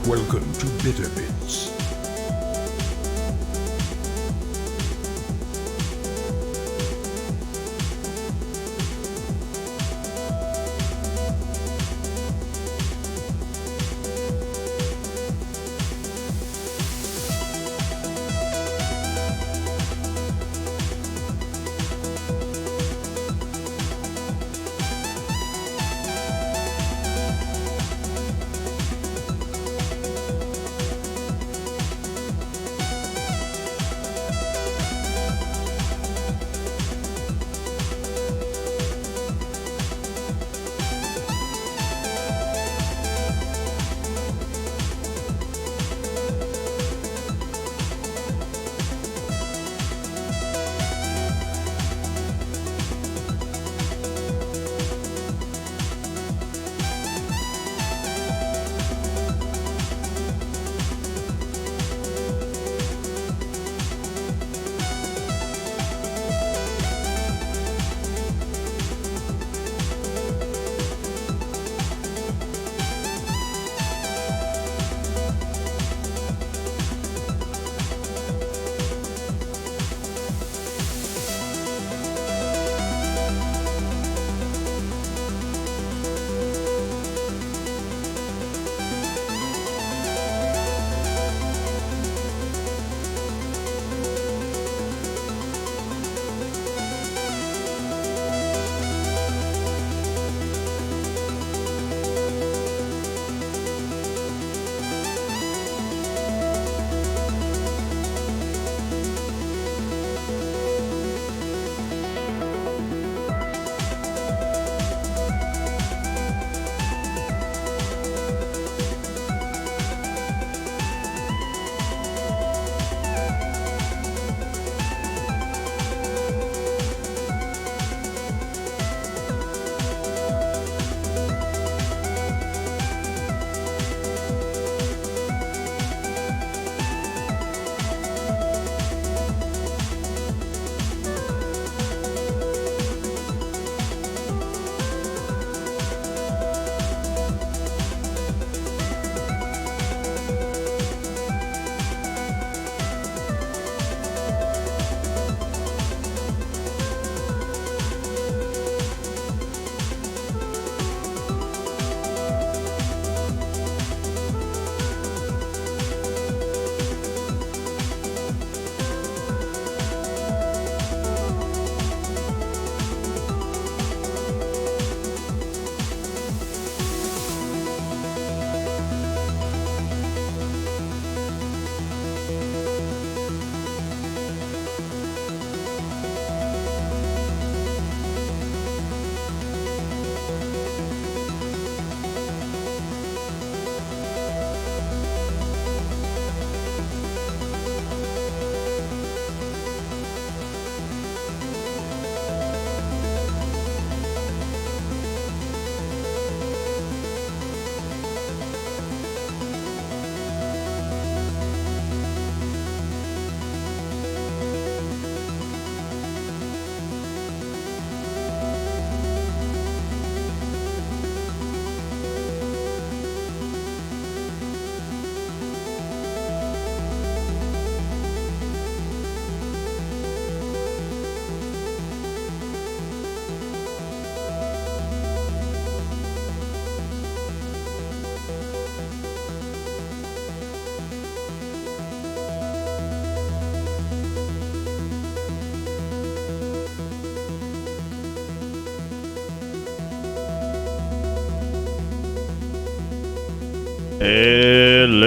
Welcome to Bitter Bits.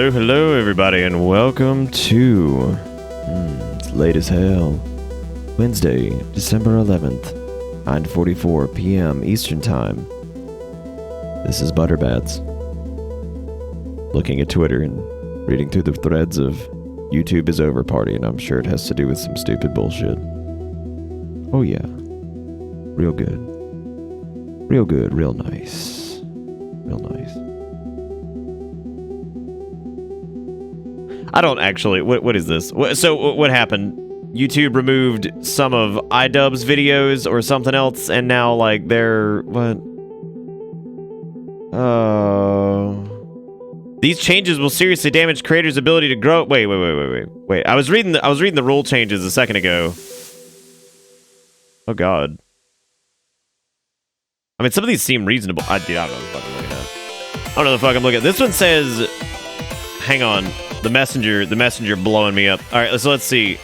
Hello everybody, and welcome to it's late as hell, Wednesday, December 11th, 9:44 p.m. Eastern Time. This is Butterbats. Looking at Twitter and reading through the threads of YouTube is over party, and I'm sure it has to do with some stupid bullshit. Oh yeah. Real good. Real good, real nice. Real nice. I don't actually. What is this? So what happened? YouTube removed some of iDubbbz's videos or something else, and now like they're what? These changes will seriously damage creators' ability to grow. Wait. I was reading the rule changes a second ago. Oh god. I mean, some of these seem reasonable. I don't know what the fuck I'm looking at. I don't know the fuck I'm looking at. This one says, hang on, the messenger blowing me up. All right, so let's see.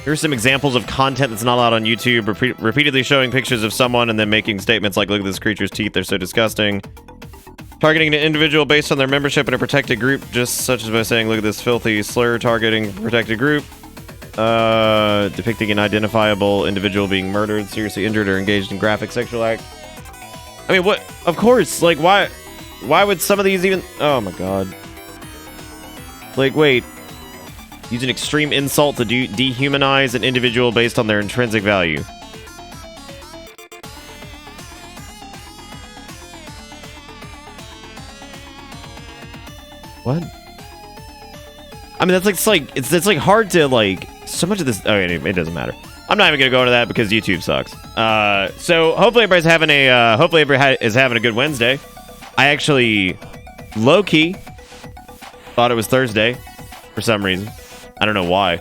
Here's some examples of content that's not allowed on YouTube. Repeatedly showing pictures of someone and then making statements like, look at this creature's teeth, they're so disgusting. Targeting an individual based on their membership in a protected group, just such as by saying, look at this filthy slur, targeting a protected group. Depicting an identifiable individual being murdered, seriously injured, or engaged in graphic sexual act. I mean, what? Of course, like, why would some of these even... Oh my god. Like, wait. Use an extreme insult to dehumanize an individual based on their intrinsic value. What? I mean, that's like it's like hard to, like, so much of this... Oh, it doesn't matter. I'm not even gonna go into that because YouTube sucks. So hopefully everybody's having a is having a good Wednesday. I actually low-key thought it was Thursday for some reason. I don't know why.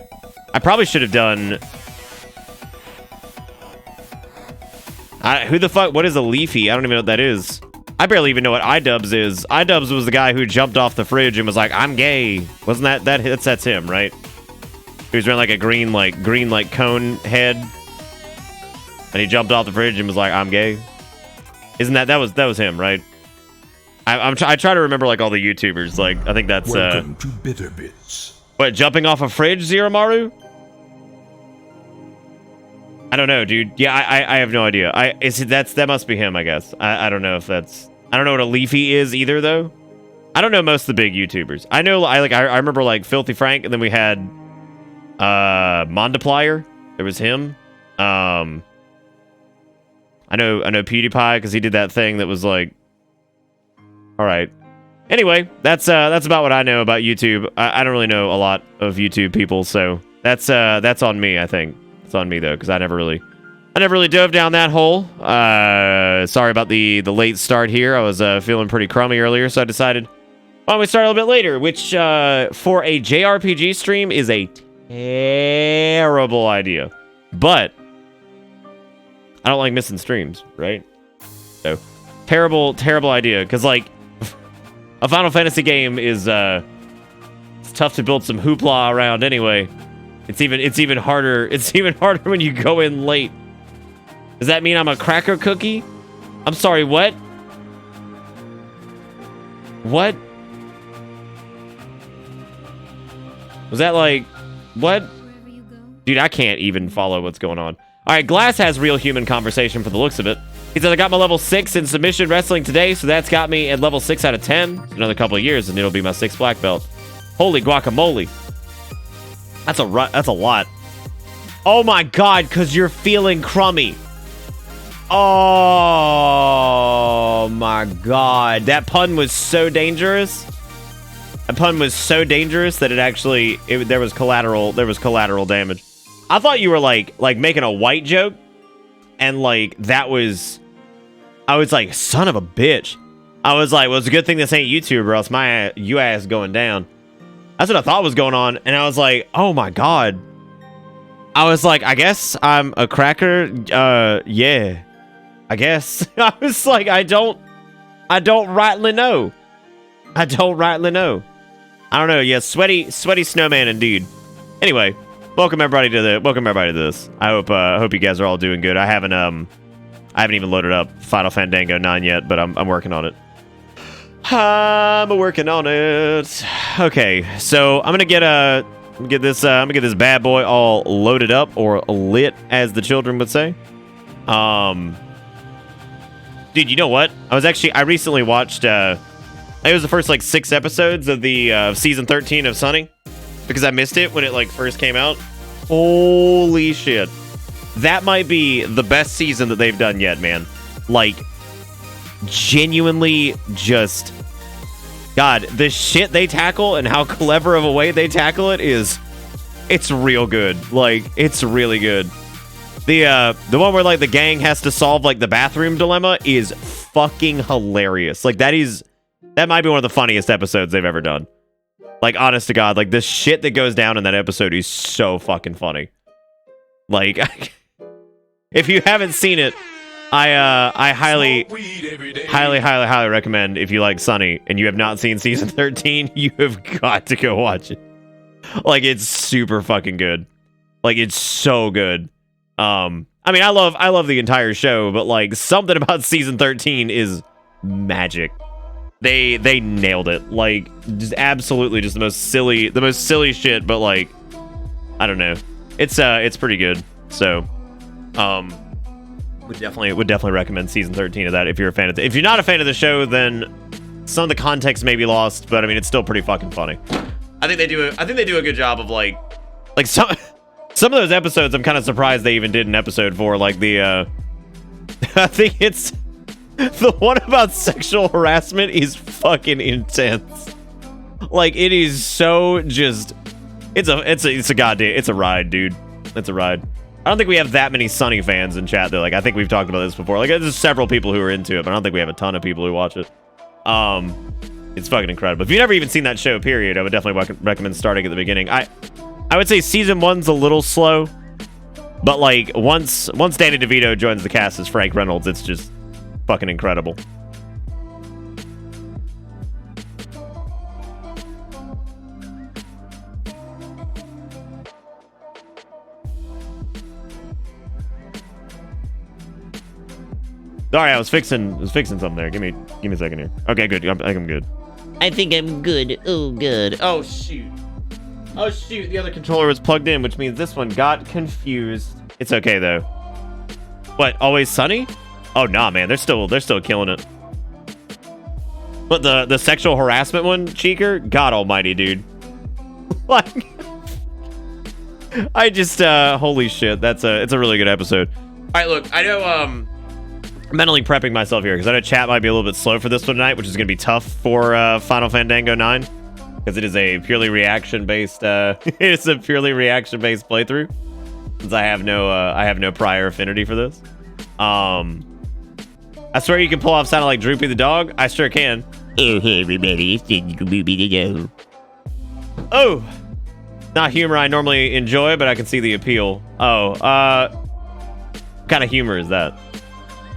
I probably should have done... who the fuck? What is a leafy? I don't even know what that is. I barely even know what iDubbbz is. iDubbbz was the guy who jumped off the fridge and was like, "I'm gay." Wasn't that's him, right? He was wearing like a green cone head, and he jumped off the fridge and was like, "I'm gay." Isn't that was him, right? I try to remember like all the YouTubers. Like I think that's Welcome to Bitter Bits. What, jumping off a fridge, Zeromaru? I don't know, dude. Yeah, I have no idea. That must be him, I guess. I don't know if that's... I don't know what a leafy is either, though. I don't know most of the big YouTubers. I know, I remember, like, Filthy Frank, and then we had, Mondiplier. There was him. I know PewDiePie, because he did that thing that was, like... Alright. Anyway, that's about what I know about YouTube. I don't really know a lot of YouTube people, so that's on me, I think. It's on me, though, because I never really dove down that hole. Sorry about the late start here. I was feeling pretty crummy earlier, so I decided, why don't we start a little bit later, which for a JRPG stream is a terrible idea. But I don't like missing streams, right? So, terrible idea, because, like, a Final Fantasy game is it's tough to build some hoopla around anyway. It's even harder. It's even harder when you go in late. Does that mean I'm a cracker cookie? I'm sorry, what? What? Was that like... What? Dude, I can't even follow what's going on. Alright, Glass has real human conversation for the looks of it. He said, I got my level 6 in submission wrestling today, so that's got me at level 6 out of 10. Another couple of years, and it'll be my 6th black belt. Holy guacamole. That's a lot. Oh my god, because you're feeling crummy. Oh my god. That pun was so dangerous. That pun was so dangerous that there was collateral damage. I thought you were like making a white joke, and like that was... I was like, son of a bitch. I was like, well, it's a good thing this ain't YouTube, or else you ass going down. That's what I thought was going on, and I was like, oh my god. I was like, I guess I'm a cracker. Yeah, I guess. I was like, I don't rightly know. I don't know. Yeah, sweaty snowman indeed. Anyway, welcome everybody to this. I hope you guys are all doing good. I haven't even loaded up Final Fandango 9 yet, but I'm working on it. I'm working on it. Okay, so I'm gonna get this bad boy all loaded up, or lit, as the children would say. Dude, you know what? I recently watched. It was the first like 6 episodes of the season 13 of Sunny, because I missed it when it like first came out. Holy shit, that might be the best season that they've done yet, man. Like, genuinely, just God, the shit they tackle and how clever of a way they tackle it's real good. Like, it's really good. The one where like the gang has to solve like the bathroom dilemma is fucking hilarious. Like, that is That might be one of the funniest episodes they've ever done. Like, honest to God, like, the shit that goes down in that episode is so fucking funny. Like, if you haven't seen it, I highly recommend, if you like Sunny and you have not seen season 13, you have got to go watch it. Like, it's super fucking good. Like, it's so good. I mean, I love the entire show, but like, something about season 13 is magic. They nailed it. Like, just absolutely just the most silly shit, but like, I don't know. It's pretty good. So, would definitely recommend season 13 of that if you're a fan of it. If you're not a fan of the show, then some of the context may be lost, but I mean, it's still pretty fucking funny. I think they do a good job of like some of those episodes. I'm kind of surprised they even did an episode for, like, the I think it's the one about sexual harassment is fucking intense. Like, it is so just it's a ride, dude. It's a ride. I don't think we have that many Sunny fans in chat though. Like, I think we've talked about this before. Like, there's several people who are into it, but I don't think we have a ton of people who watch it. It's fucking incredible. If you've never even seen that show, period, I would definitely recommend starting at the beginning. I would say season 1's a little slow, but like once Danny DeVito joins the cast as Frank Reynolds, it's just fucking incredible. Sorry, I was fixing something there. Give me a second here. Okay, good. I think I'm good. I think I'm good. Oh, good. Oh, shoot. Oh, shoot. The other controller was plugged in, which means this one got confused. It's okay, though. What, Always Sunny? Oh, nah, man. They're still killing it. But the sexual harassment one, Cheeker? God almighty, dude. Like, I just, holy shit. It's a really good episode. All right, look, I know, I'm mentally prepping myself here because I know chat might be a little bit slow for this one tonight, which is going to be tough for Final Fandango 9 because it is a purely reaction-based playthrough. Since I have no prior affinity for this. I swear you can pull off sounding like Droopy the dog. I sure can. Oh, hey everybody, it's Droopy the dog. Oh, not humor I normally enjoy, but I can see the appeal. Oh, what kind of humor is that?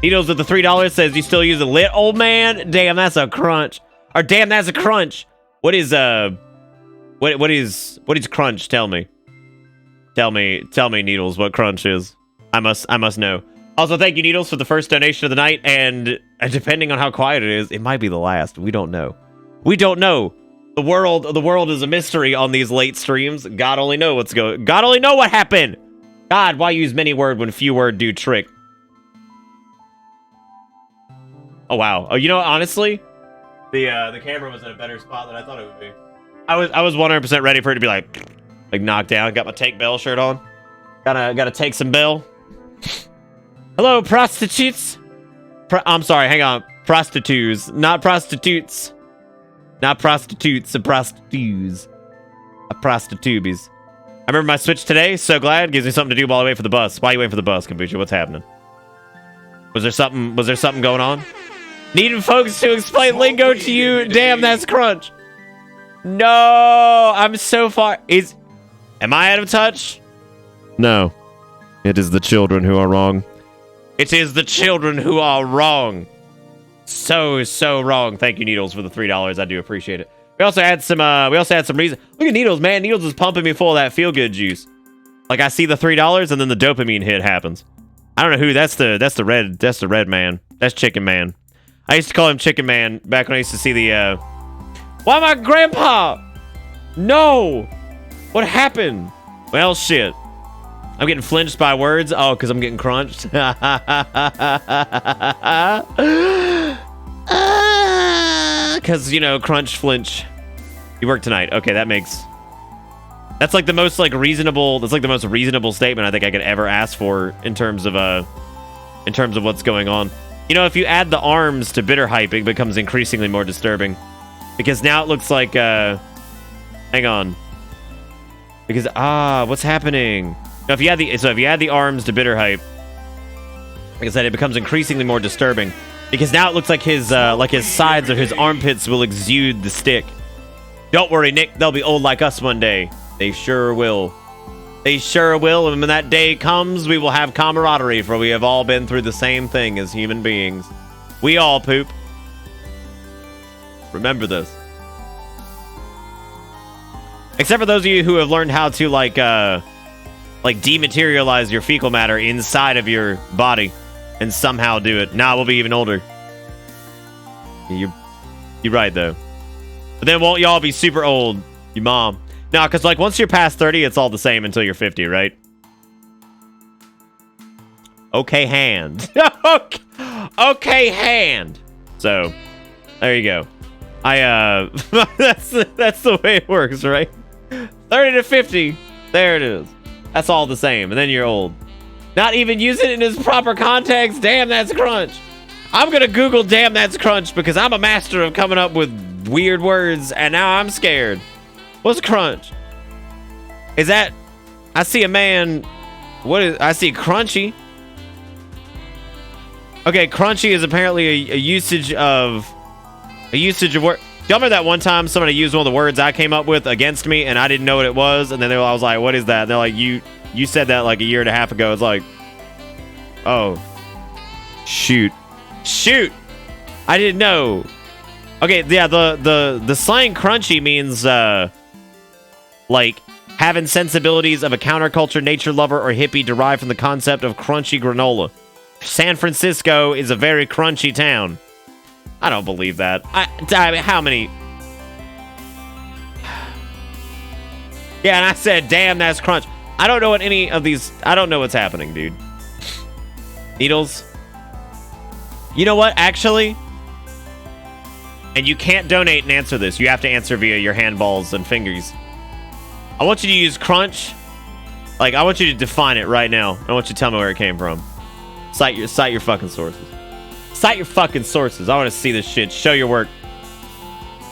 Needles with the $3 says you still use a lit, old man. Damn, that's a crunch. Or damn, that's a crunch. What is what is crunch? Tell me, Needles, what crunch is. I must know. Also, thank you, Needles, for the first donation of the night, and depending on how quiet it is, it might be the last. We don't know. The world is a mystery on these late streams. God only know God only know what happened. God, why use many word when few word do trick? Oh wow. Oh, you know what, honestly, the camera was in a better spot than I thought it would be. I was 100% ready for it to be like knocked down. Got my Take Bell shirt on. Gotta take some Bell. Hello, prostitutes. I'm sorry, hang on. Prostitutes, not prostitutes. Not prostitutes, a prostitutes. A prostitubies. I remember my Switch today. So glad. Gives me something to do while I wait for the bus. Why are you waiting for the bus, Kombucha? What's happening? Was there something going on? Needing folks to explain lingo to you. Damn, that's crunch. No, I'm so far. Am I out of touch? No. It is the children who are wrong. It is the children who are wrong. So wrong. Thank you, Needles, for the $3. I do appreciate it. We also had some reason. Look at Needles, man. Needles is pumping me full of that feel-good juice. Like, I see the $3 and then the dopamine hit happens. I don't know who. That's the red man. That's Chicken Man. I used to call him Chicken Man back when I used to see the, Why my grandpa? No! What happened? Well, shit. I'm getting flinched by words. Oh, because I'm getting crunched. Because, you know, crunch, flinch. You work tonight. Okay, that's like the most reasonable. That's like the most reasonable statement I think I could ever ask for in terms of what's going on. You know, if you add the arms to bitter hype, it becomes increasingly more disturbing. Because now it looks like, hang on. Because, what's happening? Now, if you add the arms to bitter hype, like I said, it becomes increasingly more disturbing. Because now it looks like his sides or his armpits will exude the stick. Don't worry, Nick. They'll be old like us one day. They sure will. They sure will. And when that day comes, we will have camaraderie, for we have all been through the same thing as human beings. We all poop. Remember this. Except for those of you who have learned how to like dematerialize your fecal matter inside of your body and somehow do it. Nah, we'll be even older. You're right though. But then won't y'all be super old? Your mom. No, because like once you're past 30, it's all the same until you're 50, right? Okay, hand. Okay, hand. So, there you go. That's the way it works, right? 30 to 50. There it is. That's all the same, and then you're old. Not even using it in its proper context. Damn, that's crunch. I'm gonna Google damn, that's crunch, because I'm a master of coming up with weird words, and now I'm scared. What's crunch? Is that... I see a man... What is... I see crunchy. Okay, crunchy is apparently a usage of... A usage of word... Y'all remember that one time somebody used one of the words I came up with against me, and I didn't know what it was, and then I was like, what is that? And they're like, you said that like a year and a half ago. It's like... Oh. Shoot. Shoot! I didn't know. Okay, yeah, the slang crunchy means, like, having sensibilities of a counterculture, nature lover, or hippie derived from the concept of crunchy granola. San Francisco is a very crunchy town. I don't believe that. I mean, how many... Yeah, and I said, damn, that's crunch. I don't know what any of these... I don't know what's happening, dude. Needles. You know what, actually? And you can't donate and answer this. You have to answer via your handballs and fingers. I want you to use crunch. Like, I want you to define it right now. I want you to tell me where it came from. Cite your fucking sources. Cite your fucking sources. I want to see this shit. Show your work.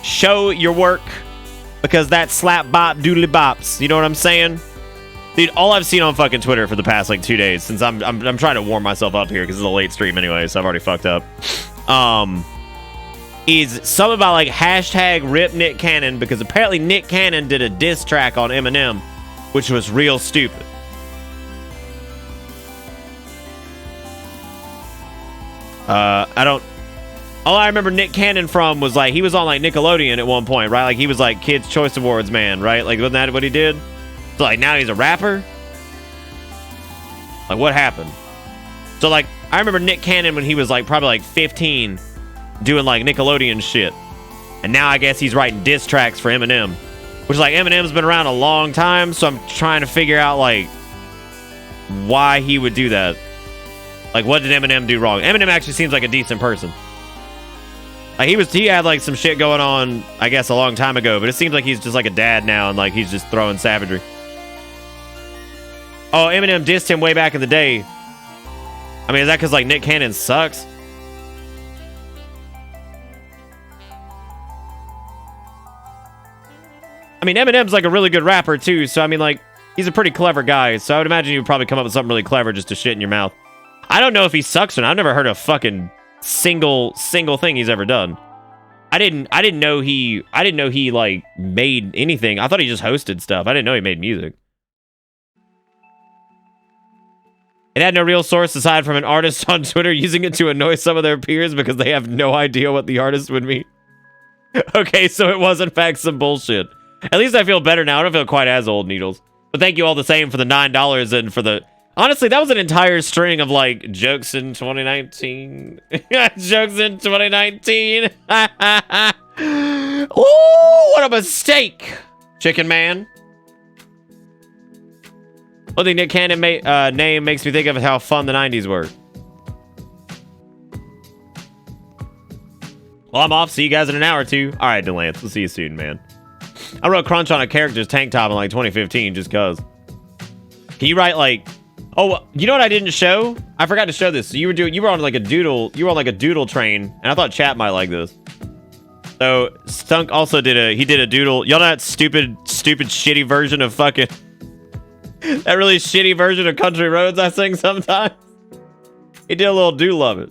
Show your work. Because that slap bop doodly bops. You know what I'm saying? Dude, all I've seen on fucking Twitter for the past like 2 days, since I'm trying to warm myself up here because it's a late stream anyway, so I've already fucked up. Is something about like hashtag rip Nick Cannon, because apparently Nick Cannon did a diss track on Eminem, which was real stupid. All I remember Nick Cannon from was like, he was on like Nickelodeon at one point, right? Like he was like Kids Choice Awards man, right? Like wasn't that what he did? So like now he's a rapper? Like what happened? So like I remember Nick Cannon when he was like probably like 15 doing like Nickelodeon shit. And now I guess he's writing diss tracks for Eminem. Which like Eminem's been around a long time, so I'm trying to figure out like why he would do that. Like what did Eminem do wrong? Eminem actually seems like a decent person. Like he had like some shit going on, I guess, a long time ago, but it seems like he's just like a dad now and like he's just throwing savagery. Oh, Eminem dissed him way back in the day. I mean, is that because like Nick Cannon sucks? I mean, Eminem's like a really good rapper too, so I mean like he's a pretty clever guy, so I would imagine you'd probably come up with something really clever just to shit in your mouth. I don't know if he sucks or not. I've never heard a fucking single thing he's ever done. I didn't know he like made anything. I thought he just hosted stuff. I didn't know he made music. It had no real source aside from an artist on Twitter using it to annoy some of their peers because they have no idea what the artist would mean. Okay, so it was in fact some bullshit. At least I feel better now. I don't feel quite as old, Needles. But thank you all the same for the $9 and for the... Honestly, that was an entire string of, like, jokes in 2019. Jokes in 2019. Ooh, what a mistake, Chicken Man. One thing Nick Cannon name makes me think of how fun the 90s were. Well, I'm off. See you guys in an hour or two. All right, Delance. We'll see you soon, man. I wrote crunch on a character's tank top in, like, 2015 just cause. Can you write, like... Oh, you know what I didn't show? I forgot to show this. So you were on like a doodle train, and I thought chat might like this. So Stunk also did a doodle. Y'all know that stupid shitty version of fucking that really shitty version of Country Roads I sing sometimes? He did a little doodle of it.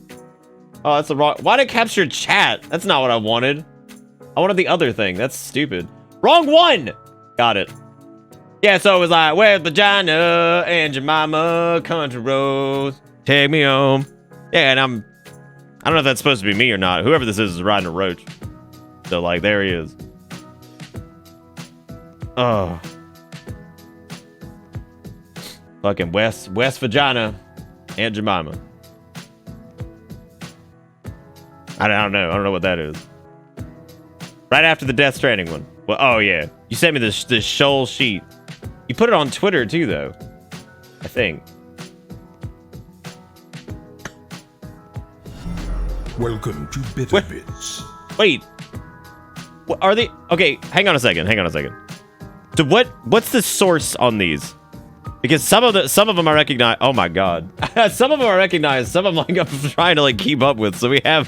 Oh, that's the wrong. Why did it capture chat? That's not what I wanted. I wanted the other thing. That's stupid. Wrong one. Got it. Yeah, so it was like, where's vagina and Jemima, country roads, take me home. Yeah, and I don't know if that's supposed to be me or not. Whoever this is riding a roach. So, like, there he is. Oh. Fucking West Vagina, Aunt Jemima. I don't know. I don't know what that is. Right after the Death Stranding one. Well, oh, yeah. You sent me this shoal sheet. You put it on Twitter, too, though. I think. Welcome to Bitter Bits. Wait. What are they? Okay, hang on a second. So what's the source on these? Because some of them I recognize. Oh my god. Some of them I recognize. Some of them like I'm trying to like keep up with. So we have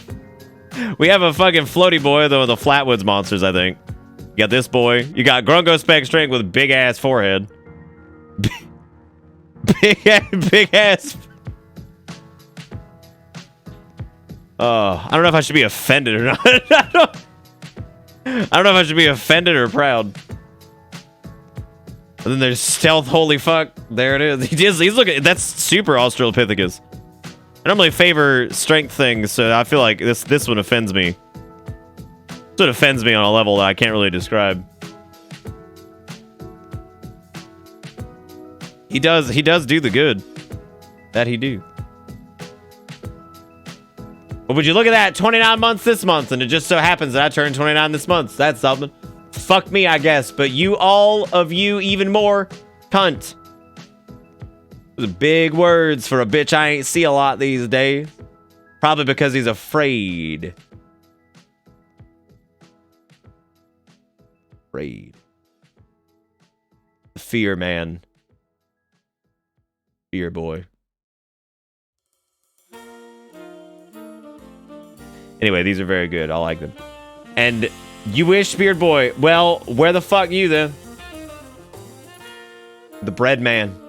a fucking floaty boy though, the Flatwoods monsters, I think. You got this boy. You got Grungo Spec Strength with big ass forehead. big ass. I don't know if I should be offended or not. I don't know if I should be offended or proud. And then there's Stealth Holy Fuck. There it is. He's looking. That's super Australopithecus. I normally favor strength things, so I feel like this one offends me. This one offends me on a level that I can't really describe. He does do the good. That he do. But would you look at that? 29 months this month, and it just so happens that I turned 29 this month. That's something. Fuck me, I guess. But you, all of you, even more, cunt. Those are big words for a bitch I ain't see a lot these days. Probably because he's afraid. Afraid. Fear man. Fear boy. Anyway, these are very good. I like them. And you wish, Beard Boy. Well, where the fuck you then? The bread man.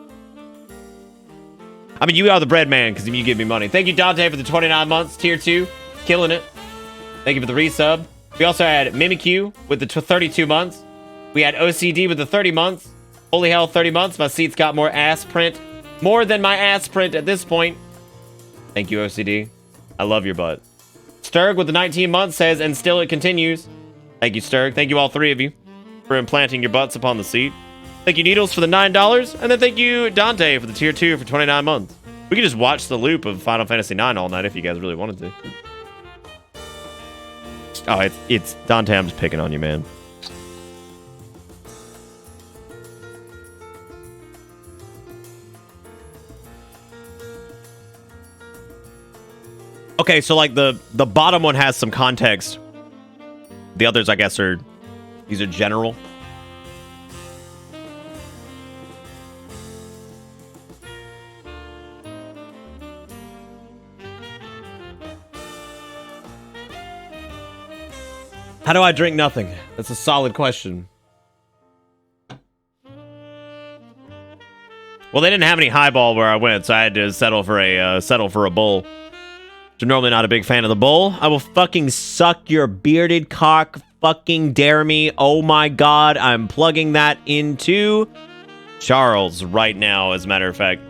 I mean, you are the bread man because you give me money. Thank you, Dante, for the 29 months. Tier 2. Killing it. Thank you for the resub. We also had Mimikyu with the 32 months. We had OCD with the 30 months. Holy hell, 30 months. My seat's got more ass print. More than my ass print at this point. Thank you, OCD. I love your butt. Sturg with the 19 months says, and still it continues. Thank you, Sturg. Thank you, all three of you, for implanting your butts upon the seat. Thank you, Needles, for the $9. And then thank you, Dante, for the tier 2 for 29 months. We could just watch the loop of Final Fantasy IX all night if you guys really wanted to. Oh, it's Dante, I'm just picking on you, man. Okay, so like the bottom one has some context. The others, I guess, these are general. How do I drink nothing? That's a solid question. Well, they didn't have any highball where I went, so I had to settle for a bowl. I'm normally not a big fan of the bowl. I will fucking suck your bearded cock. Fucking dare me. Oh my god, I'm plugging that into Charles right now, as a matter of fact.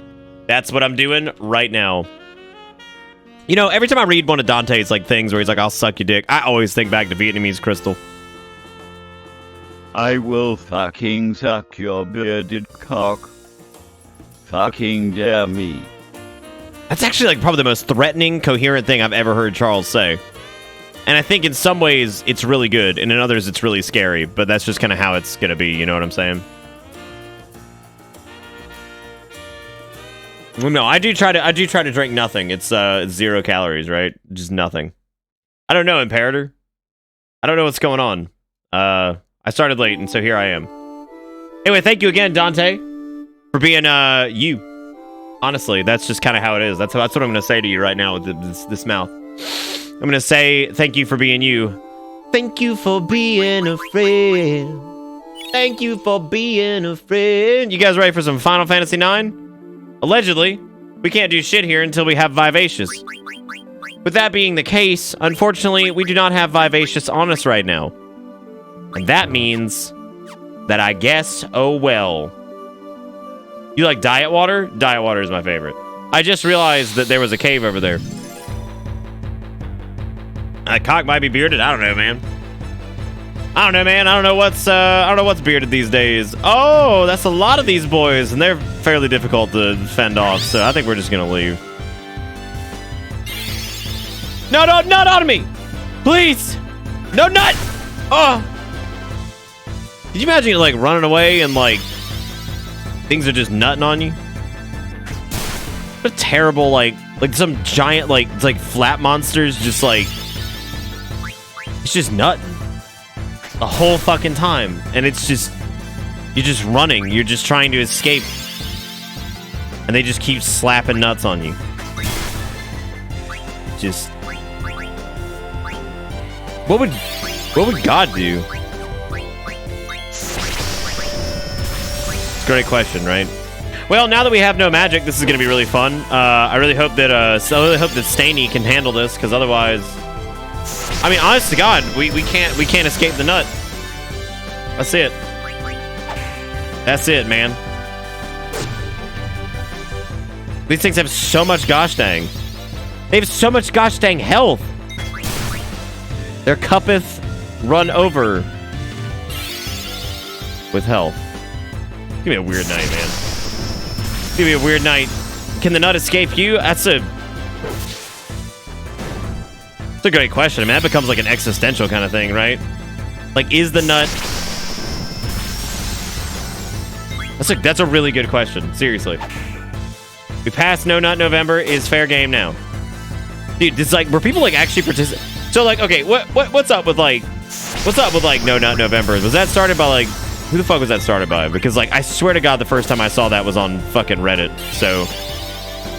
That's what I'm doing right now. You know, every time I read one of Dante's like things where he's like, I'll suck your dick, I always think back to Vietnamese Crystal. I will fucking suck your bearded cock. Fucking dare me. That's actually like probably the most threatening, coherent thing I've ever heard Charles say. And I think in some ways it's really good, and in others it's really scary, but that's just kind of how it's gonna be, you know what I'm saying? Well, no, I do try to drink nothing. It's 0 calories, right? Just nothing. I don't know, Imperator. I don't know what's going on. I started late, and so here I am. Anyway, thank you again, Dante, for being you. Honestly, that's just kind of how it is. That's what I'm going to say to you right now with this mouth. I'm going to say thank you for being you. Thank you for being a friend. Thank you for being a friend. You guys ready for some Final Fantasy IX? Allegedly, we can't do shit here until we have Vivacious. With that being the case, unfortunately, we do not have Vivacious on us right now. And that means that I guess, oh well. You like diet water? Diet water is my favorite. I just realized that there was a cave over there. Cock might be bearded. I don't know, man. I don't know, man. I don't know what's bearded these days. Oh, that's a lot of these boys, and they're fairly difficult to fend off. So I think we're just gonna leave. No, no, not on me, please. No, nut. Oh. Did you imagine like running away and like things are just nutting on you? What a terrible like some giant like it's like flat monsters just like it's just nutting the whole fucking time, and it's just you're just running, you're just trying to escape, and they just keep slapping nuts on you. Just what would God do? Great question, right? Well, now that we have no magic, this is going to be really fun. I really hope that Staney can handle this, because otherwise, I mean, honest to God, we can't escape the nut. That's it. That's it, man. These things have so much gosh dang. They have so much gosh dang health. Their cuppeth run over with health. It's gonna be a weird night, man. It's gonna be a weird night. Can the nut escape you? That's a great question. I mean, that becomes like an existential kind of thing, right? Like, is the nut... That's a really good question. Seriously. We passed No Nut November. Is fair game now. Dude, it's like, were people like actually participating? So like, okay, what's up with like No Nut November? Was that started by like, who the fuck was that started by? Because like, I swear to God, the first time I saw that was on fucking Reddit. So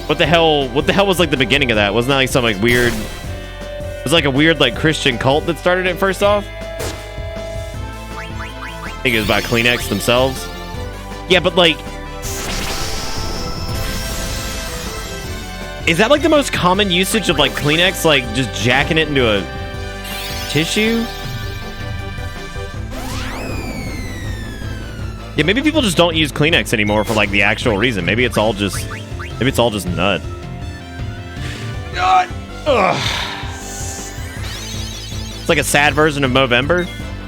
what the hell was like the beginning of that? Wasn't that like some like weird, it was like a weird like Christian cult that started it first off? I think it was by Kleenex themselves. Yeah, but like, is that like the most common usage of like Kleenex? Like just jacking it into a tissue? Yeah, maybe people just don't use Kleenex anymore for like the actual reason. Maybe it's all just nut. God. Ugh. It's like a sad version of Movember.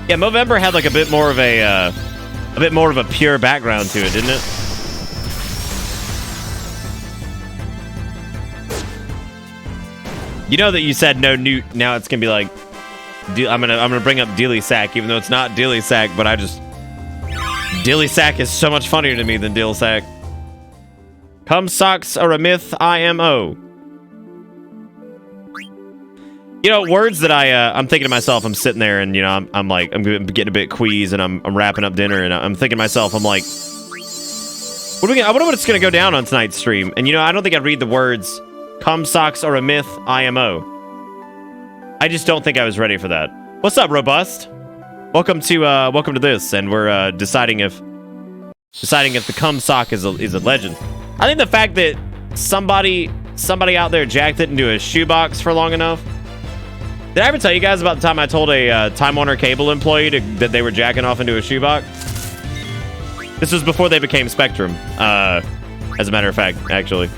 Yeah, Movember had like a bit more of a pure background to it, didn't it? You know that you said no newt. Now it's gonna be like, I'm gonna bring up Dilly Sack, even though it's not Dilly Sack, but Dilly Sack is so much funnier to me than Dill Sack. Cum socks are a myth. IMO. You know, words that I'm thinking to myself. I'm sitting there and you know I'm getting a bit queasy and I'm wrapping up dinner and I'm thinking to myself. I'm like, I wonder what's gonna go down on tonight's stream. And you know, I don't think I'd read the words. Cum socks are a myth. IMO. I just don't think I was ready for that. What's up, Robust? Welcome to this, and we're deciding if the cum sock is a legend. I think the fact that somebody out there jacked it into a shoebox for long enough. Did I ever tell you guys about the time I told a Time Warner Cable employee that they were jacking off into a shoebox? This was before they became Spectrum, as a matter of fact, actually.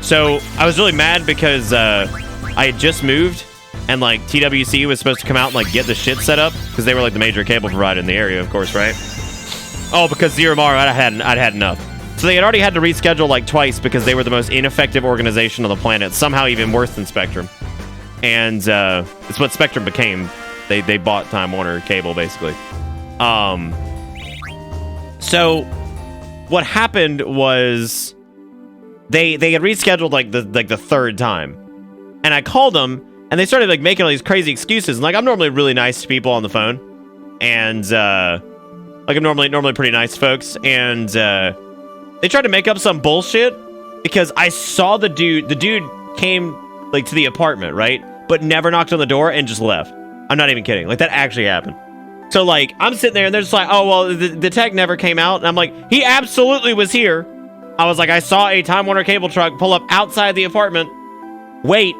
So I was really mad because I had just moved and like TWC was supposed to come out and like get the shit set up because they were like the major cable provider in the area, of course, right? Oh, because Zero Mar, I'd had enough. So they had already had to reschedule like twice because they were the most ineffective organization on the planet, somehow even worse than Spectrum. And it's what Spectrum became. They bought Time Warner Cable basically. So what happened was they had rescheduled like the third time, and I called them, and they started like making all these crazy excuses. And like I'm normally really nice to people on the phone, and like I'm normally pretty nice folks, and they tried to make up some bullshit because I saw the dude. The dude came like to the apartment, right, but never knocked on the door and just left. I'm not even kidding. Like that actually happened. So like I'm sitting there, and they're just like, oh well, the tech never came out, and I'm like, he absolutely was here. I was like, I saw a Time Warner Cable truck pull up outside the apartment, wait,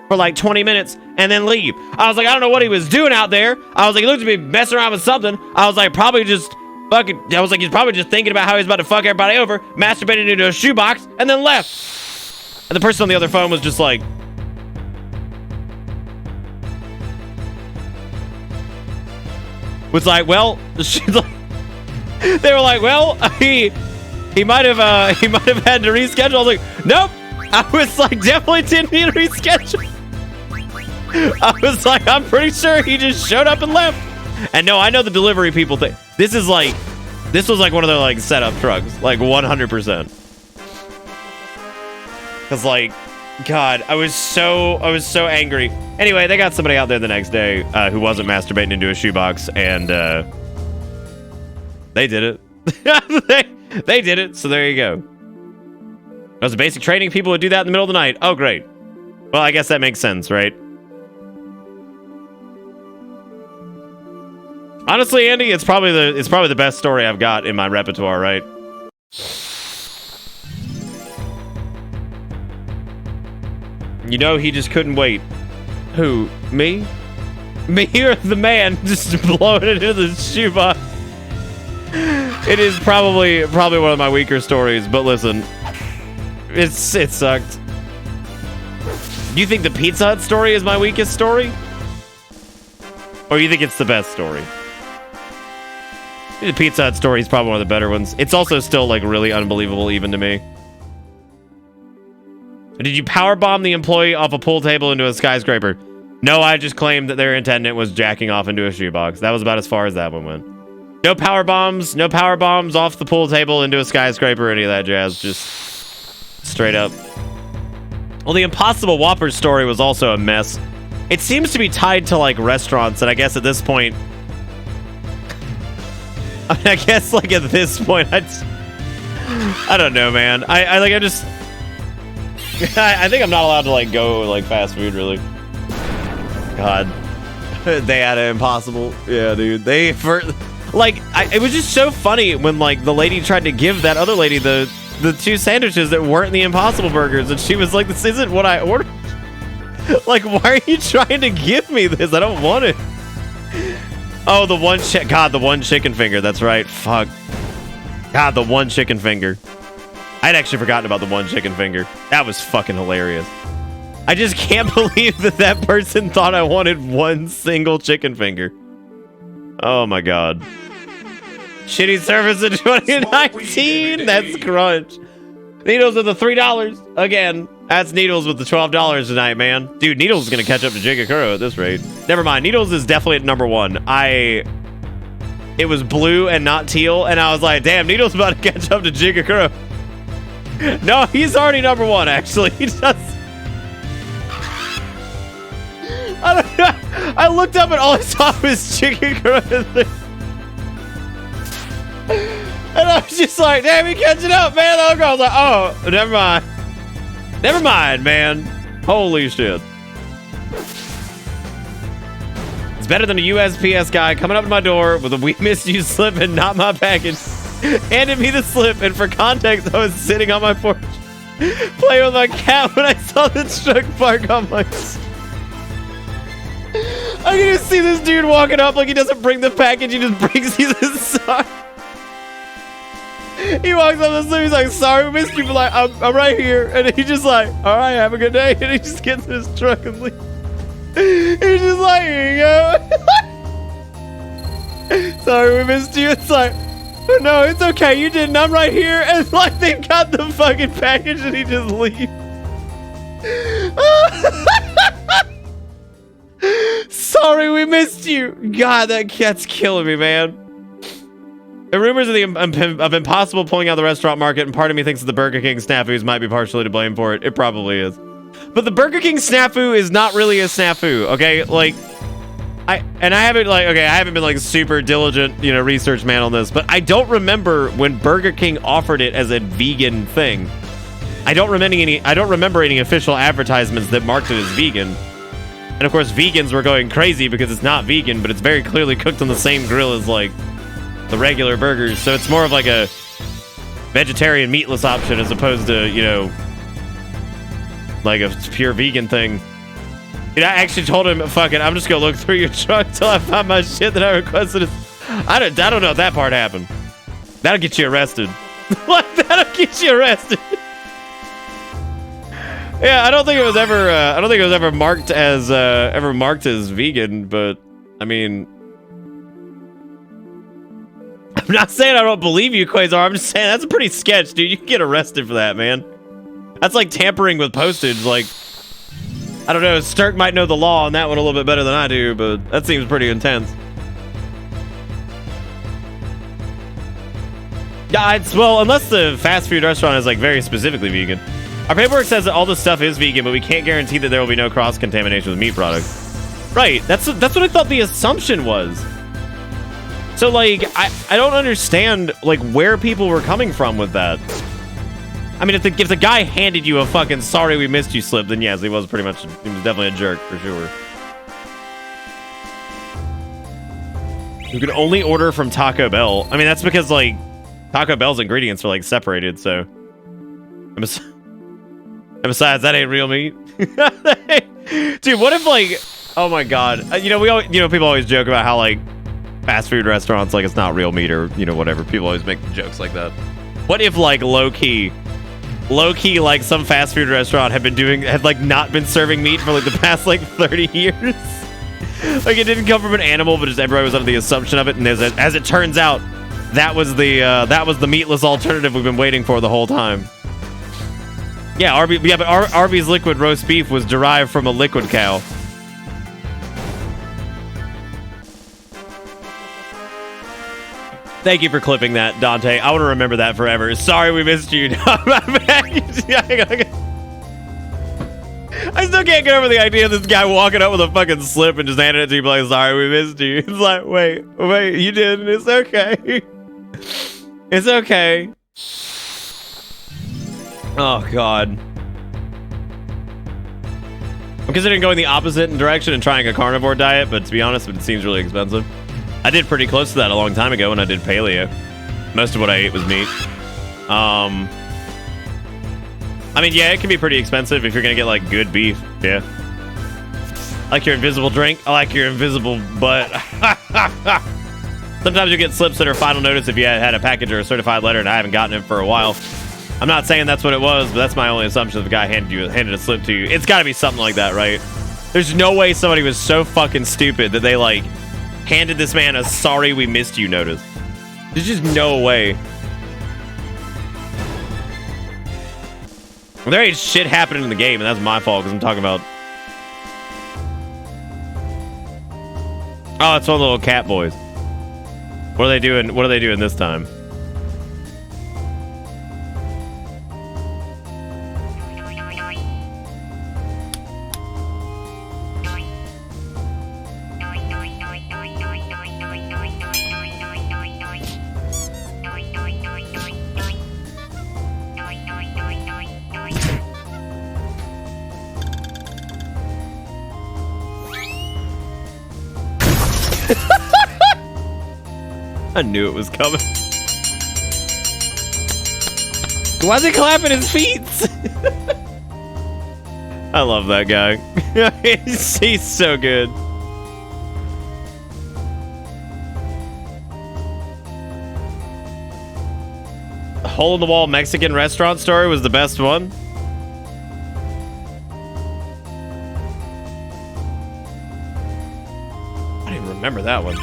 for like 20 minutes and then leave. I was like, I don't know what he was doing out there. I was like, he looked at me messing around with something. I was like, probably just fucking, I was like, he's probably just thinking about how he's about to fuck everybody over, masturbated into a shoebox, and then left. And the person on the other phone was just like, was like, well, she's like, they were like, well, he might have had to reschedule. I was like, nope. I was like, definitely didn't need to reschedule. I was like, I'm pretty sure he just showed up and left. And no, I know the delivery people think this was like one of their like setup trucks, like 100%. Cause like, God, I was so angry. Anyway, they got somebody out there the next day who wasn't masturbating into a shoebox, and they did it. they did it. So there you go. That was a basic training. People would do that in the middle of the night. Oh, great. Well, I guess that makes sense, right? Honestly, Andy, it's probably the best story I've got in my repertoire, right? You know, he just couldn't wait. Who? Me? Me or the man just blowing it into the shoebox? It is probably one of my weaker stories, but listen, it sucked. Do you think the Pizza Hut story is my weakest story? Or you think it's the best story? The Pizza Hut story is probably one of the better ones. It's also still like really unbelievable even to me. Did you powerbomb the employee off a pool table into a skyscraper? No, I just claimed that their attendant was jacking off into a shoebox. That was about as far as that one went. No power bombs off the pool table into a skyscraper, any of that jazz. Just straight up. Well, the Impossible Whopper story was also a mess. It seems to be tied to like restaurants, and I guess at this point, I guess like at this point, I don't know, man. I think I'm not allowed to like go like fast food, really. God, they had an Impossible. Yeah, dude. It was just so funny when like the lady tried to give that other lady the two sandwiches that weren't the Impossible Burgers, and she was like, "This isn't what I ordered." Like, why are you trying to give me this? I don't want it. Oh, the one chicken finger. That's right. Fuck. God, the one chicken finger. I'd actually forgotten about the one chicken finger. That was fucking hilarious. I just can't believe that person thought I wanted one single chicken finger. Oh my God. Shitty service in 2019. That's crunch. Needles with the $3. Again, that's Needles with the $12 tonight, man. Dude, Needles is going to catch up to Jigakuro at this rate. Never mind. Needles is definitely at number one. It was blue and not teal, and I was like, damn, Needles about to catch up to Jigakuro. No, he's already number one, actually. He just... I looked up and all I saw was Jigakuro. And I was just like, damn, he catching up, man. The other girl was like, oh, never mind. Never mind, man. Holy shit. It's better than a USPS guy coming up to my door with a "we missed you" slip and not my package. Handed me the slip, and for context, I was sitting on my porch playing with my cat when I saw the truck park on my... I can just see this dude walking up like he doesn't bring the package, he just brings you the sock. He walks up the slip, he's like, sorry, we missed you, but like, I'm right here. And he just like, all right, have a good day. And he just gets in his truck and leaves. He's just like, here you go. Sorry, we missed you. It's like, oh, no, it's okay, you didn't, I'm right here. And like, they've got the fucking package and he just leaves. Sorry, we missed you. God, that cat's killing me, man. The rumors of Impossible pulling out the restaurant market, and part of me thinks that the Burger King snafus might be partially to blame for it. It probably is. But the Burger King snafu is not really a snafu, okay? Like, I haven't been like super diligent, research man on this, but I don't remember when Burger King offered it as a vegan thing. I don't remember any official advertisements that marked it as vegan. And of course, vegans were going crazy because it's not vegan, but it's very clearly cooked on the same grill as like the regular burgers. So it's more of like a vegetarian meatless option as opposed to, like a pure vegan thing. Dude, I actually told him, fuck it, I'm just gonna look through your truck till I find my shit that I requested. I don't know if that part happened. That'll get you arrested. Like, that'll get you arrested. Yeah, I don't think it was ever marked as vegan, but I mean, I'm not saying I don't believe you, Quasar. I'm just saying that's a pretty sketch, dude. You can get arrested for that, man. That's like tampering with postage. Like, I don't know, Sturk might know the law on that one a little bit better than I do, but that seems pretty intense. Yeah, well, unless the fast food restaurant is like very specifically vegan. Our paperwork says that all the stuff is vegan, but we can't guarantee that there will be no cross-contamination with meat products. Right, that's what I thought the assumption was. So, like, I don't understand, like, where people were coming from with that. I mean, if the guy handed you a fucking sorry we missed you slip, then yes, he was definitely a jerk, for sure. You can only order from Taco Bell. I mean, that's because, like, Taco Bell's ingredients are, like, separated, so... And besides, that ain't real meat. Dude, what if, like... Oh, my God. You know, people always joke about how, like, fast food restaurants, like, it's not real meat or, you know, whatever. People always make jokes like that. What if, like, low-key, like, some fast food restaurant had like, not been serving meat for, like, the past, like, 30 years? Like, it didn't come from an animal, but just everybody was under the assumption of it, and as it turns out, that was the meatless alternative we've been waiting for the whole time. Yeah, but Arby's liquid roast beef was derived from a liquid cow. Thank you for clipping that, Dante. I want to remember that forever. Sorry we missed you. I still can't get over the idea of this guy walking up with a fucking slip and just handing it to you like, sorry we missed you. It's like, wait, you didn't. It's okay. It's okay. Oh, God. I'm considering going the opposite direction and trying a carnivore diet, but to be honest, it seems really expensive. I did pretty close to that a long time ago when I did paleo. Most of what I ate was meat. I mean, yeah, it can be pretty expensive if you're gonna get, like, good beef. Yeah. I like your invisible drink. I like your invisible butt. Sometimes you get slips that are final notice if you had a package or a certified letter, and I haven't gotten it for a while. I'm not saying that's what it was, but that's my only assumption. If the guy handed a slip to you, it's got to be something like that, right? There's no way somebody was so fucking stupid that they, like, handed this man a sorry we missed you notice. There's just no way. Well, there ain't shit happening in the game, and that's my fault because I'm talking about... Oh, it's one of the little cat boys. What are they doing? What are they doing this time? I knew it was coming. Why is he clapping his feet? I love that guy. He's so good. Hole in the wall Mexican restaurant story was the best one. I don't even remember that one.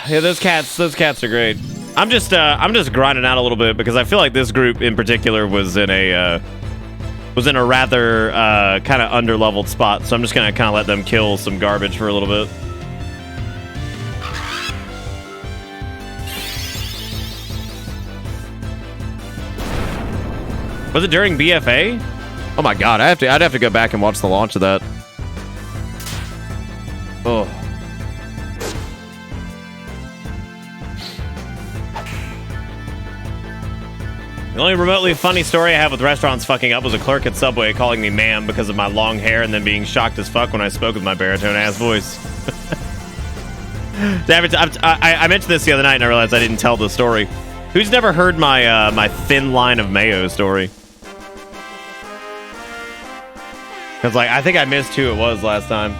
Yeah, those cats are great. I'm just grinding out a little bit because I feel like this group in particular was in a rather kind of underleveled spot, so I'm just gonna kind of let them kill some garbage for a little bit. Was it during BFA? Oh my god, I'd have to go back and watch the launch of that. Oh. The only remotely funny story I have with restaurants fucking up was a clerk at Subway calling me ma'am because of my long hair and then being shocked as fuck when I spoke with my baritone-ass voice. I mentioned this the other night and I realized I didn't tell the story. Who's never heard my my thin line of mayo story? Because, like, I think I missed who it was last time.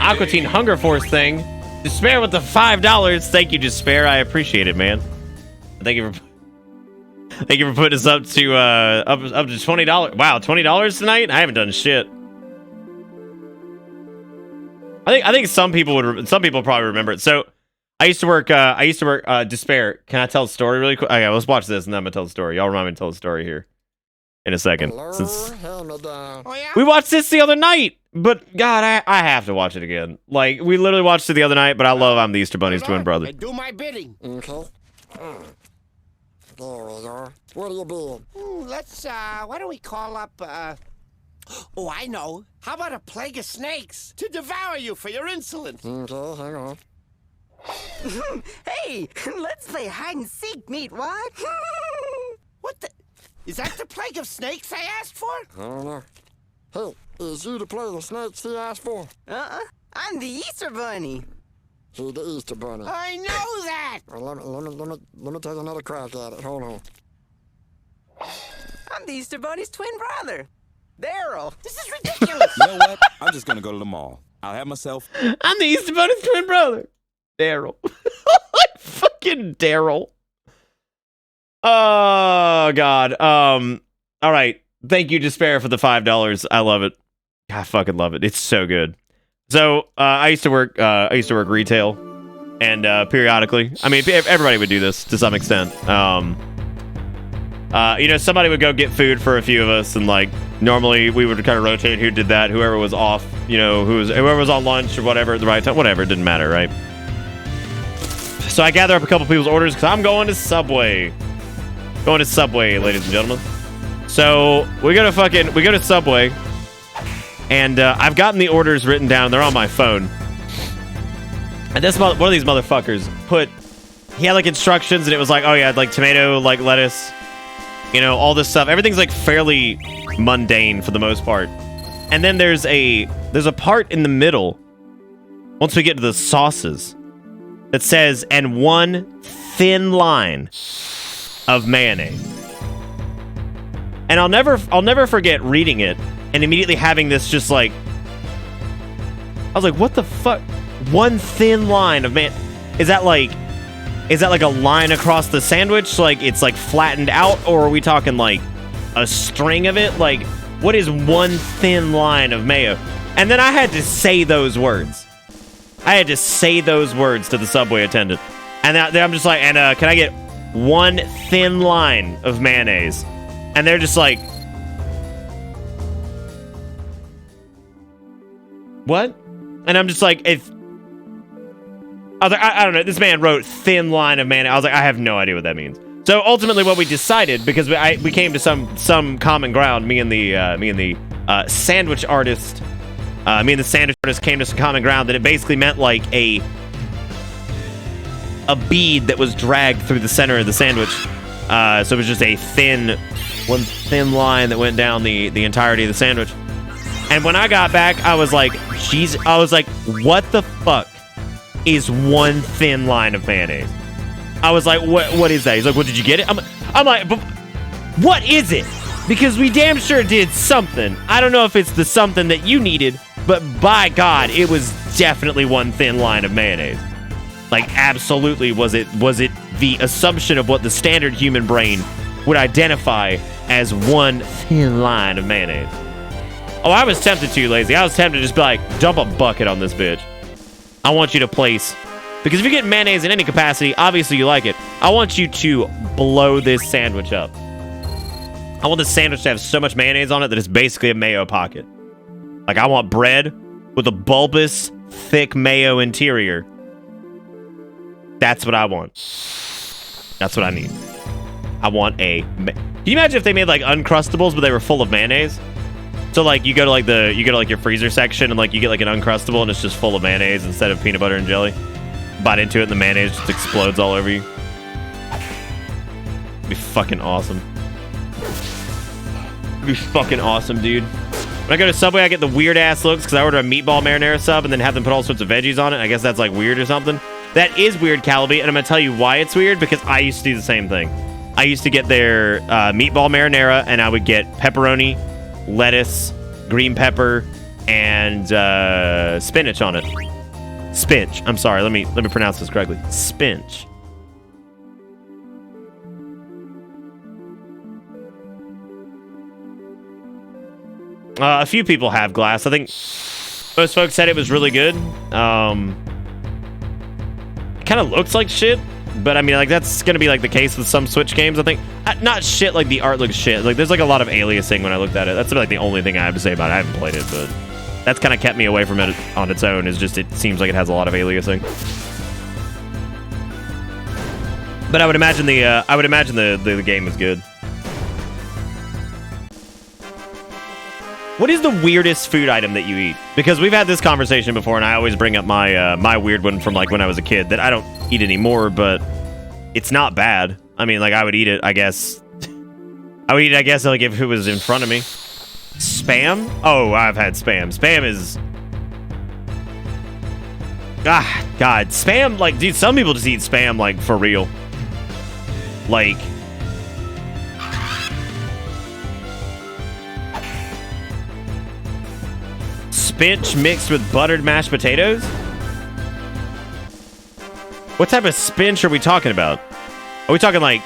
Aqua Teen Hunger Force thing. Despair with the $5. Thank you, Despair. I appreciate it, man. Thank you for putting us up to up to $20. Wow, $20 tonight? I haven't done shit. I think some people probably remember it. So I used to work Despair. Can I tell the story really quick? Okay, let's watch this and then I'm gonna tell the story. Y'all remind me to tell the story here in a second. Since we watched this the other night, but God, I have to watch it again. Like, we literally watched it the other night, but I love I'm the Easter Bunny's twin brother. I do my bidding. Okay. There we go. What do you mean? Let's, why don't we call up, oh, I know. How about a plague of snakes to devour you for your insolence? Okay, hang on. Hey, let's play hide and seek, meat what? What the? Is that the plague of snakes I asked for? I don't know. Hey, is you the plague of snakes he asked for? I'm the Easter Bunny. He the Easter Bunny. I know that! Well, let me take another crack at it. Hold on. I'm the Easter Bunny's twin brother, Daryl. This is ridiculous! You know what? I'm just gonna go to the mall. I'll have myself. I'm the Easter Bunny's twin brother, Daryl. Fucking Daryl. Oh God. All right. Thank you, Despair, for the $5. I love it. I fucking love it. It's so good. So I used to work retail, and periodically, I mean, everybody would do this to some extent. You know, somebody would go get food for a few of us, and like normally we would kind of rotate who did that. Whoever was off, you know, whoever was on lunch or whatever at the right time, whatever, it didn't matter, right? So I gather up a couple people's orders because I'm going to Subway. Going to Subway, ladies and gentlemen. So we go to Subway, and I've gotten the orders written down. They're on my phone. And this one of these motherfuckers he had like instructions, and it was like, oh yeah, like tomato, like lettuce, you know, all this stuff. Everything's like fairly mundane for the most part. And then there's a part in the middle, once we get to the sauces, that says, and one thin line of mayonnaise. And I'll never forget reading it and immediately having this just like, I was like, what the fuck? One thin line of is that like a line across the sandwich? Like it's like flattened out, or are we talking like a string of it? Like, what is one thin line of mayo? And then I had to say those words. I had to say those words to the Subway attendant. And then I'm just like, and can I get one thin line of mayonnaise? And they're just like, what? And I'm just like, I don't know. This man wrote thin line of mayonnaise. I was like, I have no idea what that means. So ultimately, what we decided, because we came to some common ground, me and the sandwich artist came to some common ground that it basically meant like a bead that was dragged through the center of the sandwich. So it was just one thin line that went down the entirety of the sandwich. And when I got back, I was like, jeez, I was like, what the fuck is one thin line of mayonnaise? I was like, what is that? He's like, what, did you get it? I'm like, but what is it? Because we damn sure did something. I don't know if it's the something that you needed, but by God, it was definitely one thin line of mayonnaise. Like, absolutely, was it the assumption of what the standard human brain would identify as one thin line of mayonnaise? Oh, I was tempted to, Lazy. I was tempted to just be like, dump a bucket on this bitch. I want you to place, because if you get mayonnaise in any capacity, obviously you like it. I want you to blow this sandwich up. I want the sandwich to have so much mayonnaise on it that it's basically a mayo pocket. Like, I want bread with a bulbous, thick mayo interior. That's what I want. That's what I need. I want a... Can you imagine if they made, like, Uncrustables, but they were full of mayonnaise? So, like, you go to, like, your freezer section, and, like, you get, like, an Uncrustable, and it's just full of mayonnaise instead of peanut butter and jelly. Bite into it, and the mayonnaise just explodes all over you. Be fucking awesome. Be fucking awesome, dude. When I go to Subway, I get the weird ass looks because I order a meatball marinara sub and then have them put all sorts of veggies on it. I guess that's like weird or something. That is weird, Calabi, and I'm gonna tell you why it's weird, because I used to do the same thing. I used to get their meatball marinara, and I would get pepperoni, lettuce, green pepper, and spinach on it. Spinach. I'm sorry. Let me pronounce this correctly. Spinach. A few people have glass. I think most folks said it was really good. It kind of looks like shit, but I mean, like, that's gonna be like the case with some Switch games, I think. Not shit like the art looks shit. Like, there's like a lot of aliasing when I looked at it. That's like the only thing I have to say about it. I haven't played it, but that's kind of kept me away from it on its own. Is just it seems like it has a lot of aliasing. But I would imagine the game is good. What is the weirdest food item that you eat? Because we've had this conversation before, and I always bring up my my weird one from like when I was a kid that I don't eat anymore, but it's not bad. I mean, like, I would eat it, I guess. I would eat it, I guess, like if it was in front of me. Spam? Oh, I've had spam. Spam is... Ah, God. Spam, like, dude, some people just eat spam, like, for real. Like... Spinach mixed with buttered mashed potatoes? What type of spinach are we talking about? Are we talking like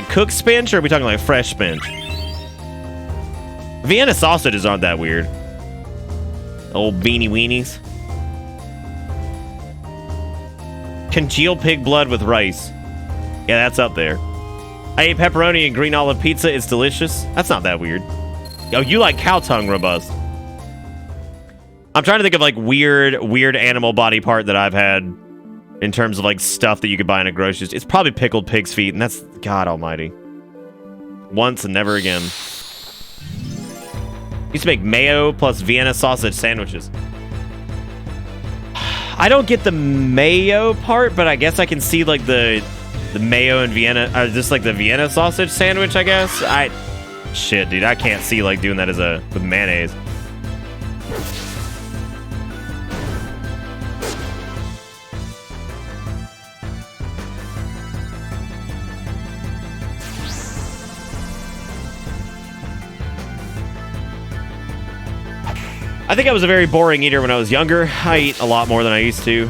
cooked spinach, or are we talking like fresh spinach? Vienna sausages aren't that weird. Old beanie weenies. Congealed pig blood with rice. Yeah, that's up there. I ate pepperoni and green olive pizza. It's delicious. That's not that weird. Oh, you like cow tongue, robust. I'm trying to think of like weird animal body part that I've had in terms of like stuff that you could buy in a grocery store. It's probably pickled pig's feet, and that's God almighty. Once and never again. Used to make mayo plus Vienna sausage sandwiches. I don't get the mayo part, but I guess I can see like the mayo and Vienna, or just like the Vienna sausage sandwich, I guess. Shit, dude, I can't see like doing that with mayonnaise. I think I was a very boring eater when I was younger. I eat a lot more than I used to.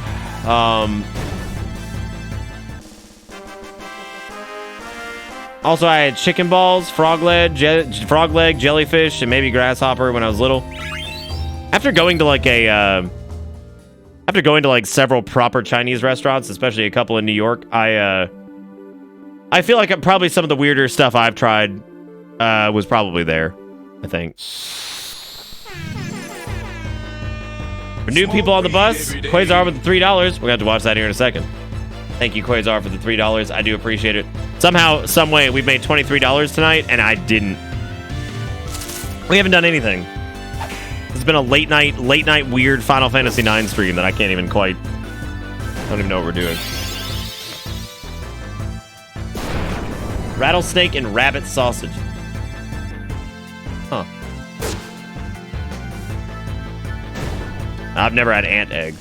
Also, I had chicken balls, frog leg, jellyfish, and maybe grasshopper when I was little. After going to like several proper Chinese restaurants, especially a couple in New York, I feel like probably some of the weirder stuff I've tried was probably there, I think. For new people on the bus, Quasar with the $3. We're going to have to watch that here in a second. Thank you, Quasar, for the $3. I do appreciate it. Somehow, some way, we've made $23 tonight, and I didn't. We haven't done anything. It's been a late night weird Final Fantasy IX stream that I can't even quite... I don't even know what we're doing. Rattlesnake and rabbit sausage. Huh. I've never had ant egg.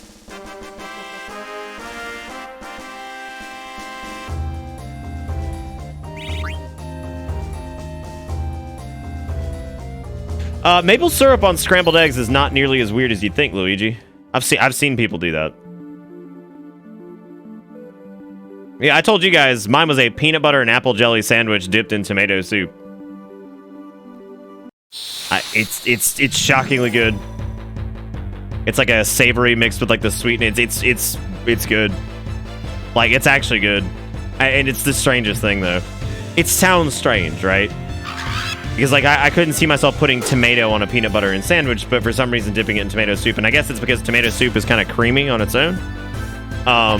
Maple syrup on scrambled eggs is not nearly as weird as you'd think, Luigi. I've seen people do that. Yeah, I told you guys mine was a peanut butter and apple jelly sandwich dipped in tomato soup. It's shockingly good. It's like a savory mixed with like the sweet. It's good. Like, it's actually good. And it's the strangest thing though. It sounds strange, right? Because like I couldn't see myself putting tomato on a peanut butter and sandwich, but for some reason dipping it in tomato soup, and I guess it's because tomato soup is kind of creamy on its own. I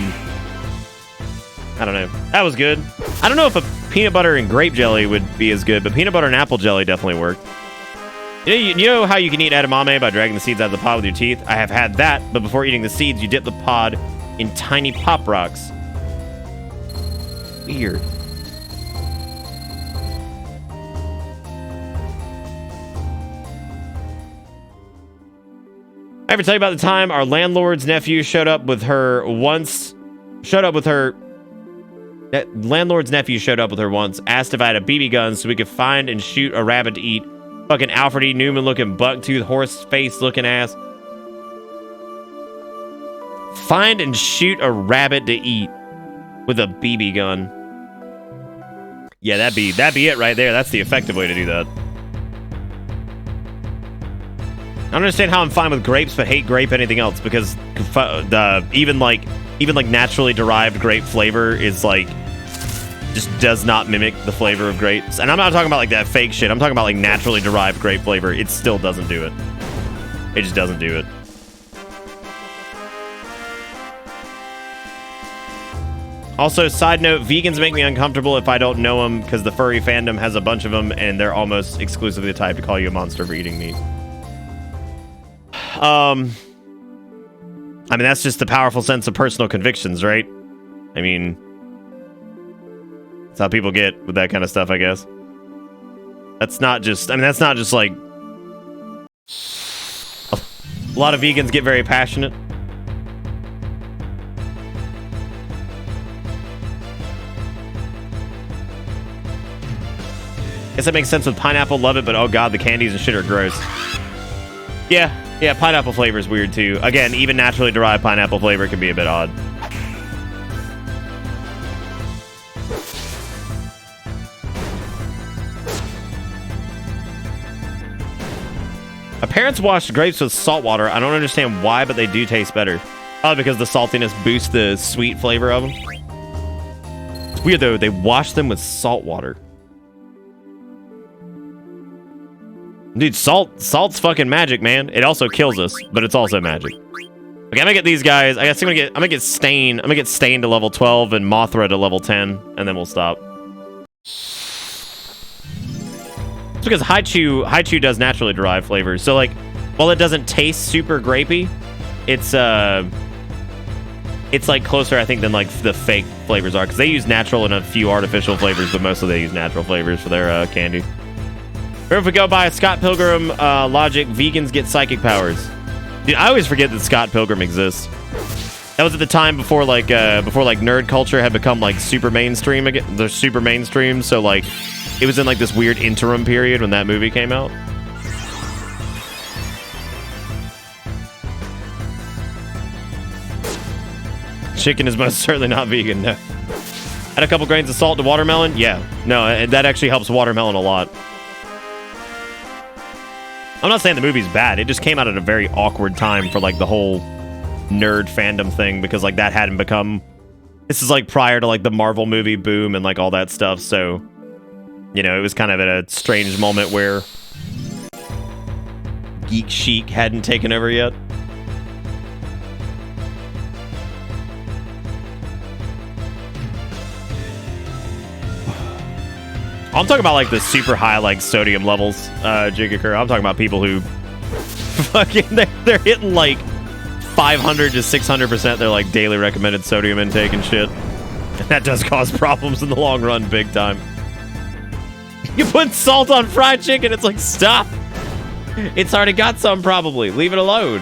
don't know. That was good. I don't know if a peanut butter and grape jelly would be as good, but peanut butter and apple jelly definitely worked. You know how you can eat edamame by dragging the seeds out of the pod with your teeth? I have had that, but before eating the seeds, you dip the pod in tiny pop rocks. Weird. I ever tell you about the time our landlord's nephew landlord's nephew showed up with her once, asked if I had a BB gun so we could find and shoot a rabbit to eat. Fucking Alfred E. Newman looking bucktooth horse face looking ass. Find and shoot a rabbit to eat with a BB gun. Yeah, that'd be it right there. That's the effective way to do that. I don't understand how I'm fine with grapes but hate grape anything else, because even like naturally derived grape flavor is like just does not mimic the flavor of grapes. And I'm not talking about like that fake shit. I'm talking about like naturally derived grape flavor. It still doesn't do it. It just doesn't do it. Also, side note, vegans make me uncomfortable if I don't know them, because the furry fandom has a bunch of them and they're almost exclusively the type to call you a monster for eating meat. I mean, that's just the powerful sense of personal convictions, right? I mean, that's how people get with that kind of stuff, I guess. That's not just like... A lot of vegans get very passionate. Guess that makes sense with pineapple. Love it, but oh god, the candies and shit are gross. Yeah, pineapple flavor is weird too. Again, even naturally derived pineapple flavor can be a bit odd. My parents washed grapes with salt water. I don't understand why, but they do taste better. Probably because the saltiness boosts the sweet flavor of them. It's weird though, they wash them with salt water. Dude, salt's fucking magic, man. It also kills us, but it's also magic. Okay, I'm gonna get these guys. I guess I'm gonna get Stain. I'm gonna get Stain to level 12 and Mothra to level 10, and then we'll stop. It's because Haichu does naturally derived flavors. So like, while it doesn't taste super grapey, it's like closer, I think, than like the fake flavors are, because they use natural and a few artificial flavors, but mostly they use natural flavors for their candy. Or if we go by Scott Pilgrim logic, vegans get psychic powers. Dude, I always forget that Scott Pilgrim exists. That was at the time before like nerd culture had become like super mainstream again. They're super mainstream, so like it was in like this weird interim period when that movie came out. Chicken is most certainly not vegan, no. Add a couple grains of salt to watermelon? Yeah. No, that actually helps watermelon a lot. I'm not saying the movie's bad. It just came out at a very awkward time for like the whole nerd fandom thing, because like that hadn't become... This is like prior to like the Marvel movie boom and like all that stuff, so... You know, it was kind of at a strange moment where geek chic hadn't taken over yet. I'm talking about like the super high like sodium levels, Jigakura. I'm talking about people who fucking they're hitting like 500 to 600% their like daily recommended sodium intake and shit. And that does cause problems in the long run, big time. You put salt on fried chicken, it's like, stop. It's already got some, probably. Leave it alone.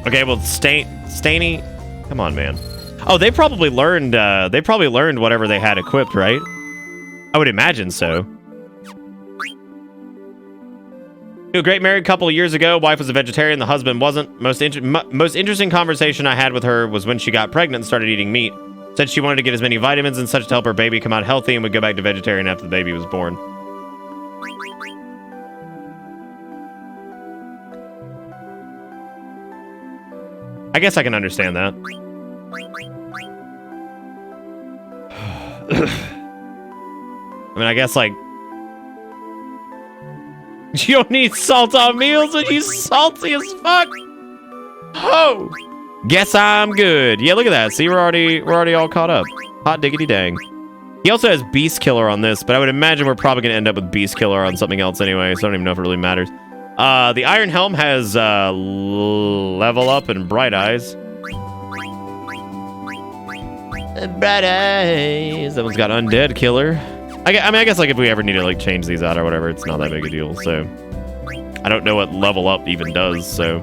Okay, well, Stainy, come on, man. Oh, they probably learned whatever they had equipped, right? I would imagine so. A great married couple years ago. Wife was a vegetarian, the husband wasn't. Most interesting conversation I had with her was when she got pregnant and started eating meat. Said she wanted to get as many vitamins and such to help her baby come out healthy, and would go back to vegetarian after the baby was born. I guess I can understand that. I mean, I guess, like... You don't need salt on meals and you salty as fuck! Oh! Guess I'm good. Yeah, look at that. See, we're already all caught up. Hot diggity dang. He also has Beast Killer on this, but I would imagine we're probably going to end up with Beast Killer on something else anyway, so I don't even know if it really matters. The Iron Helm has Level Up and Bright Eyes. Bright Eyes. That one's got Undead Killer. I mean, I guess like if we ever need to like change these out or whatever, it's not that big a deal. So I don't know what level up even does. So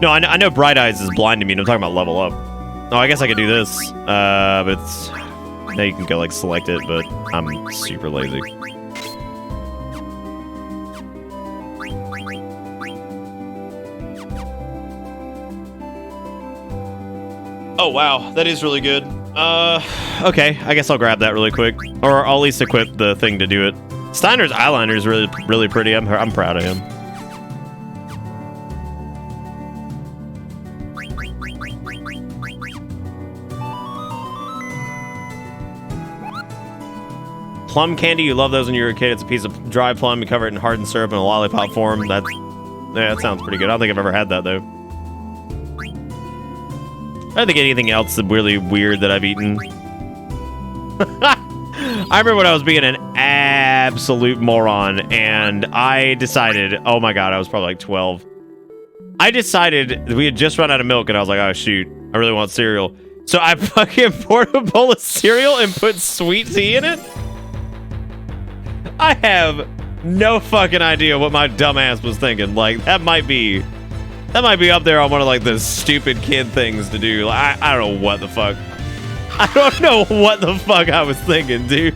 no, I know Bright Eyes is blind to me. And I'm talking about level up. Oh, I guess I could do this. But it's, now you can go like select it, but I'm super lazy. Oh wow, that is really good. Okay, I guess I'll grab that really quick, or I'll at least equip the thing to do it. Steiner's eyeliner is really pretty. I'm proud of him. Plum candy, you love those when you were a kid. It's a piece of dry plum, you cover it in hardened syrup in a lollipop form. Yeah, that sounds pretty good. I don't think I've ever had that though. I don't think anything else really weird that I've eaten. I remember when I was being an absolute moron and I decided, oh my god, I was probably like 12. I decided we had just run out of milk and I was like, oh shoot, I really want cereal. So I fucking poured a bowl of cereal and put sweet tea in it. I have no fucking idea what my dumb ass was thinking. Like, that might be up there on one of like the stupid kid things to do. Like, I don't know what the fuck. I don't know what the fuck I was thinking, dude.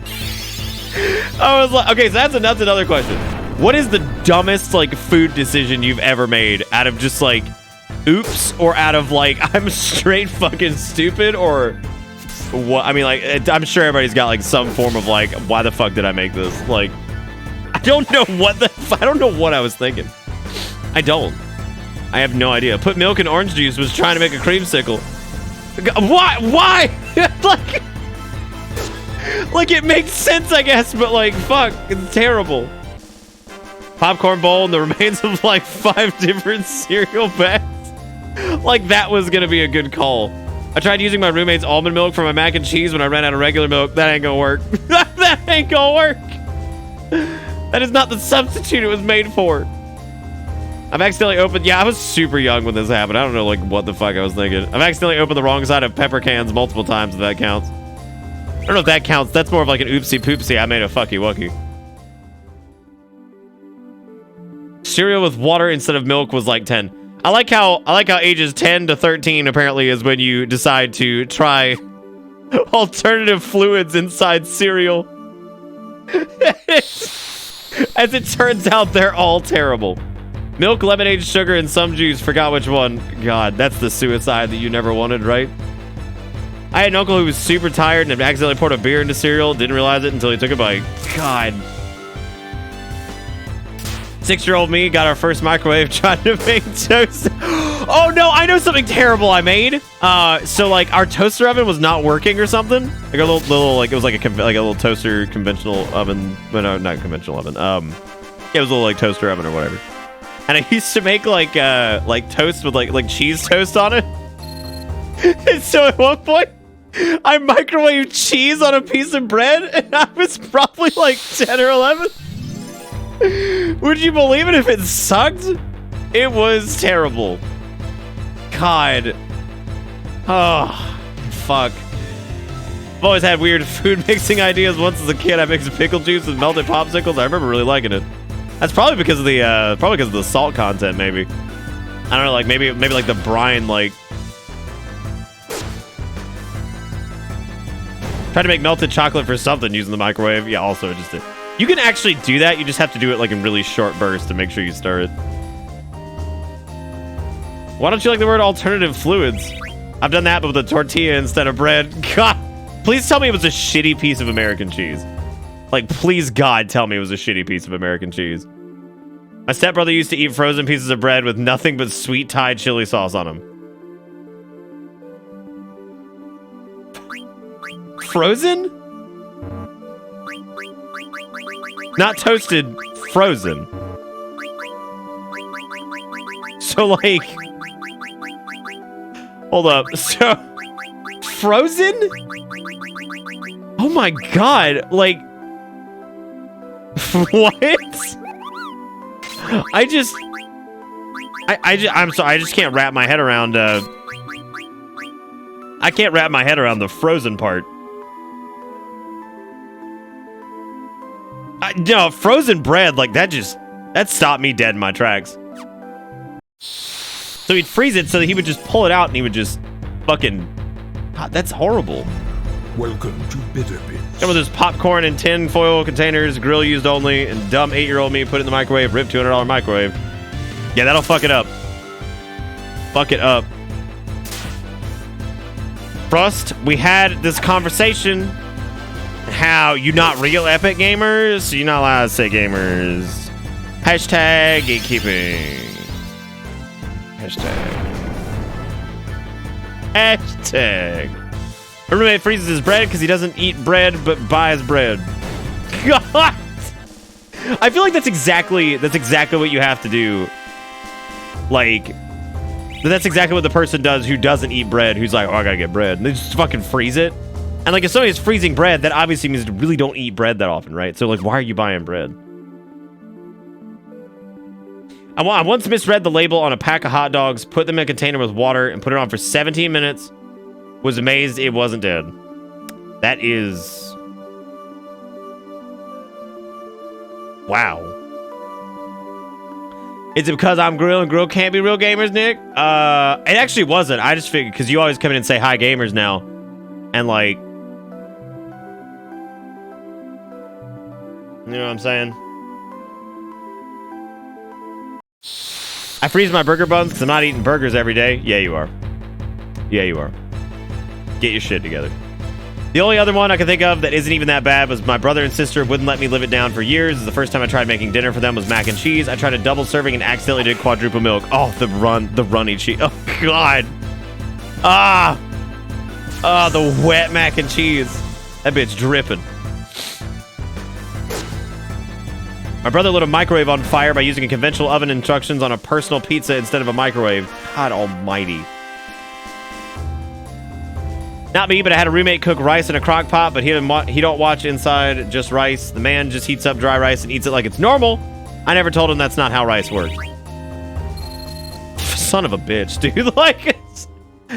I was like, okay, so that's another question. What is the dumbest like food decision you've ever made out of just like oops, or out of like I'm straight fucking stupid, or what? I mean, like, I'm sure everybody's got like some form of like, why the fuck did I make this? Like, I don't know what I was thinking. I have no idea. Put milk in orange juice, was trying to make a creamsicle. Why? like it makes sense, I guess, but like, fuck, it's terrible. Popcorn bowl and the remains of like 5 different cereal bags. Like, that was gonna be a good call. I tried using my roommate's almond milk for my mac and cheese when I ran out of regular milk. That ain't gonna work. That ain't gonna work. That is not the substitute it was made for. I've accidentally opened... Yeah, I was super young when this happened. I don't know, like, what the fuck I was thinking. I've accidentally opened the wrong side of pepper cans multiple times, if that counts. I don't know if that counts. That's more of like an oopsie poopsie. I made a fucky wucky. Cereal with water instead of milk was like 10. I like how ages 10 to 13 apparently is when you decide to try alternative fluids inside cereal. As it turns out, they're all terrible. Milk, lemonade, sugar, and some juice. Forgot which one. God, that's the suicide that you never wanted, right? I had an uncle who was super tired and accidentally poured a beer into cereal. Didn't realize it until he took a bite. God. 6-year-old me got our first microwave trying to make toast. Oh no, I know something terrible I made. So like our toaster oven was not working or something. Like a little like it was like a little toaster conventional oven. But no, not conventional oven. Yeah, it was a little like toaster oven or whatever. And I used to make like toast with like cheese toast on it. And so at one point, I microwaved cheese on a piece of bread, and I was probably like 10 or 11. Would you believe it if it sucked? It was terrible. God. Oh, fuck. I've always had weird food mixing ideas. Once as a kid, I mixed pickle juice with melted popsicles. I remember really liking it. That's probably because of the salt content, maybe. I don't know, like maybe like the brine, like. Try to make melted chocolate for something using the microwave. Yeah, also it just did. You can actually do that. You just have to do it like in really short bursts to make sure you stir it. Why don't you like the word alternative fluids? I've done that, but with a tortilla instead of bread. God, please tell me it was a shitty piece of American cheese. Like, please, God, tell me it was a shitty piece of American cheese. My stepbrother used to eat frozen pieces of bread with nothing but sweet Thai chili sauce on them. Frozen? Not toasted, frozen. So, like... Hold up. So... Frozen? Oh my god. Like... What? I'm sorry, I just can't wrap my head around, I can't wrap my head around the frozen part. No, frozen bread, like that stopped me dead in my tracks. So he'd freeze it so that he would just pull it out and he would just fucking... God, that's horrible. Welcome to Bitter Bits. Some of those popcorn in tin foil containers, grill used only, and dumb 8-year-old me put it in the microwave, rip $200 microwave. Yeah, that'll fuck it up. Fuck it up. Frost, we had this conversation how you not real epic gamers, so you're not allowed to say gamers. Hashtag gatekeeping. Hashtag. Her roommate freezes his bread because he doesn't eat bread but buys bread. God! I feel like that's exactly what you have to do. Like, that's exactly what the person does who doesn't eat bread, who's like, oh, I gotta get bread. And they just fucking freeze it. And like, if somebody's freezing bread, that obviously means they really don't eat bread that often, right? So like, why are you buying bread? I once misread the label on a pack of hot dogs, put them in a container with water, and put it on for 17 minutes. Was amazed it wasn't dead. That is... Wow. Is it because I'm Grill and Grill can't be real gamers, Nick? It actually wasn't. I just figured, because you always come in and say hi gamers now. And like... You know what I'm saying? I freeze my burger buns because I'm not eating burgers every day. Yeah, you are. Yeah, you are. Get your shit together. The only other one I can think of that isn't even that bad was my brother and sister wouldn't let me live it down for years. The first time I tried making dinner for them was mac and cheese. I tried a double serving and accidentally did quadruple milk. Oh, the runny cheese. Oh, God. The wet mac and cheese. That bitch dripping. My brother lit a microwave on fire by using a conventional oven instructions on a personal pizza instead of a microwave. God almighty. Not me, but I had a roommate cook rice in a crock pot, but he don't watch inside just rice. The man just heats up dry rice and eats it like it's normal. I never told him that's not how rice works. Son of a bitch, dude. Like,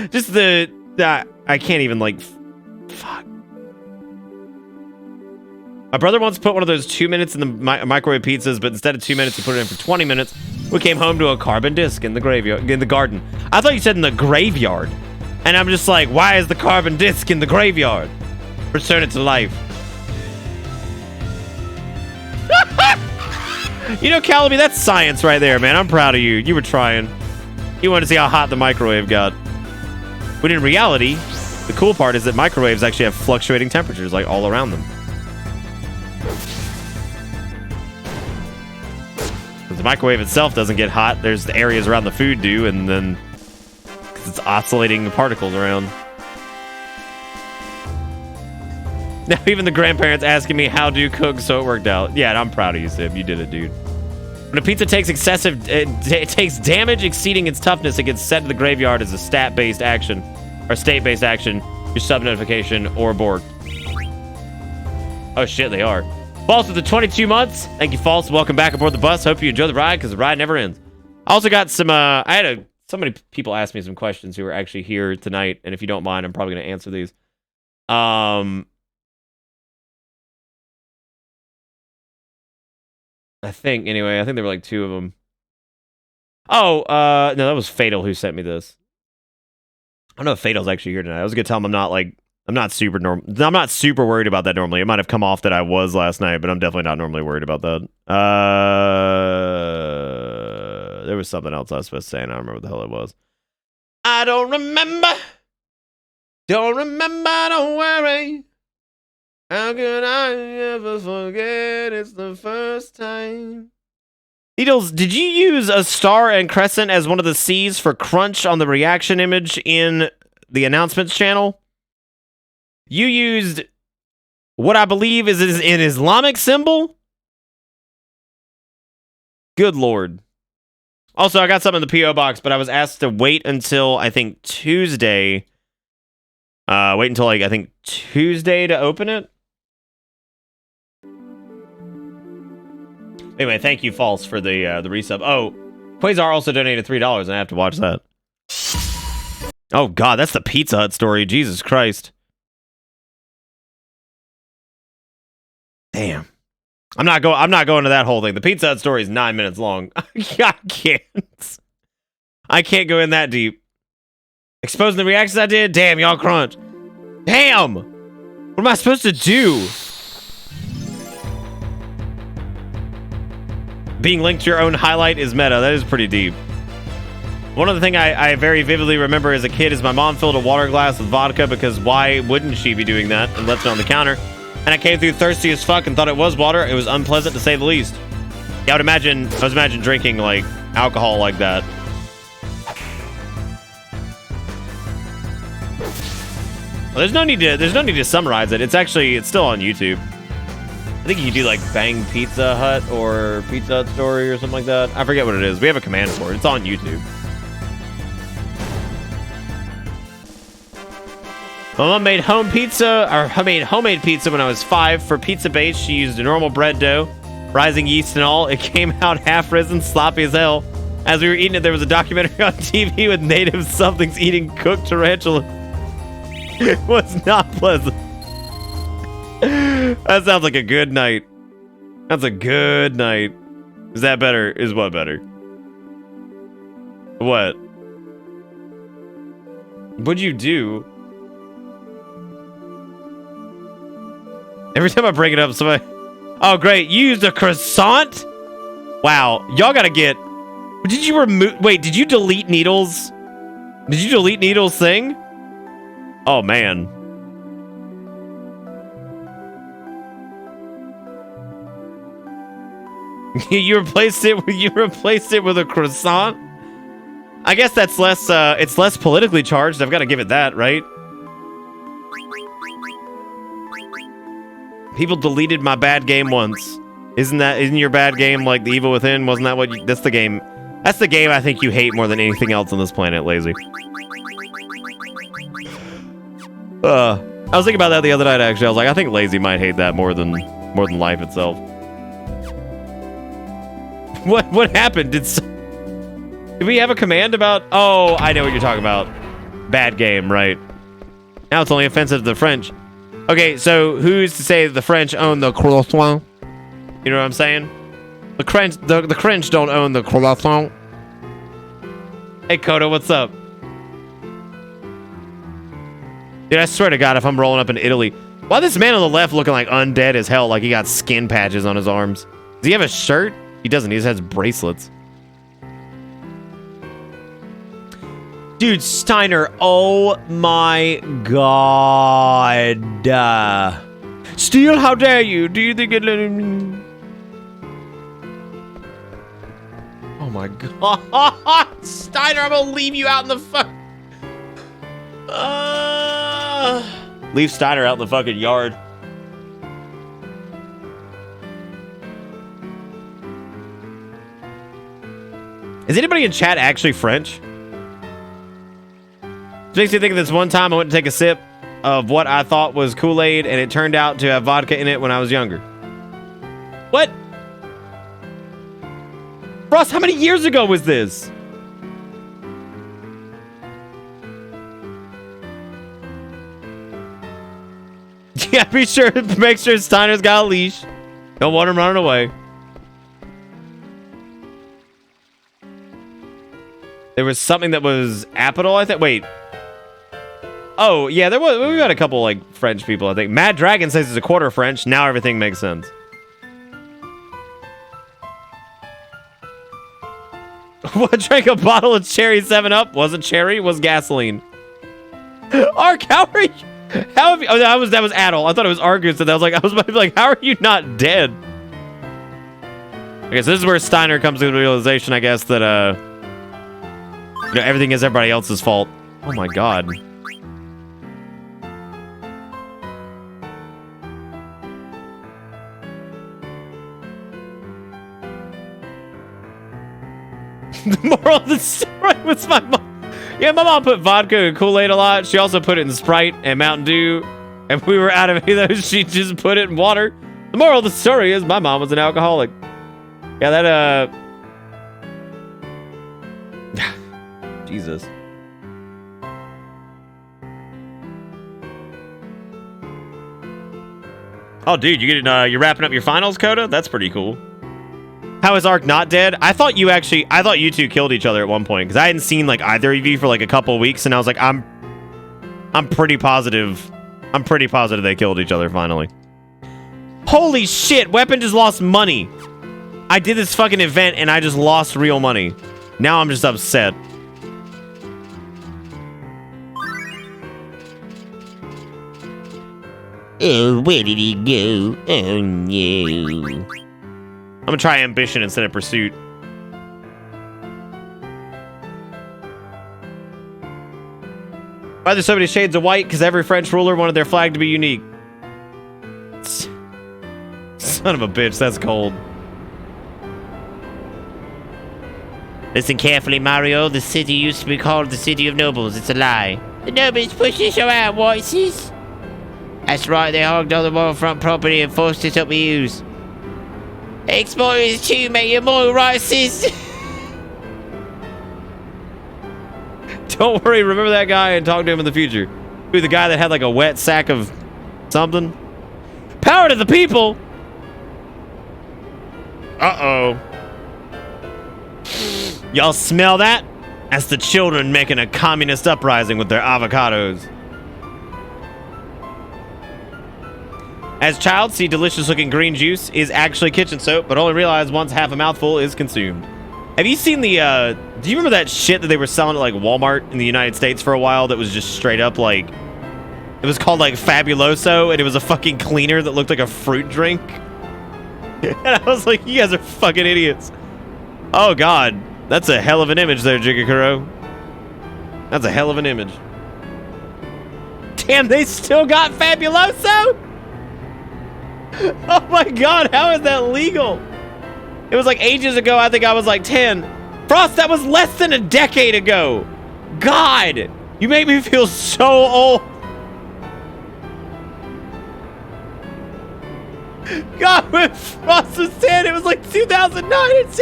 just I can't even, like, fuck. My brother once put one of those 2 minutes in the microwave pizzas, but instead of 2 minutes, he put it in for 20 minutes. We came home to a carbon disc in the graveyard, in the garden. I thought you said in the graveyard. And I'm just like, why is the carbon disc in the graveyard? Return it to life. You know, Calaby, that's science right there, man. I'm proud of you. You were trying. You wanted to see how hot the microwave got. But in reality, the cool part is that microwaves actually have fluctuating temperatures, like, all around them. The microwave itself doesn't get hot. There's the areas around the food do, and then it's oscillating the particles around. Now even the grandparents asking me how do you cook, so it worked out. Yeah, and I'm proud of you, Sib. You did it, dude. When a pizza takes it takes damage exceeding its toughness, it gets sent to the graveyard as a stat-based action, or state-based action, your sub-notification, or abort. Oh shit, they are. False with the 22 months. Thank you, False. Welcome back aboard the bus. Hope you enjoy the ride, because the ride never ends. I also got some, so many people asked me some questions who are actually here tonight, and if you don't mind, I'm probably going to answer these. I think, anyway, I think there were like 2 of them. Oh, no, that was Fatal who sent me this. I don't know if Fatal's actually here tonight. I was going to tell him I'm not super worried about that normally. It might have come off that I was last night, but I'm definitely not normally worried about that. There was something else I was supposed to say, and I don't remember what the hell it was. I don't remember. Don't remember, don't worry. How could I ever forget? It's the first time. Needles, did you use a star and crescent as one of the C's for crunch on the reaction image in the announcements channel? You used what I believe is an Islamic symbol? Good Lord. Also, I got something in the P.O. box, but I was asked to wait until, I think, Tuesday. Wait until, like, I think, Tuesday to open it. Anyway, thank you, False, for the resub. Oh, Quasar also donated $3, and I have to watch that. Oh God, that's the Pizza Hut story. Jesus Christ. Damn. I'm not going to that whole thing. The Pizza Hut story is 9 minutes long. I can't. I can't go in that deep. Exposing the reactions I did? Damn, y'all crunch. Damn! What am I supposed to do? Being linked to your own highlight is meta. That is pretty deep. One other thing I very vividly remember as a kid is my mom filled a water glass with vodka because why wouldn't she be doing that, and left it on the counter. And I came through thirsty as fuck and thought it was water. It was unpleasant to say the least. Yeah, I was imagining drinking like alcohol like that. Well, there's no need to summarize it. It's still on YouTube. I think you can do like Bang Pizza Hut or Pizza Hut Story or something like that. I forget what it is. We have a command for it. It's on YouTube. My mom made homemade pizza when I was 5 for pizza base. She used a normal bread dough, rising yeast and all. It came out half risen, sloppy as hell. As we were eating it, there was a documentary on TV with native somethings eating cooked tarantula. It was not pleasant. That sounds like a good night. That's a good night. Is that better? Is what better? What? What'd you do? Every time I bring it up, somebody... Oh, great. You used a croissant? Wow. Y'all gotta get... Did you remove... Wait, did you delete Needles? Did you delete Needles' thing? Oh, man. You replaced it with a croissant? I guess that's less, it's less politically charged. I've got to give it that, right? People deleted my bad game once. Isn't your bad game like The Evil Within? Wasn't that what that's the game? That's the game I think you hate more than anything else on this planet, Lazy. I was thinking about that the other night, actually. I was like, I think Lazy might hate that more than life itself. What happened? Did we have a command about... Oh, I know what you're talking about. Bad game, right. Now it's only offensive to the French. Okay, so who's to say that the French own the croissant? You know what I'm saying? The French don't own the croissant. Hey, Kodo, what's up? Dude, I swear to God, if I'm rolling up in Italy... Why this man on the left looking like undead as hell, like he got skin patches on his arms? Does he have a shirt? He doesn't. He just has bracelets. Dude, Steiner, oh my God. Steel, how dare you? Do you think it... Oh my God. Steiner, I'm gonna leave you out in the fuck... Leave Steiner out in the fucking yard. Is anybody in chat actually French? This makes me think of this one time I went to take a sip of what I thought was Kool-Aid, and it turned out to have vodka in it when I was younger. What? Ross, how many years ago was this? Yeah, make sure Steiner's got a leash. Don't want him running away. There was something that was Apidol, I think. Wait. Oh, yeah, we got a couple, like, French people, I think. Mad Dragon says he's a quarter French. Now everything makes sense. What, drank a bottle of cherry 7-Up? Wasn't cherry, was gasoline. Ark, how are you? How have you? Oh, that was Adol. I thought it was Argus, and I was about to be like, how are you not dead? Okay, so this is where Steiner comes to the realization, I guess, that, everything is everybody else's fault. Oh my God. The moral of the story was my mom. Yeah, my mom put vodka and Kool-Aid a lot. She also put it in Sprite and Mountain Dew. And we were out of any of those. She just put it in water. The moral of the story is my mom was an alcoholic. Yeah, that, Jesus. Oh, dude, you're wrapping up your finals, Coda? That's pretty cool. How is Ark not dead? I thought you two killed each other at one point because I hadn't seen like either of you for like a couple of weeks, and I was like, I'm pretty positive. I'm pretty positive they killed each other finally. Holy shit! Weapon just lost money. I did this fucking event and I just lost real money. Now I'm just upset. Oh, where did he go? Oh, no. I'm gonna try ambition instead of pursuit. Why are there so many shades of white? Because every French ruler wanted their flag to be unique. Son of a bitch, that's cold. Listen carefully, Mario. The city used to be called the City of Nobles. It's a lie. The nobles pushed us around, voices. That's right, they hogged all the waterfront property and forced it up the use. Explorers too, mate, you're more rices. Don't worry, remember that guy and talk to him in the future. Who, the guy that had like a wet sack of something? Power to the people! Uh-oh. Y'all smell that? That's the children making a communist uprising with their avocados. As child, see delicious looking green juice is actually kitchen soap, but only realize once half a mouthful is consumed. Have you seen the, do you remember that shit that they were selling at like Walmart in the United States for a while that was just straight up like, it was called like Fabuloso, and it was a fucking cleaner that looked like a fruit drink? And I was like, you guys are fucking idiots. Oh god, that's a hell of an image there, Jigakuro. That's a hell of an image. Damn, they still got Fabuloso? Oh my god, how is that legal? It was like ages ago. I think I was like 10. Frost, that was less than a decade ago. God, you make me feel so old. God, when Frost was 10, it was like 2009 and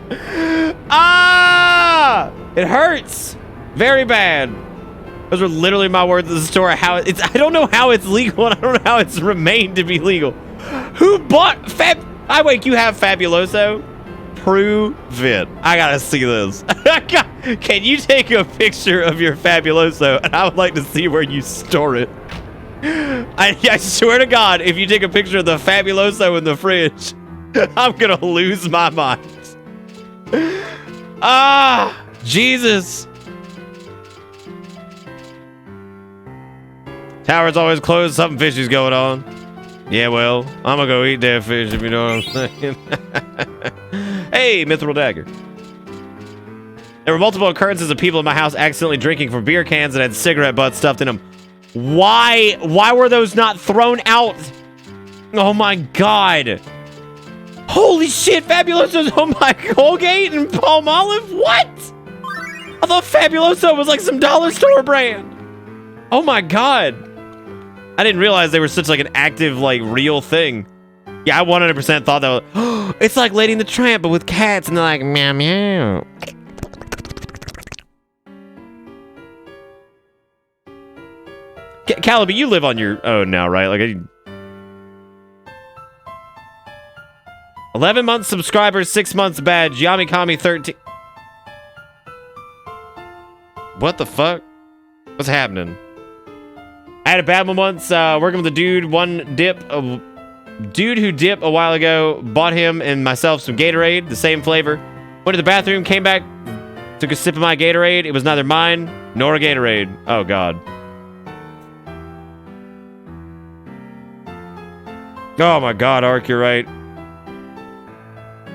10. Ah, it hurts very bad. Those were literally my words at the store. How it's, I don't know how it's legal, and I don't know how it's remained to be legal. Who bought wait, you have Fabuloso? Prove it. I gotta see this. Can you take a picture of your Fabuloso? And I would like to see where you store it. I swear to God, if you take a picture of the Fabuloso in the fridge, I'm gonna lose my mind. Ah, Jesus. Tower's always closed. Something fishy's going on. Yeah, well, I'm gonna go eat that fish, if you know what I'm saying. Hey, Mithril Dagger. There were multiple occurrences of people in my house accidentally drinking from beer cans that had cigarette butts stuffed in them. Why were those not thrown out? Oh my god. Holy shit, Fabuloso's on my Colgate and Palmolive? What? I thought Fabuloso was like some dollar store brand. Oh my god. I didn't realize they were such like an active, like, real thing. Yeah, I 100% thought that was, oh, it's like Lady and the Tramp, but with cats, and they're like, meow, meow. Calibi, you live on your own now, right? Like, 11 months subscribers, 6 months badge, Yamikami 13. What the fuck? What's happening? I had a bad one once, working with a dude, dude who dipped a while ago, bought him and myself some Gatorade, the same flavor. Went to the bathroom, came back, took a sip of my Gatorade. It was neither mine nor a Gatorade. Oh, God. Oh, my God, Ark, you're right.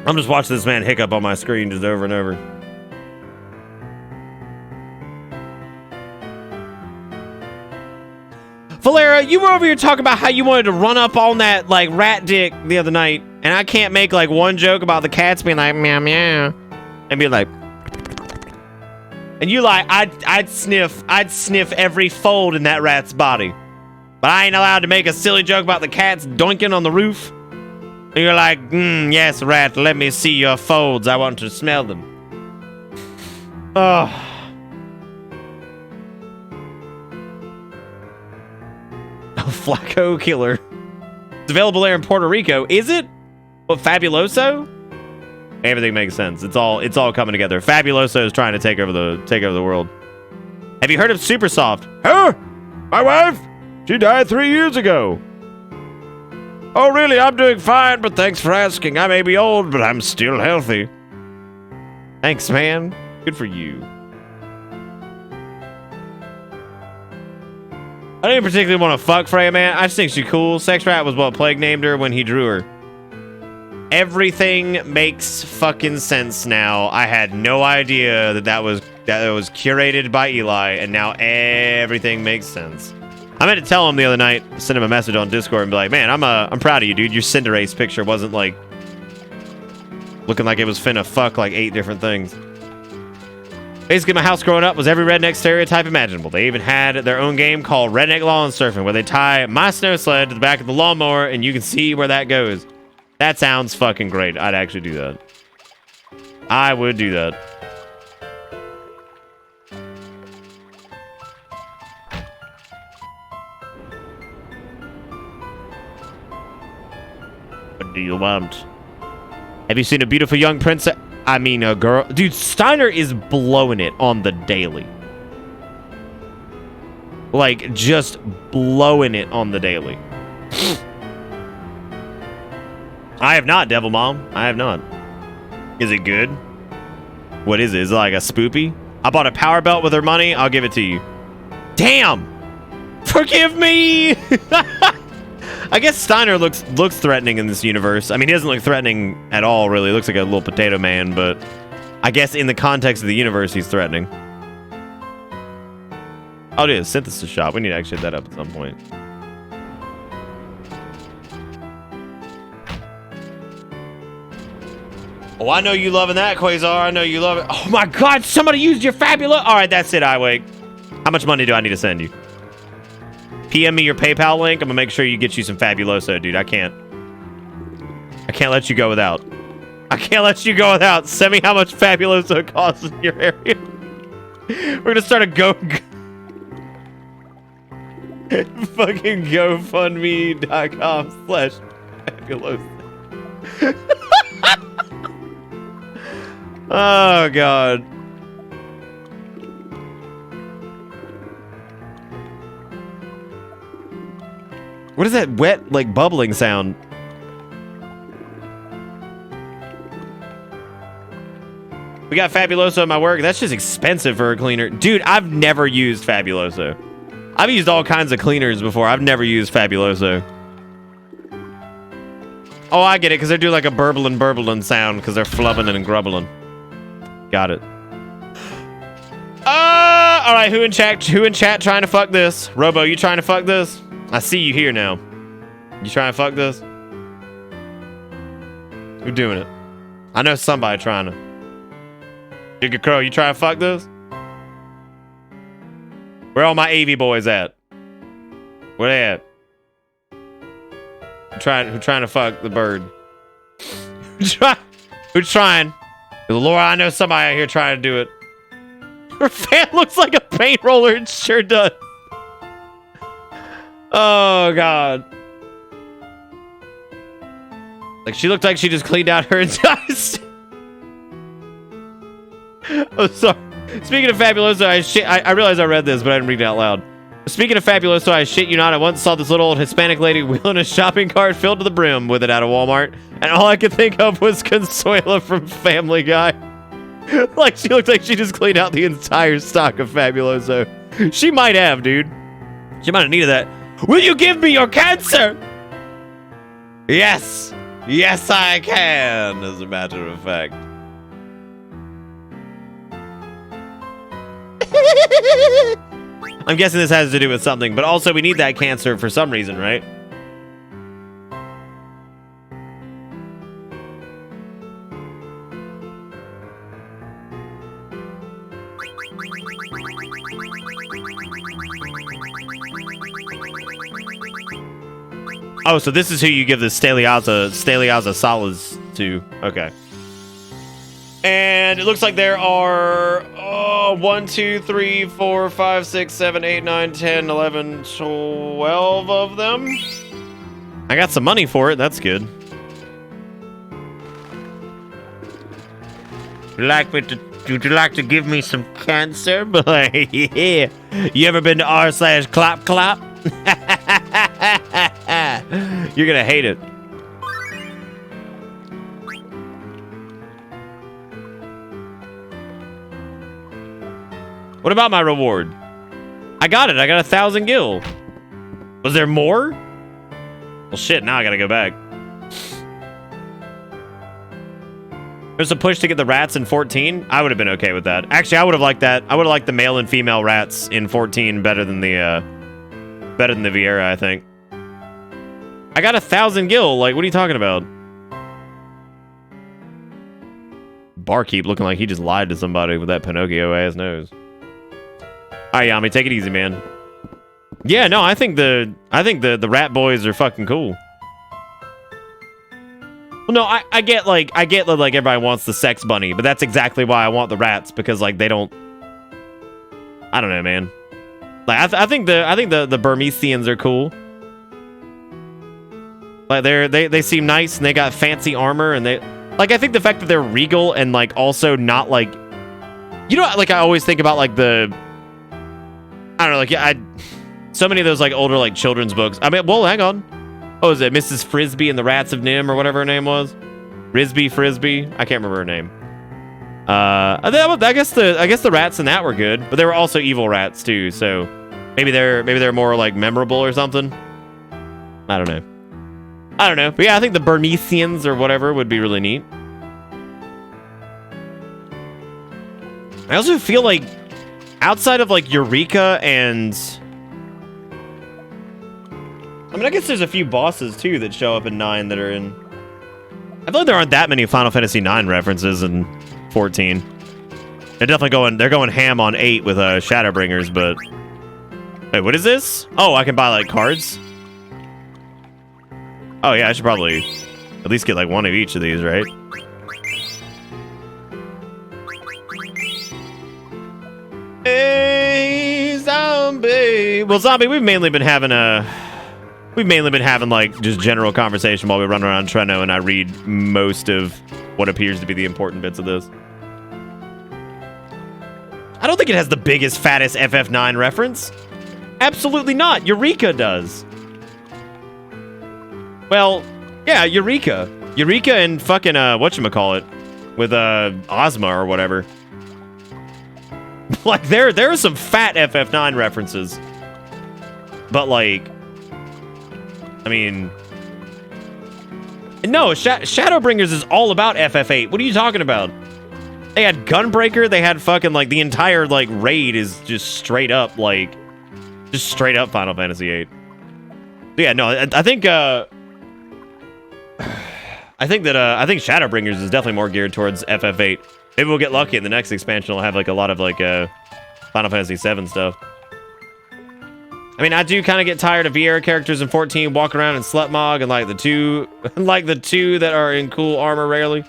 I'm just watching this man hiccup on my screen just over and over. Valera, you were over here talking about how you wanted to run up on that, like, rat dick the other night, and I can't make, like, one joke about the cats being like, meow, meow, and be like, and you like, I'd sniff every fold in that rat's body, but I ain't allowed to make a silly joke about the cats doinking on the roof, and you're like, yes, rat, let me see your folds, I want to smell them. Oh. Flacco Killer. It's available there in Puerto Rico. Is it? What, Fabuloso? Everything makes sense. It's all coming together. Fabuloso is trying to take over the world. Have you heard of Supersoft? Huh? My wife? She died 3 years ago. Oh, really? I'm doing fine, but thanks for asking. I may be old, but I'm still healthy. Thanks, man. Good for you. I don't even particularly want to fuck Freya, man. I just think she's cool. Sex Rat was what Plague named her when he drew her. Everything makes fucking sense now. I had no idea that was curated by Eli, and now everything makes sense. I meant to tell him the other night, send him a message on Discord and be like, man, I'm proud of you, dude. Your Cinderace picture wasn't like looking like it was finna fuck like 8 different things. Basically, my house growing up was every redneck stereotype imaginable. They even had their own game called Redneck Lawn Surfing, where they tie my snow sled to the back of the lawnmower and you can see where that goes. That sounds fucking great. I'd actually do that. I would do that. What do you want? Have you seen a beautiful young princess? I mean, a girl. Dude, Steiner is blowing it on the daily. Like, just blowing it on the daily. I have not, Devil Mom. I have not. Is it good? What is it? Is it like a spoopy? I bought a power belt with her money. I'll give it to you. Damn! Forgive me! I guess Steiner looks threatening in this universe. I mean, he doesn't look threatening at all, really. He looks like a little potato man, but I guess in the context of the universe, he's threatening. Oh, dude, synthesis shop. We need to actually hit that up at some point. Oh, I know you loving that, Quasar. I know you love it. Oh my God, somebody used your Fabulous. All right, that's it, iWake. How much money do I need to send you? PM me your PayPal link. I'm gonna make sure you get you some Fabuloso, dude. I can't let you go without. I can't let you go without. Send me how much Fabuloso costs in your area. We're gonna start a fucking GoFundMe.com/Fabuloso. Oh, God. What is that wet, like, bubbling sound? We got Fabuloso at my work. That's just expensive for a cleaner. Dude, I've never used Fabuloso. I've used all kinds of cleaners before. I've never used Fabuloso. Oh, I get it, because they're doing like a burblin' sound, because they're flubbing and grubbling. Got it. All right, who in chat trying to fuck this? Robo, you trying to fuck this? I see you here now. You trying to fuck this? Who doing it? I know somebody trying to. Giga Crow, you trying to fuck this? Where all my AV boys at? Where they at? Who trying to fuck the bird? Who's trying? Laura, I know somebody out here trying to do it. Her fan looks like a paint roller. It sure does. Oh, God. Like, she looked like she just cleaned out her entire... Oh, sorry. Speaking of Fabuloso, I realize I read this, but I didn't read it out loud. Speaking of Fabuloso, I shit you not, I once saw this little old Hispanic lady wheeling a shopping cart filled to the brim with it out of Walmart, and all I could think of was Consuela from Family Guy. Like, she looked like she just cleaned out the entire stock of Fabuloso. She might have, dude. She might have needed that. Will you give me your cancer? Yes. Yes, I can, as a matter of fact. I'm guessing this has to do with something, but also we need that cancer for some reason, right? Oh, so this is who you give the Steliaza Salas to. Okay. And it looks like there are 1, 2, 3, 4, 5, 6, 7, 8, 9, 10, 11, 12 of them. I got some money for it. That's good. Would you like to give me some cancer? Yeah. You ever been to r/clap clap? You're gonna hate it. What about my reward? I got it. I got 1,000 gil. Was there more? Well, shit. Now I gotta go back. There's a push to get the rats in 14. I would have been okay with that. Actually, I would have liked that. I would have liked the male and female rats in 14 better than the Vieira, I think. I got 1,000 gil. Like, what are you talking about? Barkeep looking like he just lied to somebody with that Pinocchio ass nose. All right, Yami, take it easy, man. Yeah, no, I think the rat boys are fucking cool. Well, no, I get that like everybody wants the sex bunny, but that's exactly why I want the rats, because like they don't. I don't know, man. Like I think the Burmesians are cool. Like they seem nice and they got fancy armor and they like I think the fact that they're regal and like also not like, you know, like I always think about like the, I don't know, like so many of those like older like children's books. I mean, well, hang on. Oh, is it Mrs. Frisbee and the Rats of Nim or whatever her name was? Frisbee. I can't remember her name. I guess the rats in that were good, but they were also evil rats too. So maybe they're more like memorable or something. I don't know. But yeah, I think the Burmesians or whatever would be really neat. I also feel like outside of like Eureka and, I mean, I guess there's a few bosses too that show up in 9 that are in. I feel like there aren't that many Final Fantasy 9 references in 14. They're definitely going ham on 8 with Shadowbringers, but wait, what is this? Oh, I can buy like cards. Oh yeah, I should probably at least get like one of each of these, right? Hey, zombie. Well, zombie, we've mainly been having like just general conversation while we run around Treno and I read most of what appears to be the important bits of this. I don't think it has the biggest, fattest FF9 reference. Absolutely not. Eureka does. Well, yeah, Eureka. Eureka and fucking, whatchamacallit, with, Ozma or whatever. Like, there are some fat FF9 references. But, like, I mean, no, Shadowbringers is all about FF8. What are you talking about? They had Gunbreaker. They had fucking, like, the entire, like, raid is just straight up, like, just straight up Final Fantasy VIII. But yeah, no, I think Shadowbringers is definitely more geared towards FF8. Maybe we'll get lucky in the next expansion. We'll have, like, a lot of, like, Final Fantasy VII stuff. I mean, I do kind of get tired of Vieira characters in 14 walking around in Slutmog and like the two that are in cool armor rarely.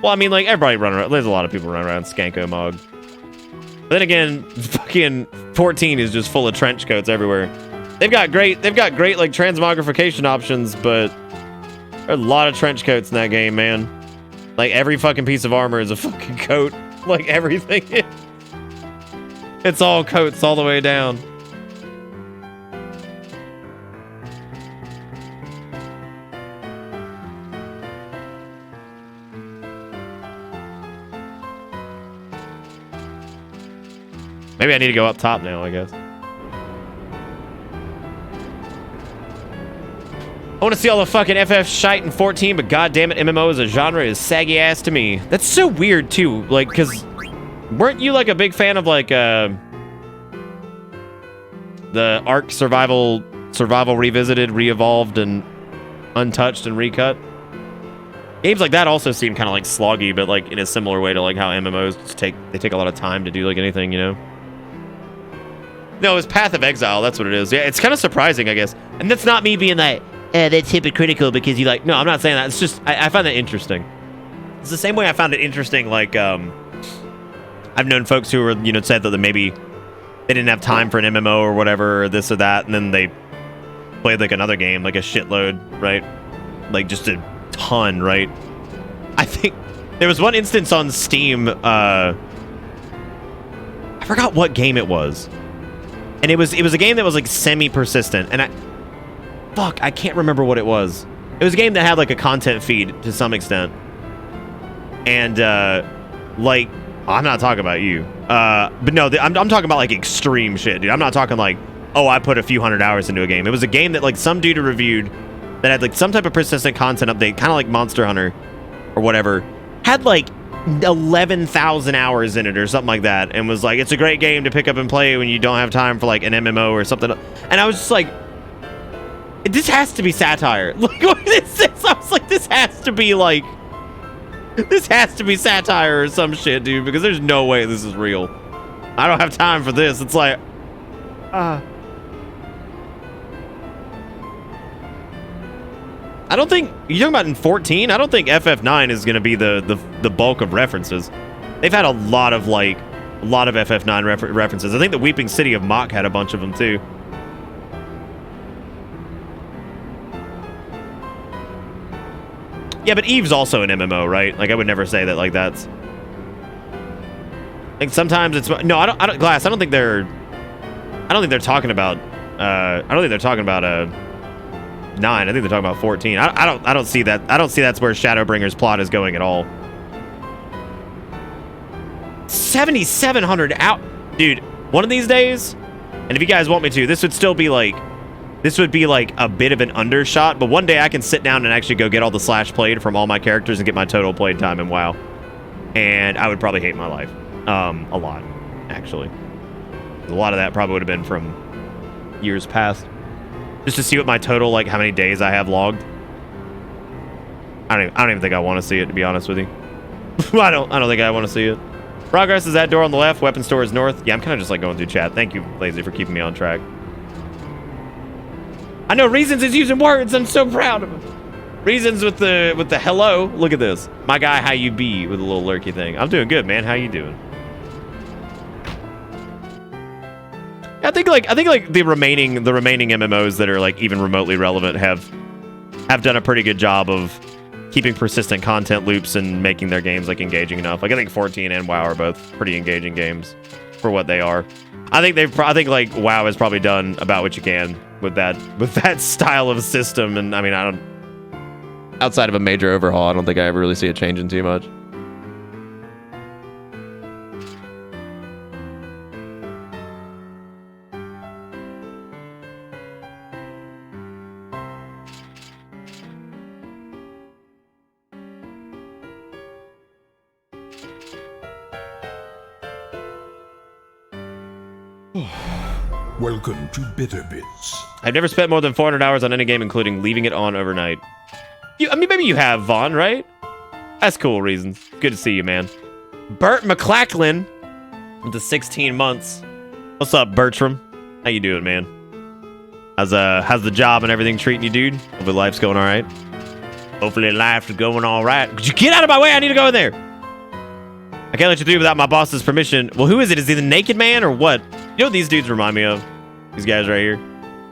Well, I mean, like everybody run around. There's a lot of people running around Skanko Mog. But then again, fucking 14 is just full of trench coats everywhere. They've got great like transmogrification options, but there are a lot of trench coats in that game, man. Like every fucking piece of armor is a fucking coat. Like everything. It's all coats all the way down. Maybe I need to go up top now, I guess. I want to see all the fucking FF shite in 14, but goddammit, MMO as a genre is saggy ass to me. That's so weird, too. Like, because weren't you, like, a big fan of, like, the Ark Survival Revisited, Re-Evolved, and Untouched and Recut? Games like that also seem kind of, like, sloggy, but, like, in a similar way to, like, how MMOs just take a lot of time to do, like, anything, you know? No, it's Path of Exile. That's what it is. Yeah, it's kind of surprising, I guess. And that's not me being like, that's hypocritical because you like... No, I'm not saying that. It's just... I find that interesting. It's the same way I found it interesting. Like, I've known folks who were, said that maybe they didn't have time for an MMO or whatever, or this or that, and then they played like another game, like a shitload, right? Like just a ton, right? I think there was one instance on Steam. I forgot what game it was, and it was a game that was like semi-persistent, and I can't remember what it was. It was a game that had like a content feed to some extent, and like I'm not talking about you, but no, I'm talking about like extreme shit, dude. I'm not talking like, oh, I put a few hundred hours into a game. It was a game that like some dude reviewed that had like some type of persistent content update, kind of like Monster Hunter or whatever, had like 11,000 hours in it or something like that, and was like, it's a great game to pick up and play when you don't have time for like an MMO or something. And I was just like, this has to be satire. Like, what is this? I was like, this has to be satire or some shit, dude, because there's no way this is real. I don't have time for this. It's like, I don't think you're talking about in 14. I don't think FF9 is going to be the bulk of references. They've had a lot of FF9 references. I think the Weeping City of Mach had a bunch of them too. Yeah, but Eve's also an MMO, right? Like, I would never say that like that's. Like sometimes it's no. I don't. Glass. I don't think they're talking about. I don't think they're talking about 9. I think they're talking about 14. I don't see that. I don't see that's where Shadowbringer's plot is going at all. 7,700 out, dude. One of these days, and if you guys want me to, this would still be like. This would be like a bit of an undershot, but one day I can sit down and actually go get all the slash played from all my characters and get my total played time in WoW. And I would probably hate my life. A lot, actually. A lot of that probably would have been from years past. Just to see what my total, like how many days I have logged. I don't even think I want to see it, to be honest with you. I don't think I want to see it. Progress is that door on the left, weapon store is north. Yeah, I'm kind of just like going through chat. Thank you, Lazy, for keeping me on track. I know Reasons is using words. I'm so proud of him. Reasons with the hello. Look at this. My guy, how you be, with a little lurky thing. I'm doing good, man. How you doing? I think like the remaining MMOs that are like even remotely relevant have done a pretty good job of keeping persistent content loops and making their games like engaging enough. Like I think 14 and WoW are both pretty engaging games for what they are. I think like WoW has probably done about what you can with that style of system, and I mean, outside of a major overhaul, I don't think I ever really see it changing too much. Welcome to Bitter Bits. I've never spent more than 400 hours on any game, including leaving it on overnight. I mean, maybe you have, Vaughn, right? That's cool, Reasons. Good to see you, man. Bert McLachlan with the 16 months. What's up, Bertram? How you doing, man? How's the job and everything treating you, dude? Hopefully life's going all right. Hopefully life's going all right. Could you get out of my way? I need to go in there. I can't let you through without my boss's permission. Well, who is it? Is he the naked man or what? You know what these dudes remind me of? These guys right here.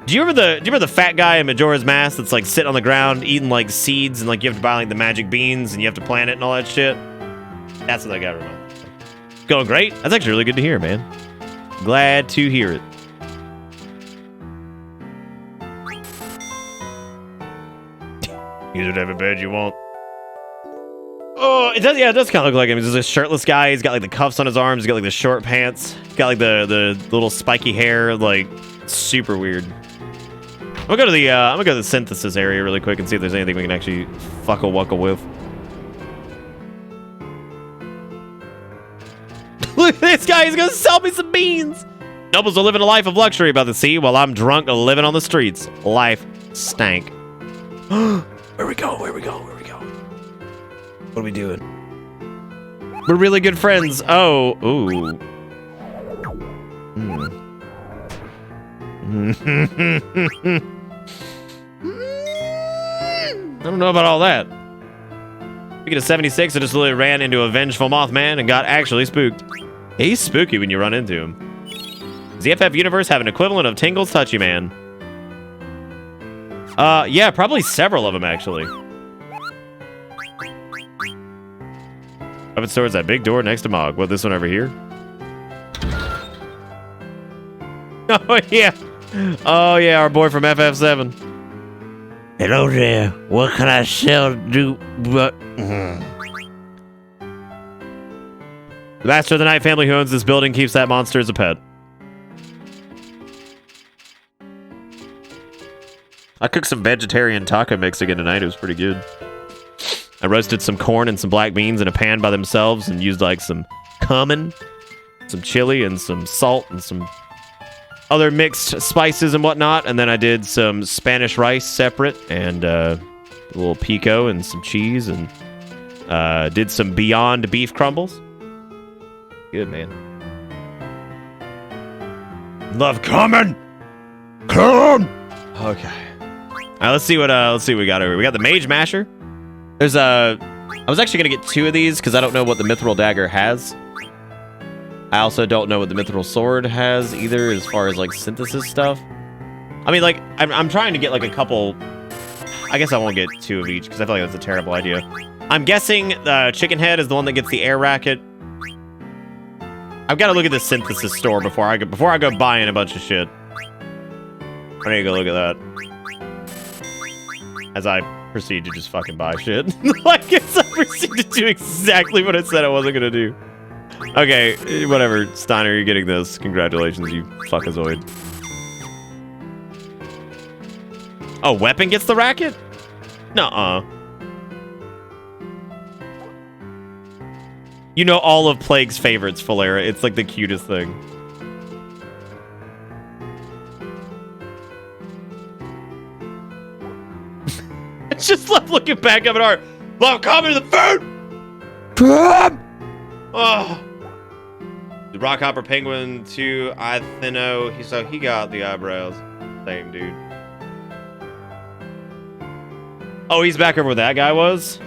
Do you remember the fat guy in Majora's Mask that's like sitting on the ground eating like seeds and like you have to buy like the magic beans and you have to plant it and all that shit? That's what that guy reminds me of. Going great? That's actually really good to hear, man. Glad to hear it. Use whatever bed you want. Oh, it does. Yeah, it does kind of look like him. He's a shirtless guy. He's got like the cuffs on his arms. He's got like the short pants. He's got like the little spiky hair. Like super weird. I'm gonna go to the synthesis area really quick and see if there's anything we can actually fuckle with. Look at this guy. He's gonna sell me some beans. Nobles are living a life of luxury by the sea while I'm drunk living on the streets. Life stank. Where we go? What are we doing? We're really good friends. Oh, ooh. I don't know about all that. Speaking of 76, I just literally ran into a vengeful Mothman and got actually spooked. He's spooky when you run into him. Does the FF universe have an equivalent of Tingle's Touchy Man? Yeah, probably several of them, actually. Up towards that big door next to Mog. What, this one over here? Oh, yeah. Oh, yeah, our boy from FF7. Hello there. What can I sell? Do what? The Master of the Night family who owns this building keeps that monster as a pet. I cooked some vegetarian taco mix again tonight. It was pretty good. I roasted some corn and some black beans in a pan by themselves and used like some cumin, some chili, and some salt and some other mixed spices and whatnot. And then I did some Spanish rice separate and a little pico and some cheese and did some Beyond beef crumbles. Good, man. Love cumin. Come. Okay. All right, let's see what we got over here. We got the Mage Masher. There's I was actually gonna get 2 of these because I don't know what the Mithril Dagger has. I also don't know what the Mithril Sword has either, as far as like synthesis stuff. I mean, like I'm trying to get like a couple. I guess I won't get 2 of each because I feel like that's a terrible idea. I'm guessing the Chicken Head is the one that gets the air racket. I've got to look at the synthesis store before I go buying a bunch of shit. I need to go look at that. As I proceed to just fucking buy shit. Like, as I proceed to do exactly what I said I wasn't gonna do. Okay, whatever. Steiner, you're getting this. Congratulations, you fuckazoid. Oh, Weapon gets the racket? Nuh-uh. You know all of Plague's favorites, Falera. It's like the cutest thing. I just love looking back up at art. Love coming to the food! Oh. The Rockhopper Penguin to Ithino. He got the eyebrows. Same dude. Oh, he's back over where that guy was?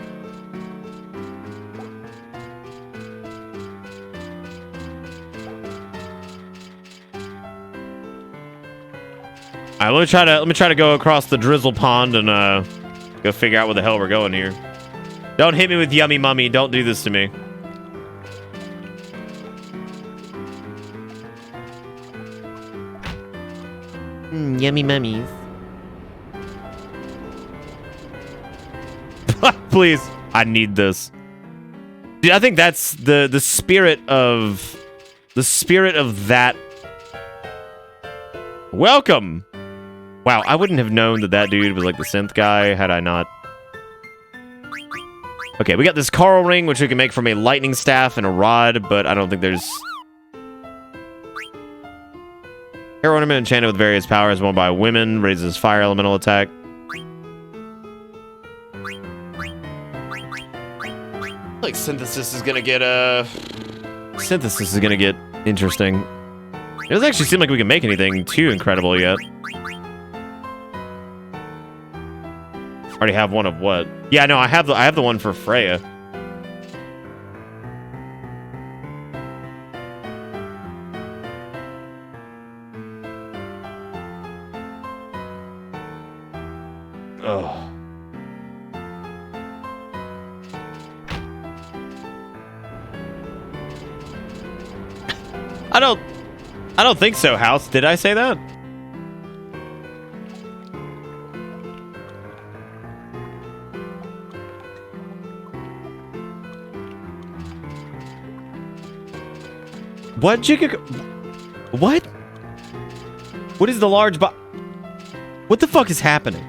Alright, let me try to go across the drizzle pond and go figure out where the hell we're going here. Don't hit me with yummy mummy. Don't do this to me. Yummy mummies. Please, I need this. Dude, I think that's the spirit of that. Welcome. Wow, I wouldn't have known that dude was like the synth guy had I not. Okay, we got this coral ring, which we can make from a lightning staff and a rod, but I don't think there's... Hair ornament enchanted with various powers, worn by women, raises fire elemental attack. Like synthesis is gonna get interesting. It doesn't actually seem like we can make anything too incredible yet. Already have one of what? Yeah, no, I have the one for Freya. Oh. I don't think so, House. Did I say that? What, Jigga? What? What is the large bo- What the fuck is happening?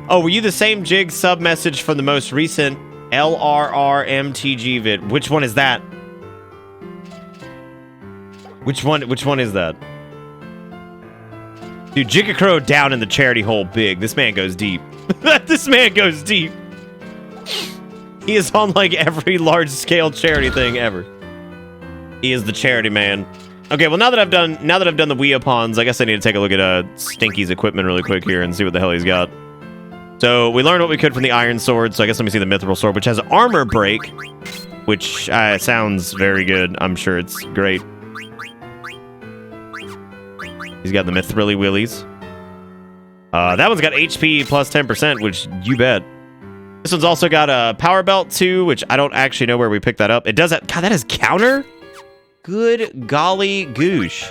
Oh, were you the same Jig sub message from the most recent LRRMTG vid? Which one is that? Which one is that? Dude, Jigga down in the charity hole big. This man goes deep. This man goes deep. He is on like every large scale charity thing ever. He is the charity man. Okay, well now that I've done the Weapons, I guess I need to take a look at Stinky's equipment really quick here and see what the hell he's got. So we learned what we could from the Iron Sword, so I guess let me see the Mithril Sword, which has armor break, which sounds very good. I'm sure it's great. He's got the Mithrilly Willies. That one's got HP plus 10%, which you bet. This one's also got a Power Belt too, which I don't actually know where we picked that up. It does that. God, that has counter? Good golly goosh.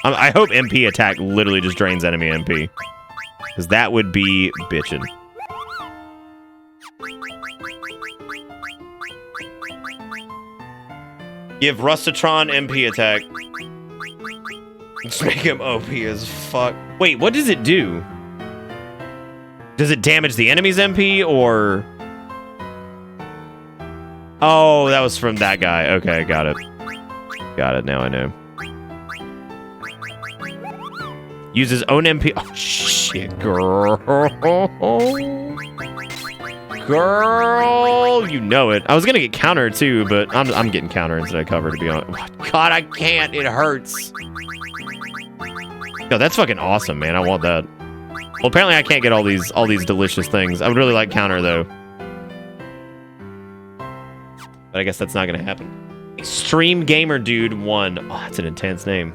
I hope MP attack literally just drains enemy MP. Because that would be bitchin'. Give Rustatron MP attack. Just make him OP as fuck. Wait, what does it do? Does it damage the enemy's MP or... Oh, that was from that guy. Okay, got it. Got it, now I know. Use his own MP. Oh, shit, girl. Girl, you know it. I was gonna get counter too, but I'm getting counter instead of cover, to be honest. God, I can't. It hurts. No, that's fucking awesome, man. I want that. Well, apparently I can't get all these delicious things. I would really like counter though. But I guess that's not gonna happen. Extreme Gamer Dude 1. Oh, that's an intense name.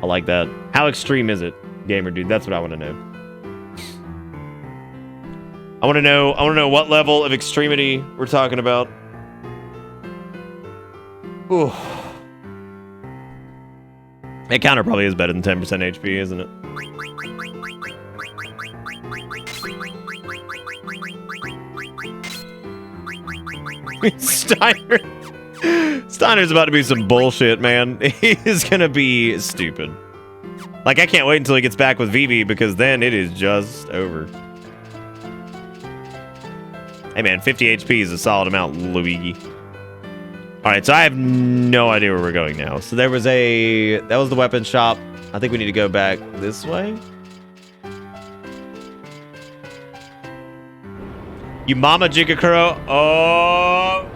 I like that. How extreme is it, Gamer Dude? That's what I want to know. I want to know what level of extremity we're talking about. Ooh. That counter probably is better than 10% HP, isn't it? Steiner's about to be some bullshit, man. He is gonna be stupid. Like, I can't wait until he gets back with Vivi, because then it is just over. Hey man, 50 HP is a solid amount, Luigi. Alright, so I have no idea where we're going now. So that was the weapon shop. I think we need to go back this way. You mama Jigakuro. Oh.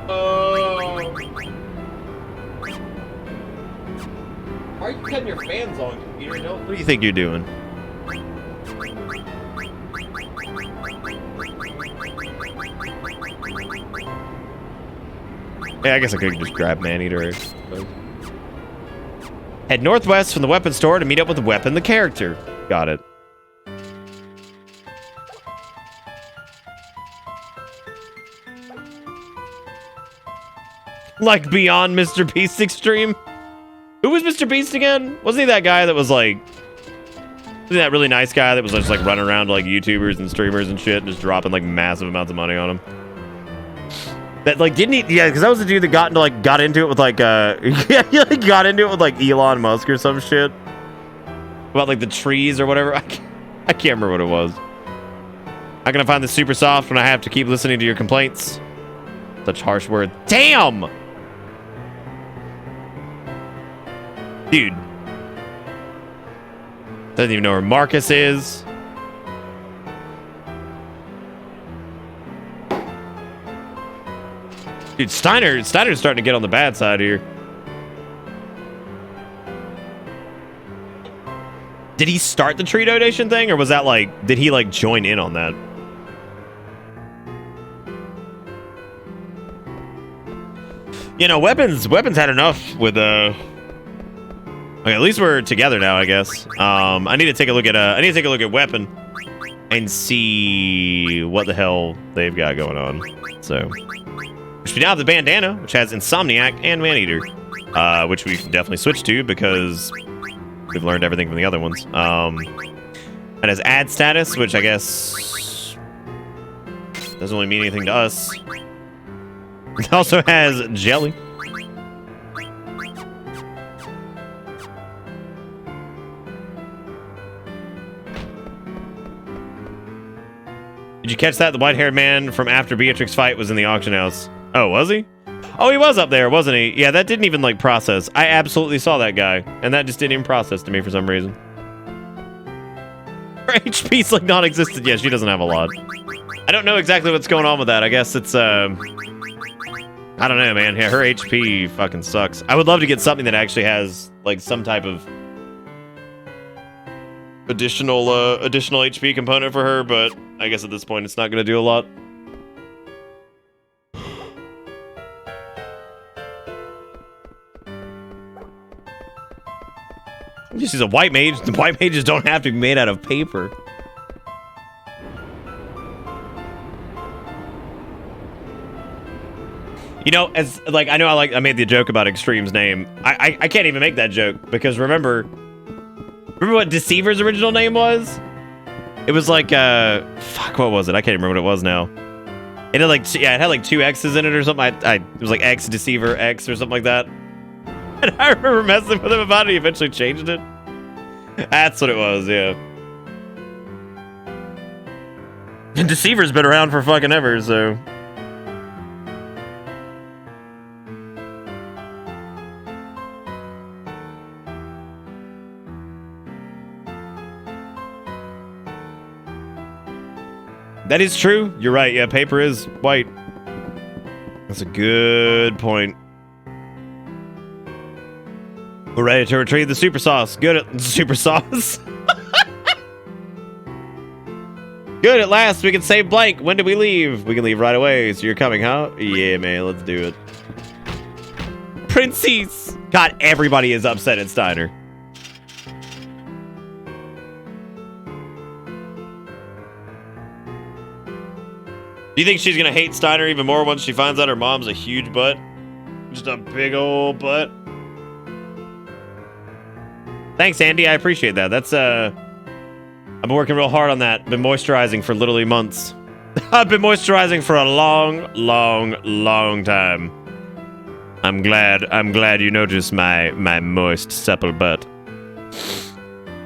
Oh. Why are you cutting your fans on, computer? What do you think you're doing? Yeah, I guess I could just grab Maneater. Head northwest from the weapon store to meet up with the weapon, the character. Got it. Like beyond Mr. Beast Extreme? Who was Mr. Beast again? Wasn't he that guy that was like... Wasn't he that really nice guy that was just like running around to like YouTubers and streamers and shit and just dropping like massive amounts of money on them? That like didn't he? Yeah, because that was the dude that got into it with like yeah, he like, got into it with like Elon Musk or some shit about like the trees or whatever. I can't remember what it was. How can I find this super soft when I have to keep listening to your complaints? Such harsh words. Damn, dude. Doesn't even know where Marcus is. Dude, Steiner's starting to get on the bad side here. Did he start the tree donation thing, or was that like, did he like join in on that? You know, weapons had enough with okay, at least we're together now, I guess. I need to take a look at weapon and see what the hell they've got going on. So we now have the bandana, which has Insomniac and Maneater, which we can definitely switch to because we've learned everything from the other ones. It has ad status, which I guess doesn't really mean anything to us. It also has jelly. Did you catch that? The white-haired man from after Beatrix fight was in the auction house. Oh, was he? Oh, he was up there, wasn't he? Yeah, that didn't even, like, process. I absolutely saw that guy, and that just didn't even process to me for some reason. Her HP's, like, non-existent. Yeah, she doesn't have a lot. I don't know exactly what's going on with that. I guess it's, I don't know, man. Yeah, her HP fucking sucks. I would love to get something that actually has, like, some type of additional HP component for her, but I guess at this point it's not going to do a lot. She's a white mage. The white mages don't have to be made out of paper. You know, as like I made the joke about Extreme's name. I can't even make that joke because remember what Deceiver's original name was? It was like fuck, what was it? I can't remember what it was now. It had like it had like 2 X's in it or something. It was like X Deceiver X or something like that. And I remember messing with him about it. He eventually changed it. That's what it was, yeah. And Deceiver's been around for fucking ever, so. That is true. You're right. Yeah, paper is white. That's a good point. We're ready to retrieve the super sauce. Good at super sauce. Good, at last we can save blank. When do we leave? We can leave right away. So you're coming, huh? Yeah, man, let's do it. Princess! God, everybody is upset at Steiner. Do you think she's gonna hate Steiner even more once she finds out her mom's a huge butt? Just a big old butt. Thanks, Andy. I appreciate that. That's, I've been working real hard on that. Been moisturizing for literally months. I've been moisturizing for a long time. I'm glad you noticed my moist, supple butt.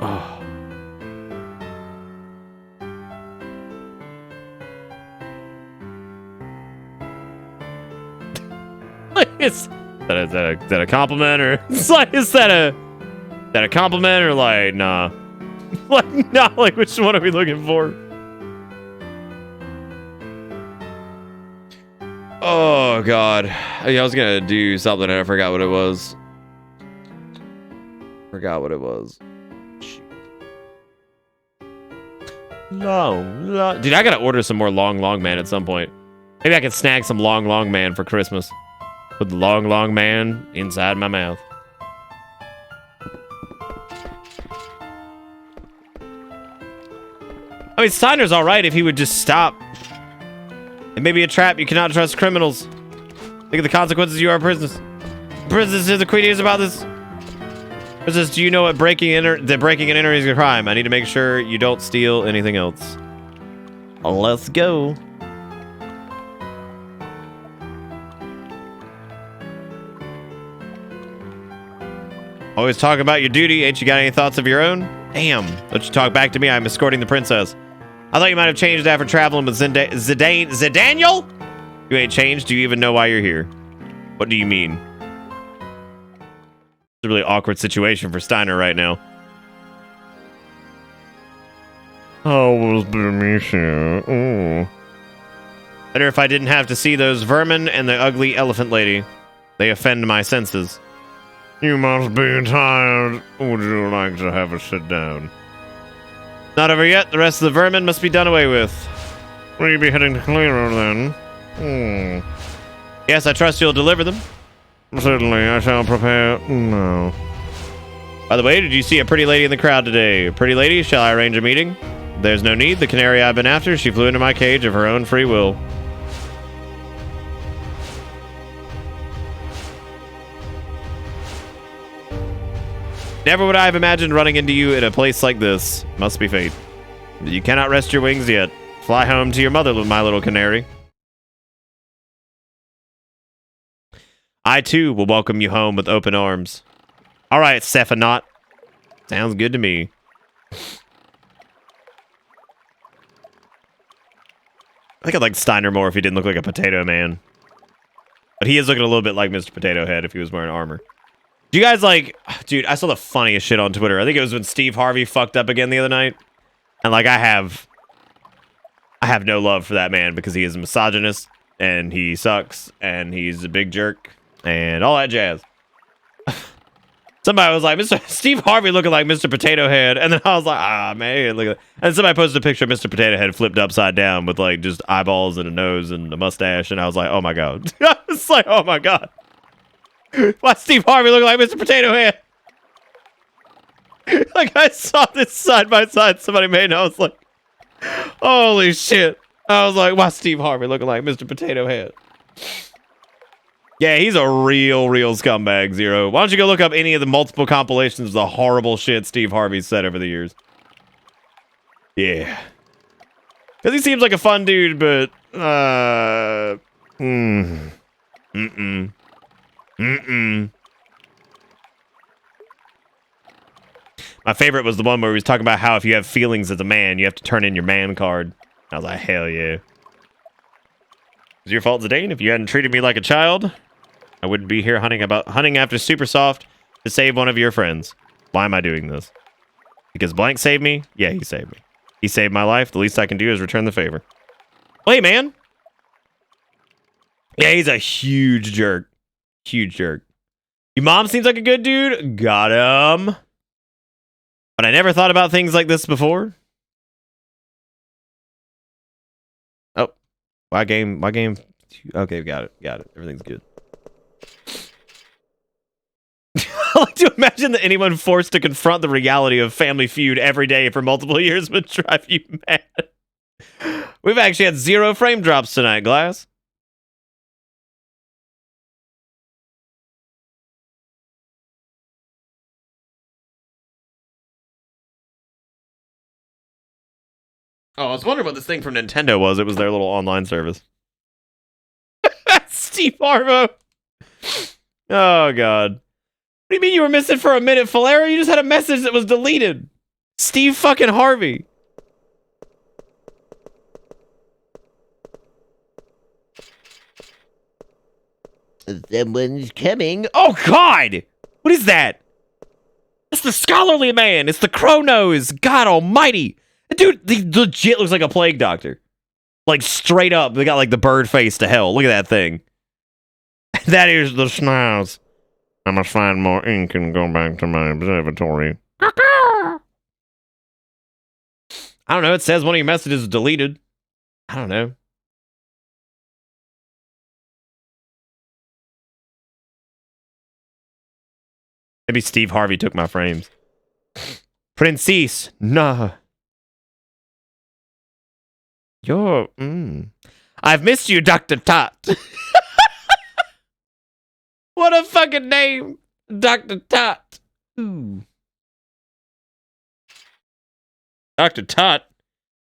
Oh. Is that a compliment or it's like, is that a compliment or like nah? Like nah, like which one are we looking for? Oh god. Yeah, I was gonna do something and I forgot what it was. Long. Dude, I gotta order some more long man at some point. Maybe I can snag some long man for Christmas. With long man inside my mouth. I mean, Steiner's alright if he would just stop. It may be a trap. You cannot trust criminals. Think of the consequences. You are prisoners. Prisoners is the queen is about this. Prisoners, do you know what breaking and entering is a crime? I need to make sure you don't steal anything else. Let's go. Always talking about your duty. Ain't you got any thoughts of your own? Damn. Don't you talk back to me. I'm escorting the princess. I thought you might have changed after traveling with Zidaniel? You ain't changed. Do you even know why you're here? What do you mean? It's a really awkward situation for Steiner right now. Oh, was Bernicia. Oh. Better if I didn't have to see those vermin and the ugly elephant lady. They offend my senses. You must be tired. Would you like to have a sit down? Not over yet. The rest of the vermin must be done away with. Will you be heading to Clearer then? Yes, I trust you'll deliver them. Certainly, I shall prepare. No. By the way, did you see a pretty lady in the crowd today? A pretty lady? Shall I arrange a meeting? There's no need. The canary I've been after, she flew into my cage of her own free will. Never would I have imagined running into you in a place like this. Must be fate. You cannot rest your wings yet. Fly home to your mother, my little canary. I, too, will welcome you home with open arms. All right, Sephinot. Sounds good to me. I think I'd like Steiner more if he didn't look like a potato man. But he is looking a little bit like Mr. Potato Head if he was wearing armor. Do you guys like... Dude, I saw the funniest shit on Twitter. I think it was when Steve Harvey fucked up again the other night. And like, I have I have no love for that man because he is a misogynist and he sucks and he's a big jerk and all that jazz. Somebody was like, Mr. Steve Harvey looking like Mr. Potato Head. And then I was like, ah, man, look at that. And somebody posted a picture of Mr. Potato Head flipped upside down with like just eyeballs and a nose and a mustache. And I was like, oh my God. I was like, oh my God. Why Steve Harvey looking like Mr. Potato Head? Like I saw this side by side somebody made and I was like, holy shit. I was like, why Steve Harvey looking like Mr. Potato Head? Yeah, he's a real scumbag, Zero. Why don't you go look up any of the multiple compilations of the horrible shit Steve Harvey's said over the years? Yeah. Because he seems like a fun dude, but... My favorite was the one where he was talking about how if you have feelings as a man, you have to turn in your man card. I was like, hell yeah. It's your fault, Zidane. If you hadn't treated me like a child, I wouldn't be here hunting after Super Soft to save one of your friends. Why am I doing this? Because Blank saved me? Yeah, he saved me. He saved my life. The least I can do is return the favor. Well, hey, man. Yeah, he's a huge jerk. Huge jerk. Your mom seems like a good dude. Got him. But I never thought about things like this before. Oh. My game. Okay, got it. Everything's good. I like to imagine that anyone forced to confront the reality of Family Feud every day for multiple years would drive you mad. We've actually had 0 frame drops tonight, Glass. Oh, I was wondering what this thing from Nintendo was. It was their little online service. Steve Harvo. Oh, God. What do you mean you were missing for a minute, Falera? You just had a message that was deleted. Steve fucking Harvey. Someone's coming. Oh, God! What is that? That's the scholarly man. It's the crow nose. God almighty. Dude, he legit looks like a plague doctor. Like, straight up. They got, like, the bird face to hell. Look at that thing. That is the schnoz. I must find more ink and go back to my observatory. I don't know. It says one of your messages is deleted. I don't know. Maybe Steve Harvey took my frames. Princess, nah. You're, I've missed you, Dr. Tot. What a fucking name. Dr. Tot. Ooh. Dr. Tot?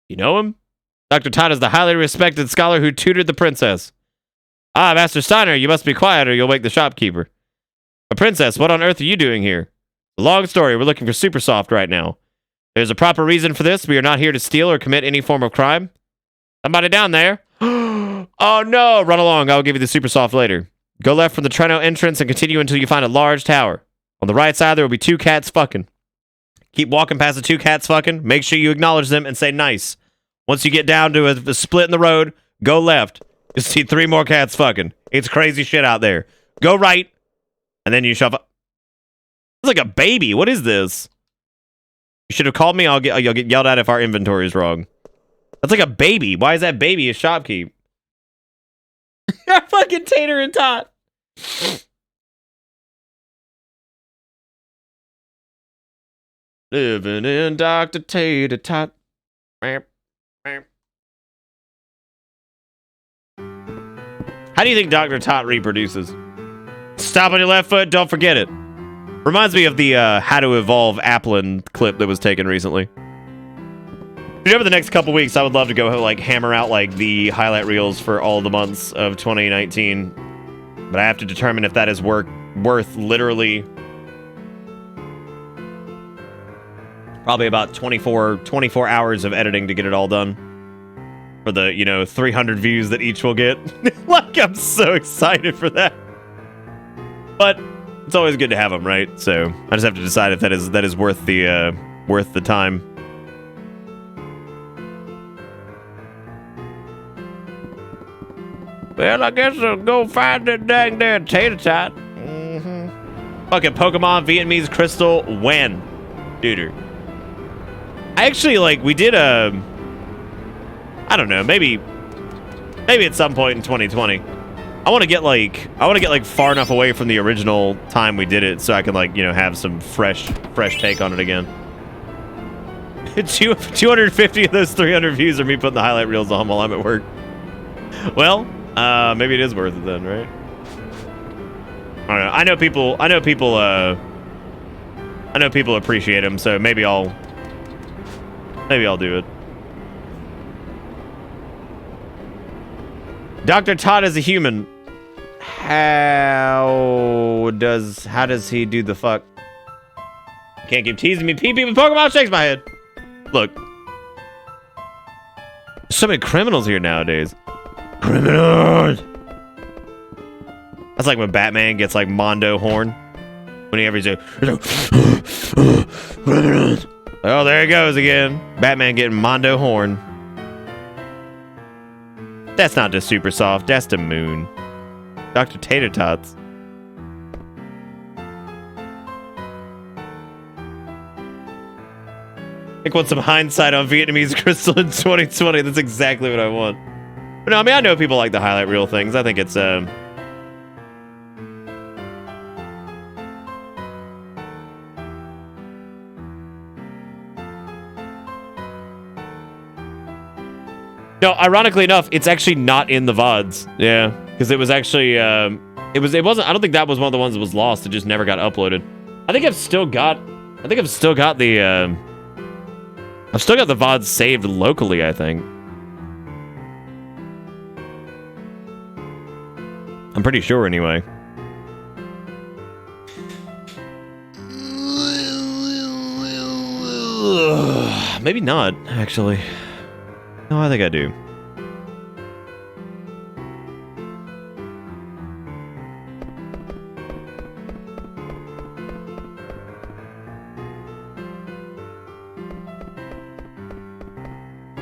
You know him? Dr. Tot is the highly respected scholar who tutored the princess. Ah, Master Steiner, you must be quiet or you'll wake the shopkeeper. But princess, what on earth are you doing here? Long story, we're looking for Super Soft right now. There's a proper reason for this. We are not here to steal or commit any form of crime. Somebody down there. Oh no, run along. I'll give you the Super Soft later. Go left from the Treno entrance and continue until you find a large tower. On the right side, there will be 2 cats fucking. Keep walking past the 2 cats fucking. Make sure you acknowledge them and say nice. Once you get down to a split in the road, go left. You'll see 3 more cats fucking. It's crazy shit out there. Go right, and then you shove up. It's like a baby. What is this? You should have called me. You'll get yelled at if our inventory is wrong. That's like a baby. Why is that baby a shopkeep? Fucking Tater and Tot. Living in Dr. Tater Tot. How do you think Dr. Tot reproduces? Stop on your left foot, don't forget it. Reminds me of the How to Evolve Applin clip that was taken recently. Over the next couple weeks, I would love to go like hammer out like the highlight reels for all the months of 2019. But I have to determine if that is worth literally probably about 24 hours of editing to get it all done. For the, 300 views that each will get. Like, I'm so excited for that. But it's always good to have them, right? So I just have to decide if that is worth the time. Well, I guess I'll go find that dang dead tater tot. Fucking Pokemon Vietnamese Crystal when? Duder. Actually, like, we did I don't know, maybe at some point in 2020. I want to get like far enough away from the original time we did it so I can, like, you know, have some fresh take on it again. 250 of those 300 views are me putting the highlight reels on while I'm at work. Well, maybe it is worth it then, right? I don't know. I know people appreciate them, so maybe I'll do it. Dr. Todd is a human. How does he do the fuck? Can't keep teasing me. PP with Pokemon shakes my head. Look. There's so many criminals here nowadays. Criminals! That's like when Batman gets like Mondo horn. Whenever he's like, oh, there he goes again. Batman getting Mondo horn. That's not just super soft. That's the moon. Dr. Tater Tots. I want some hindsight on Vietnamese Crystal in 2020. That's exactly what I want. But no, I mean, I know people like the highlight reel things. I think it's No, ironically enough, it's actually not in the VODs. Yeah, because it was actually it wasn't. I don't think that was one of the ones that was lost. It just never got uploaded. I think I've still got the VODs saved locally, I think. I'm pretty sure anyway. Maybe not, actually. No, I think I do.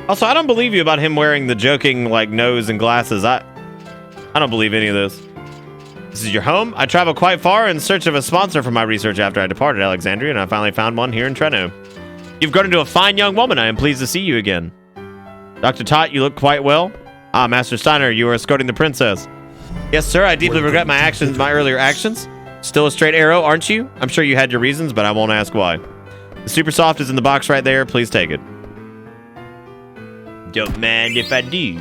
Also, I don't believe you about him wearing the joking, like, nose and glasses. I don't believe any of this. This is your home? I traveled quite far in search of a sponsor for my research after I departed Alexandria, and I finally found one here in Treno. You've grown into a fine young woman. I am pleased to see you again. Dr. Tot, you look quite well. Ah, Master Steiner, you are escorting the princess. Yes, sir, I deeply regret my earlier actions. Still a straight arrow, aren't you? I'm sure you had your reasons, but I won't ask why. The Super Soft is in the box right there. Please take it. Don't mind if I do.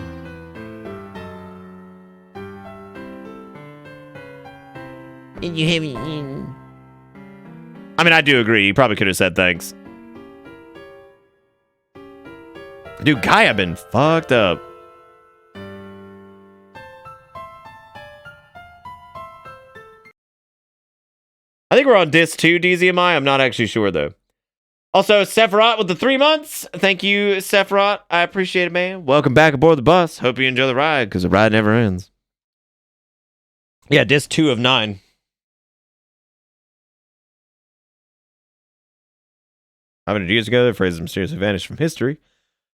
And you haven't. I mean, I do agree. You probably could have said thanks. Dude, Gaia been fucked up. I think we're on disc 2, DZMI. I'm not actually sure, though. Also, Sephiroth with the 3 months. Thank you, Sephiroth. I appreciate it, man. Welcome back aboard the bus. Hope you enjoy the ride, because the ride never ends. Yeah, disc 2 of 9. How many years ago, the phrase mysteriously vanished from history.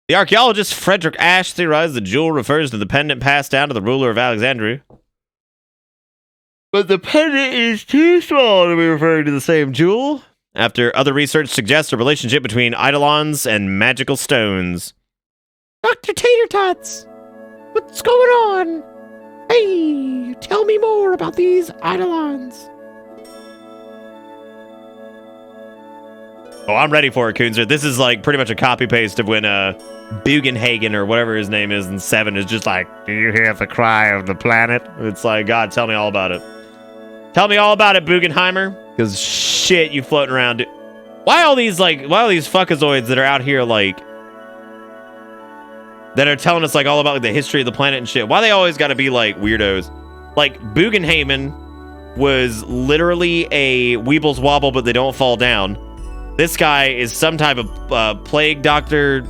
The archaeologist Frederick Ashe theorized the jewel refers to the pendant passed down to the ruler of Alexandria. But the pendant is too small to be referring to the same jewel. After other research suggests a relationship between eidolons and magical stones. Dr. Tater Tots, what's going on? Hey, tell me more about these eidolons. Oh, I'm ready for it, Coonzer. This is like pretty much a copy-paste of when Bugenhagen or whatever his name is in 7 is just like, do you hear the cry of the planet? It's like, God, tell me all about it. Tell me all about it, Bugenheimer. Because shit, you floating around. Why all these fuckazoids that are out here, like, that are telling us, like, all about, like, the history of the planet and shit? Why they always gotta be, like, weirdos? Like, Bugenhagen was literally a Weebles Wobble, but they don't fall down. This guy is some type of plague doctor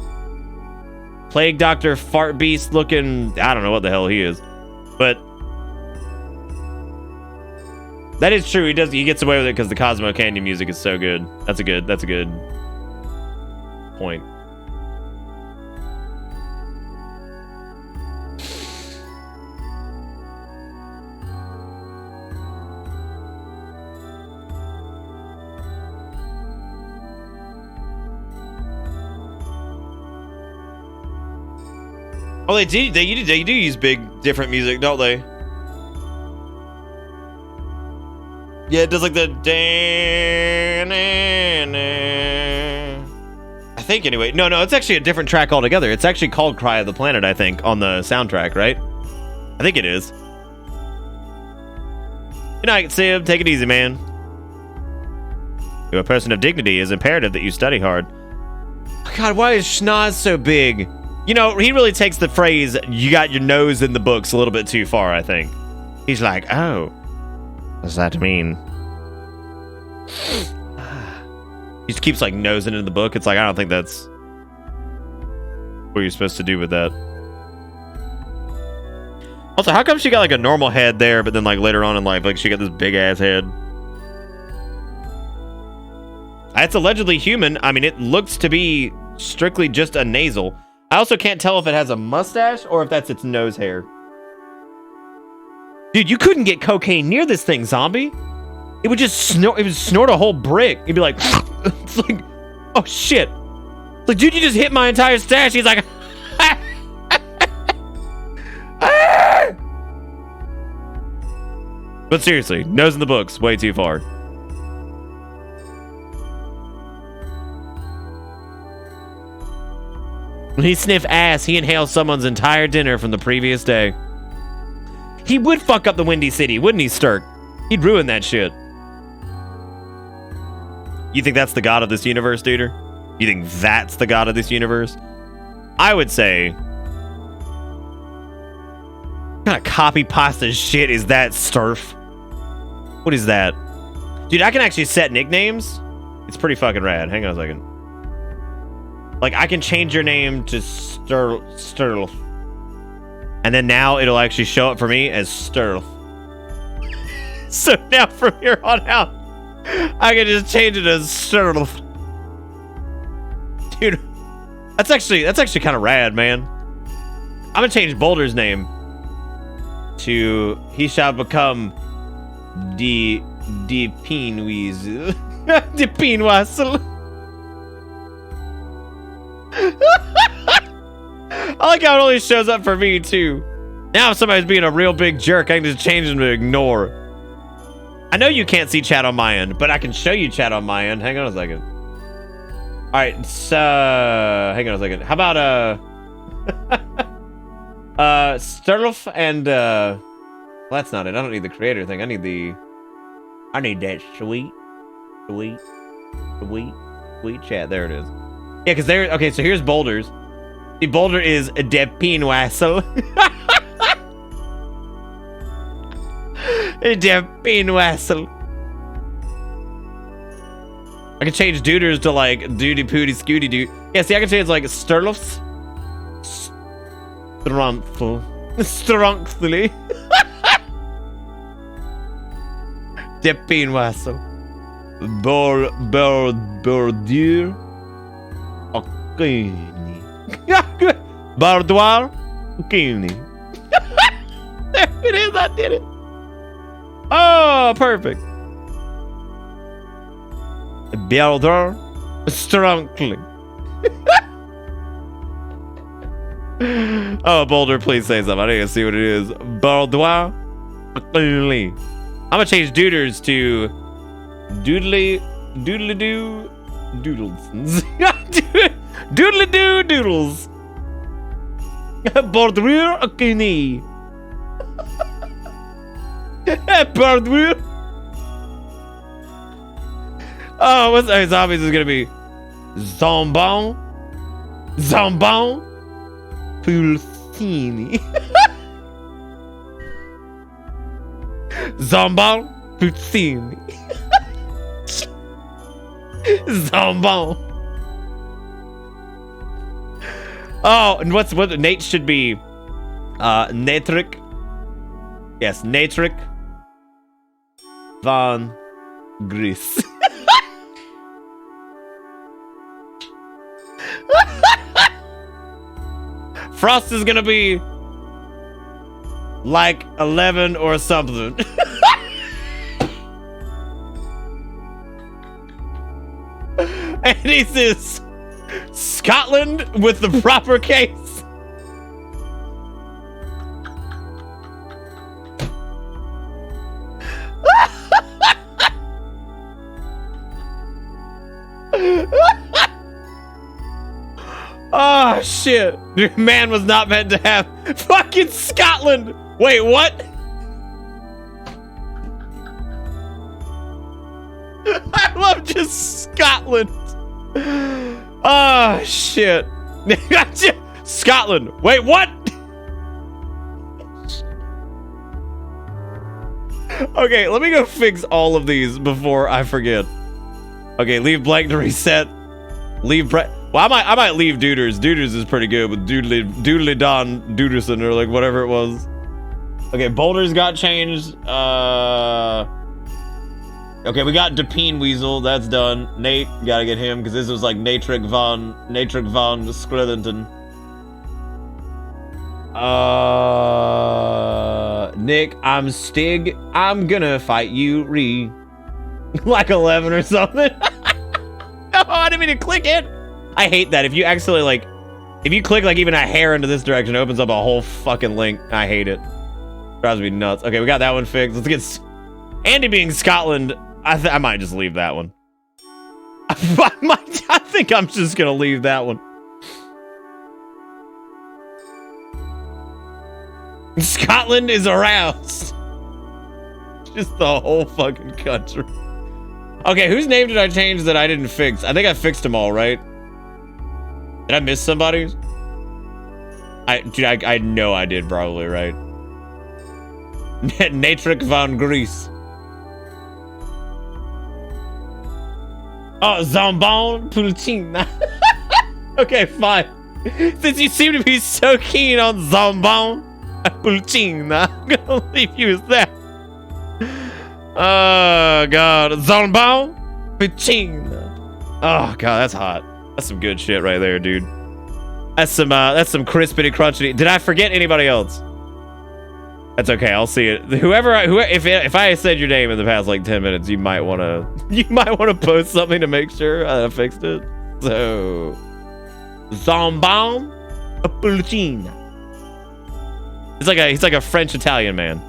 fart beast looking. I don't know what the hell he is, but that is true. He gets away with it because the Cosmo Canyon music is so good. That's a good point. Oh, they do use big, different music, don't they? Yeah, it does like the... I think, anyway. No, it's actually a different track altogether. It's actually called Cry of the Planet, I think, on the soundtrack, right? I think it is. Good night, Sim. Take it easy, man. You're a person of dignity. It's imperative that you study hard. God, why is schnoz so big? You know, he really takes the phrase, you got your nose in the books a little bit too far, I think. He's like, oh, what does that mean? He just keeps like nosing in the book. It's like, I don't think that's what you're supposed to do with that. Also, how come she got like a normal head there, but then like later on in life, like she got this big ass head? It's allegedly human. I mean, it looks to be strictly just a nasal. I also can't tell if it has a mustache or if that's its nose hair. Dude, you couldn't get cocaine near this thing, zombie. It would just snort. It would snort a whole brick. It'd be like, it's like, oh shit. Like, dude, you just hit my entire stash. He's like, but seriously, nose in the books, way too far. When he sniffed ass, he inhaled someone's entire dinner from the previous day. He would fuck up the Windy City, wouldn't he, Stirk? He'd ruin that shit. You think that's the god of this universe, duder? You think that's the god of this universe? I would say... What kind of copy pasta shit is that, Sturf? What is that? Dude, I can actually set nicknames. It's pretty fucking rad. Hang on a second. Like, I can change your name to Sturl. And then now it'll actually show up for me as Sturl. So now from here on out, I can just change it as Sturl. Dude, that's actually kind of rad, man. I'm gonna change Boulder's name to he shall become the Pinweasel. The Pinweasel. I like how it only shows up for me too. Now if somebody's being a real big jerk, I can just change them to ignore. I know you can't see chat on my end, but I can show you chat on my end. Hang on a second. Alright, so hang on a second. How about Sturlf and well, that's not it. I don't need the creator thing. I need that sweet chat. There it is. Yeah, because there. Okay, so here's Boulder's. The Boulder is a Pinweasel. A Pinweasel. I can change Duders to like Duty Pooty Scooty Doo. Yeah, see, I can change like Sturlofs. Strongfully. De Pinweasel. Bordur. Okay. Boudoir. Okay. There it is. I did it. Oh, perfect. Boudoir. Strongly. Oh, Boulder, please say something. I need to see what it is. Boudoir. I'm gonna change Duders to Doodly Doo Doodles. Doodly Doo Doodles. Bordure Akini. Bordure. Oh, what's our zombies is gonna be? Zombon. Pulsini. Zombon Pulsini. Zombon. Oh, and what Nate should be? Natric. Yes, Natric Von Gris. Frost is gonna be like 11 or something. And he says Scotland with the proper case. Oh, shit. Man was not meant to have fucking Scotland. Wait, what? I love just Scotland. Oh, shit. Scotland. Wait, what? Okay, let me go fix all of these before I forget. Okay, leave blank to reset. Leave well, I might leave Duders. Duders is pretty good with Doodly Don Duderson or like whatever it was. Okay, Boulders got changed. Okay, we got Depeen Weasel. That's done. Nate, gotta get him because this was like Natrick von Skeleton. Nick, I'm Stig. I'm gonna fight you, like 11 or something. No, I didn't mean to click it. I hate that. If you actually like, if you click like even a hair into this direction, it opens up a whole fucking link. I hate it. Drives me nuts. Okay, we got that one fixed. Let's get Andy being Scotland. I might just leave that one. I think I'm just gonna leave that one. Scotland is aroused. Just the whole fucking country. Okay, whose name did I change that I didn't fix? I think I fixed them all, right? Did I miss somebody? I know I did probably, right? Natrick von Greece. Oh, Zambon Pulcina. Okay, fine. Since you seem to be so keen on Zambon Pulcina, I'm gonna leave you as that. Oh god, Zambon Pulcina. Oh god, that's hot. That's some good shit right there, dude. That's some crispity crunchy. Did I forget anybody else? That's okay. I'll see it. Whoever if I said your name in the past like 10 minutes, you might want to post something to make sure I fixed it. So, Zambon Pulcina. He's like a French Italian man.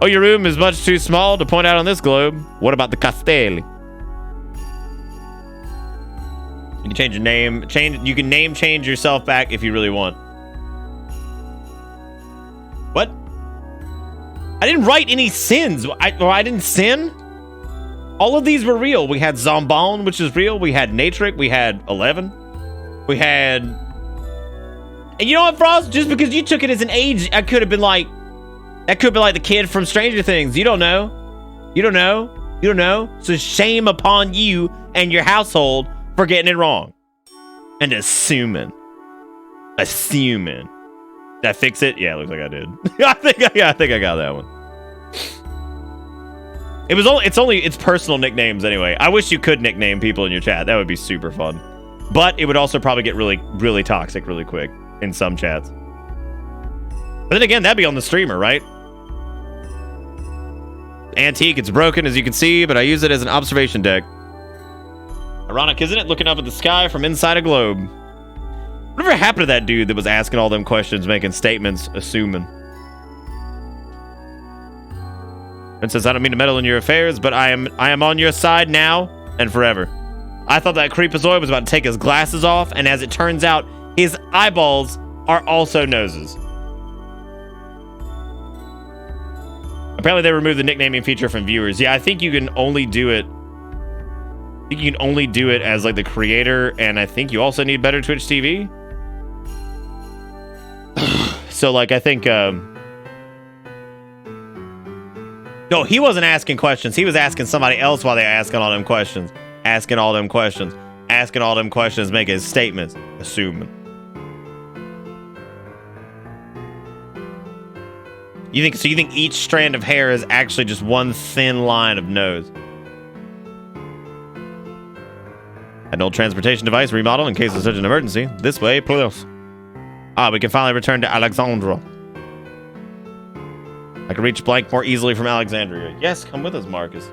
Oh, your room is much too small to point out on this globe. What about the Castelli? You can change your name. You can name change yourself back if you really want. What? I didn't write any sins. I didn't sin. All of these were real. We had Zambon, which is real. We had Natrick. We had 11. We had... And you know what, Frost? Just because you took it as an age, I could have been like... That could be like the kid from Stranger Things. You don't know. You don't know. You don't know. So shame upon you and your household for getting it wrong. And assuming. Assuming. Did I fix it? Yeah, it looks like I did. I think I got that one. It's personal nicknames anyway. I wish you could nickname people in your chat. That would be super fun. But it would also probably get really, really toxic really quick in some chats. But then again, that'd be on the streamer, right? Antique, it's broken as you can see, but I use it as an observation deck. Ironic, isn't it? Looking up at the sky from inside a globe. Whatever happened to that dude that was asking all them questions, making statements, assuming? Princess, I don't mean to meddle in your affairs, but I am on your side now and forever. I thought that creepazoid was about to take his glasses off, and as it turns out, his eyeballs are also noses. Apparently they removed the nicknaming feature from viewers. Yeah, I think you can only do it. I think you can only do it as like the creator, and I think you also need better Twitch TV. So like I think no, he wasn't asking questions. He was asking somebody else while they were asking all them questions. Asking all them questions. Asking all them questions, making statements. Assuming. You think each strand of hair is actually just one thin line of nose? An old transportation device remodel in case of such an emergency. This way, please. Ah, we can finally return to Alexandria. I can reach blank more easily from Alexandria. Yes, come with us, Marcus.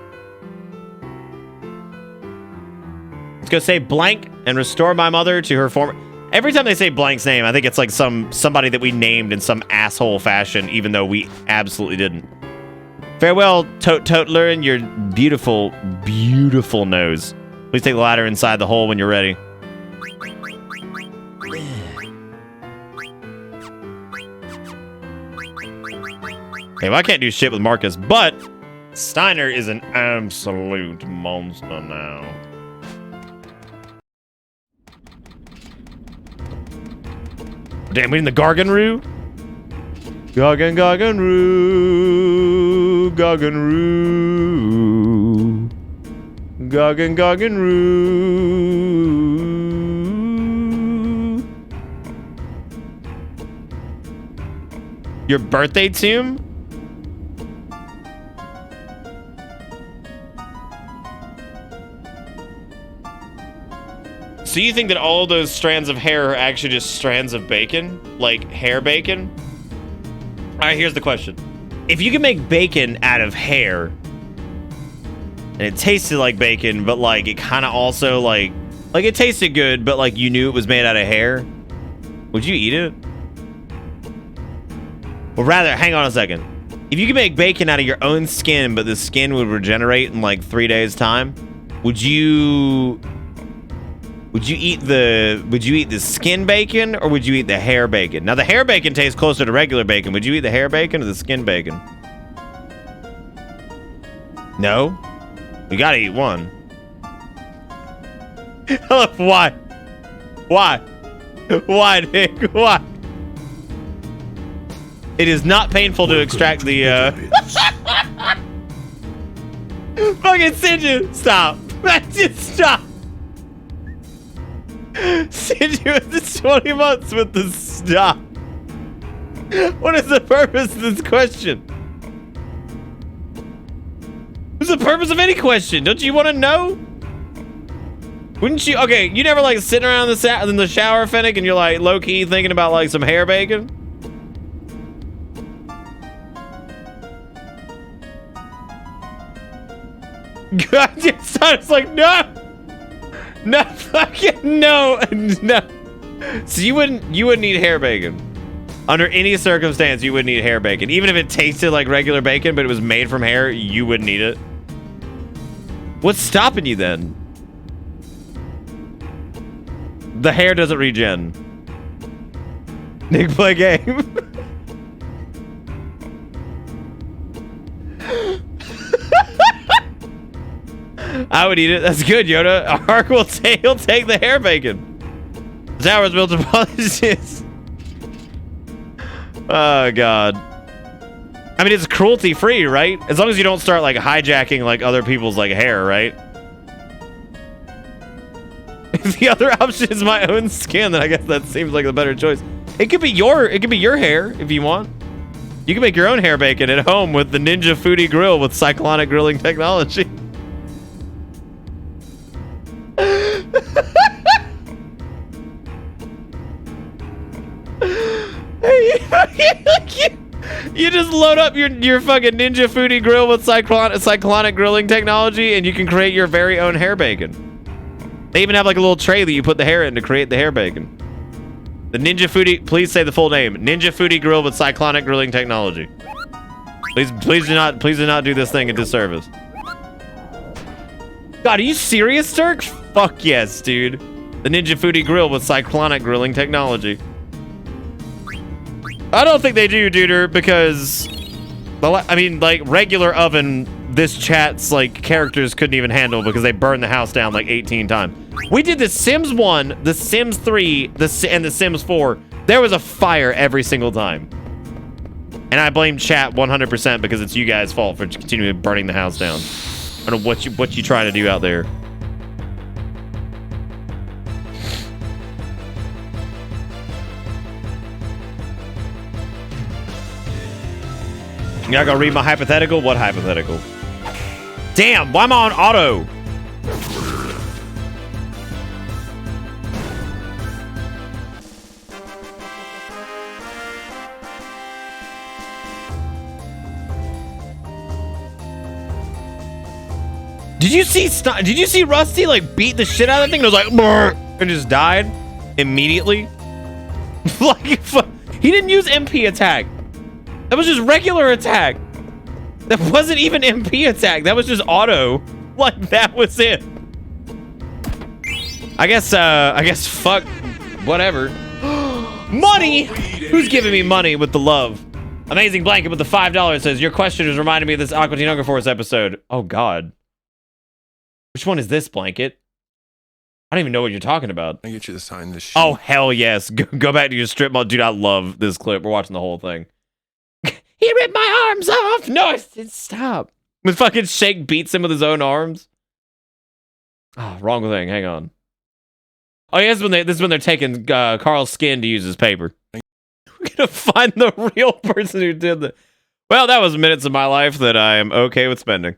Let's go say blank and restore my mother to her former... Every time they say blank's name, I think it's like somebody that we named in some asshole fashion, even though we absolutely didn't. Farewell, Totler, and your beautiful, beautiful nose. Please take the ladder inside the hole when you're ready. Okay, well, I can't do shit with Marcus, but Steiner is an absolute monster now. Damn, we in the Garganroo? Garganroo. Garganroo. Garganroo. Your birthday tomb? So you think that all those strands of hair are actually just strands of bacon? Like hair bacon? Alright, here's the question. If you can make bacon out of hair, and it tasted like bacon, but like it kind of also like it tasted good, but like you knew it was made out of hair, would you eat it? Or rather, hang on a second. If you could make bacon out of your own skin, but the skin would regenerate in like 3 days' time, would you eat the skin bacon, or would you eat the hair bacon? Now the hair bacon tastes closer to regular bacon. Would you eat the hair bacon or the skin bacon? No? We gotta eat one. Why? Why? Why, Nick? Why? It is not painful to extract the fucking Sinju! Stop! Just stop! Sinju with the 20 months with the stop. What is the purpose of this question? What's the purpose of any question? Don't you want to know? Wouldn't you? Okay, you never like sitting around in the shower, Fennec, and you're like low-key thinking about like some hair bacon? God, it's like, no! No, fucking no, no. So you wouldn't eat hair bacon. Under any circumstance, you wouldn't eat hair bacon. Even if it tasted like regular bacon, but it was made from hair, you wouldn't eat it. What's stopping you then? The hair doesn't regen. Nick, play game. I would eat it. That's good, Yoda. Ark will he'll take the hair bacon. The tower is built upon this. Oh god. I mean, it's cruelty free, right? As long as you don't start like hijacking like other people's like hair, right? If the other option is my own skin, then I guess that seems like the better choice. It could be your hair if you want. You can make your own hair bacon at home with the Ninja Foodie Grill with cyclonic grilling technology. You just load up your fucking Ninja Foodie Grill with cyclonic grilling technology, and you can create your very own hair bacon. They even have like a little tray that you put the hair in to create the hair bacon. The Ninja Foodie, please say the full name. Ninja Foodie Grill with cyclonic grilling technology. Please do not do this thing a disservice. God, are you serious, Turk? Fuck yes, dude. The Ninja Foodie Grill with cyclonic grilling technology. I don't think they do, duder, because I mean, like regular oven, this chat's like characters couldn't even handle because they burned the house down like 18 times. We did the Sims 1, the Sims 3, and the Sims 4. There was a fire every single time. And I blame chat 100% because it's you guys' fault for continuing burning the house down. I don't know what you trying to do out there. Y'all gonna read my hypothetical? What hypothetical? Damn, why am I on auto? Did you see Rusty like beat the shit out of that thing? It was like brr, and just died immediately. Like he didn't use MP attack. That was just regular attack. That wasn't even MP attack. That was just auto. Like that was it. I guess fuck whatever. Money? Who's giving me money with the love? Amazing Blanket with the $5 says, your question is reminding me of this Aqua Teen Hunger Force episode. Oh, God. Which one is this, Blanket? I don't even know what you're talking about. I get you to sign this sheet. Oh, hell yes. Go back to your strip mall. Dude, I love this clip. We're watching the whole thing. He ripped my arms off. No, stop. When fucking Shake beats him with his own arms. Oh, wrong thing. Hang on. Oh, yeah, this is when they're taking Carl's skin to use as paper. We're gonna find the real person who did that. Well, that was minutes of my life that I am okay with spending.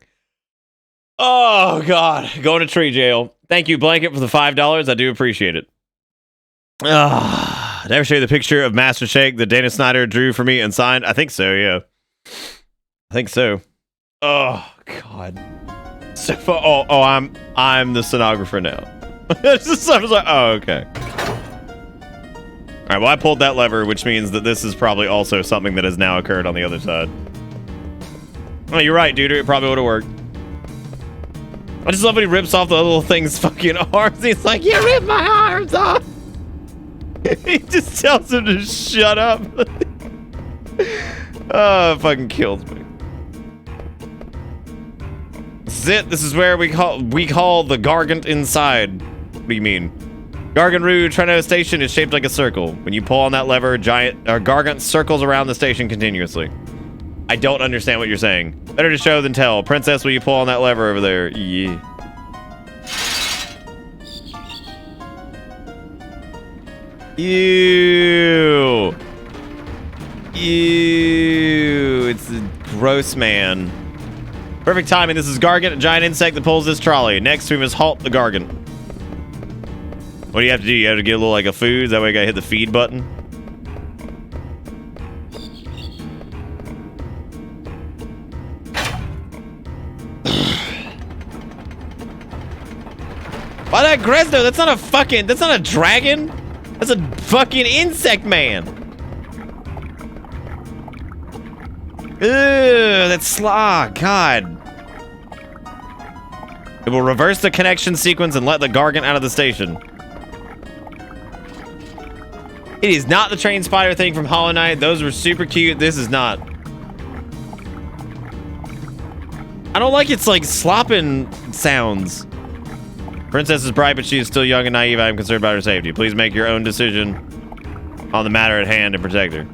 Oh, God. Going to tree jail. Thank you, Blanket, for the $5. I do appreciate it. Did I ever show you the picture of Master Shake that Dana Snyder drew for me and signed? I think so, yeah. I think so. Oh, God. So, I'm the stenographer now. I was like, oh, okay. All right, well, I pulled that lever, which means that this is probably also something that has now occurred on the other side. Oh, you're right, dude. It probably would have worked. I just love when he rips off the little thing's fucking arms. He's like, you ripped my arms off. He just tells him to shut up. Oh, it fucking kills me. This is it. This is where we call the Gargant inside. What do you mean? Gargant Treno Station is shaped like a circle. When you pull on that lever, Gargant circles around the station continuously. I don't understand what you're saying. Better to show than tell. Princess, will you pull on that lever over there? Yeah. Ew. Ew. It's a gross man. Perfect timing. This is Gargant, a giant insect that pulls this trolley. Next, we must halt the Gargant. What do you have to do? You have to get a little like a food. That way I gotta hit the feed button. Why that Gresno? That's not a dragon. That's a fucking insect man. Ugh, that's God. It will reverse the connection sequence and let the Gargant out of the station. It is not the train spider thing from Hollow Knight. Those were super cute. This is not. I don't like its like slopping sounds. Princess is bright, but she is still young and naive. I am concerned about her safety. Please make your own decision on the matter at hand and protect her.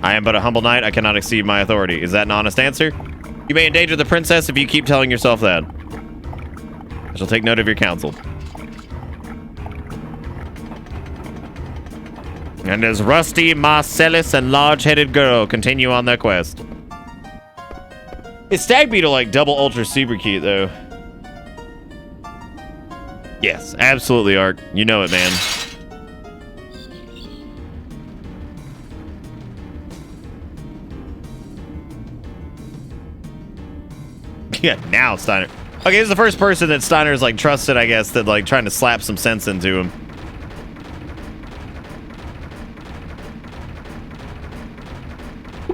I am but a humble knight. I cannot exceed my authority. Is that an honest answer? You may endanger the princess if you keep telling yourself that. I shall take note of your counsel. And as Rusty, Marcellus, and large-headed girl continue on their quest. Is Stag Beetle like double ultra super cute though? Yes, absolutely, Ark. You know it, man. Yeah, now Steiner. Okay, this is the first person that Steiner's like trusted, I guess, that like trying to slap some sense into him.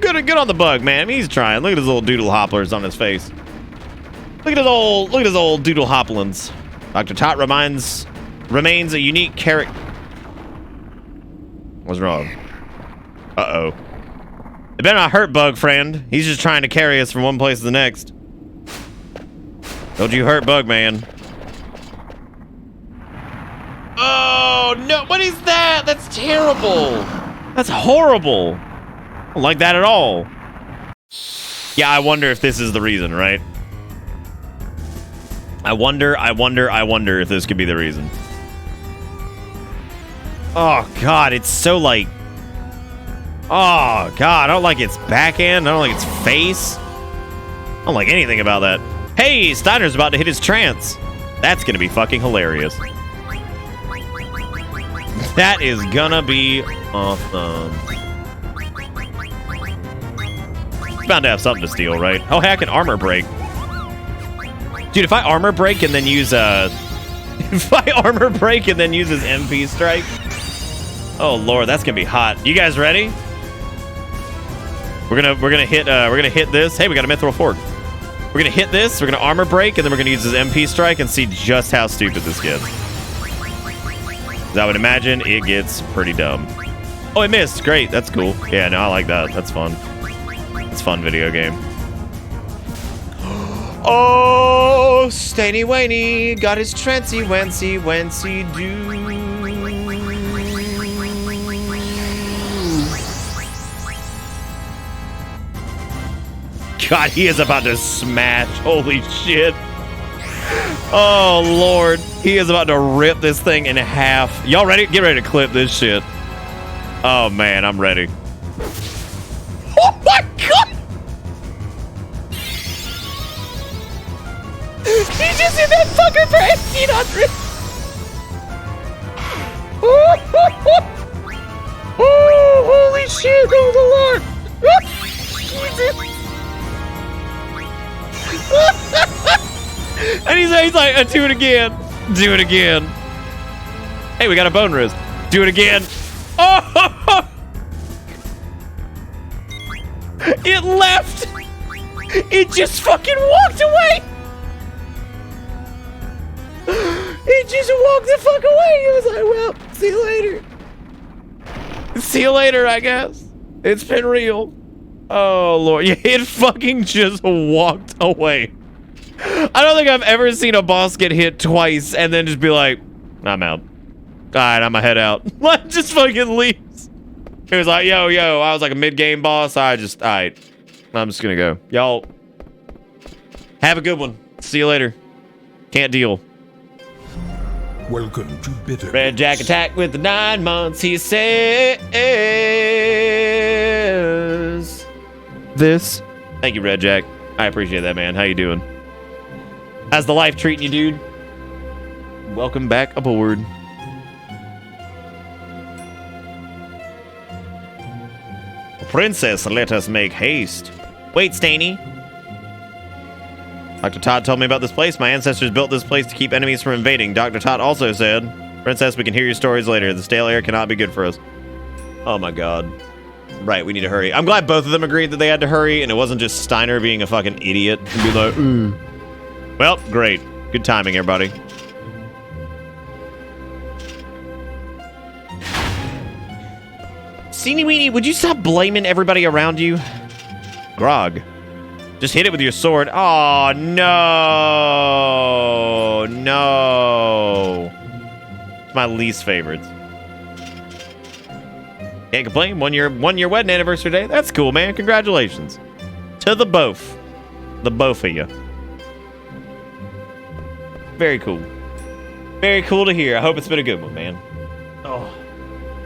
Good on the bug, man. I mean, he's trying. Look at his little doodle hopplers on his face. Look at his old doodle hopplins. Dr. Tot remains a unique character. What's wrong? Uh-oh. It better not hurt Bug, friend. He's just trying to carry us from one place to the next. Don't you hurt Bug, man. Oh, no. What is that? That's terrible. That's horrible. I don't like that at all. Yeah, I wonder if this is the reason, right? I wonder if this could be the reason. Oh, God, it's so like... Oh, God, I don't like its back end. I don't like its face. I don't like anything about that. Hey, Steiner's about to hit his trance. That's gonna be fucking hilarious. That is gonna be awesome. It's bound to have something to steal, right? Oh, hey, I can armor break. Dude, if I armor break and then use if I armor break and then use his MP strike. Oh Lord, that's gonna be hot. You guys ready? We're gonna hit this. Hey, we got a mithril fork. We're gonna hit this, we're gonna armor break, and then we're gonna use his MP strike and see just how stupid this gets. I would imagine it gets pretty dumb. Oh, it missed. Great, that's cool. Yeah, no, I like that. That's fun. It's a fun video game. Oh, Stainy Waney got his Trancy Wancy Wancy do. God, he is about to smash. Holy shit. Oh, Lord. He is about to rip this thing in half. Y'all ready? Get ready to clip this shit. Oh, man, I'm ready. Oh, my God. He just hit that fucker for 1,800. Oh, holy shit. Oh, the Lord. Jesus. And he's like, do it again. Do it again. Hey, we got a bone wrist. Do it again. Oh! It left. It just fucking walked away. It just walked the fuck away. It was like, well, see you later. See you later, I guess. It's been real. Oh, Lord. Yeah, it fucking just walked away. I don't think I've ever seen a boss get hit twice and then just be like, I'm out. All right, I'm gonna head out. Like, just fucking leaves. It was like, yo, I was like a mid-game boss. All right, I'm just gonna go. Y'all, have a good one. See you later. Can't deal. Welcome to Bitter Red Jack Bits. attack with the 9 months, he says. This. Thank you, Red Jack. I appreciate that, man. How you doing? How's the life treating you, dude? Welcome back aboard. Princess, let us make haste. Wait, Stainy. Dr. Todd told me about this place. My ancestors built this place to keep enemies from invading. Dr. Todd also said, Princess, we can hear your stories later. The stale air cannot be good for us. Oh my God. Right, we need to hurry. I'm glad both of them agreed that they had to hurry, and it wasn't just Steiner being a fucking idiot and be like, Well, great. Good timing, everybody. Seeny Weenie, would you stop blaming everybody around you? Grog. Just hit it with your sword. Oh, no. No. It's my least favorites. Can't complain. One year wedding anniversary day. That's cool, man. Congratulations. To the both. The both of you. Very cool. Very cool to hear. I hope it's been a good one, man. Oh.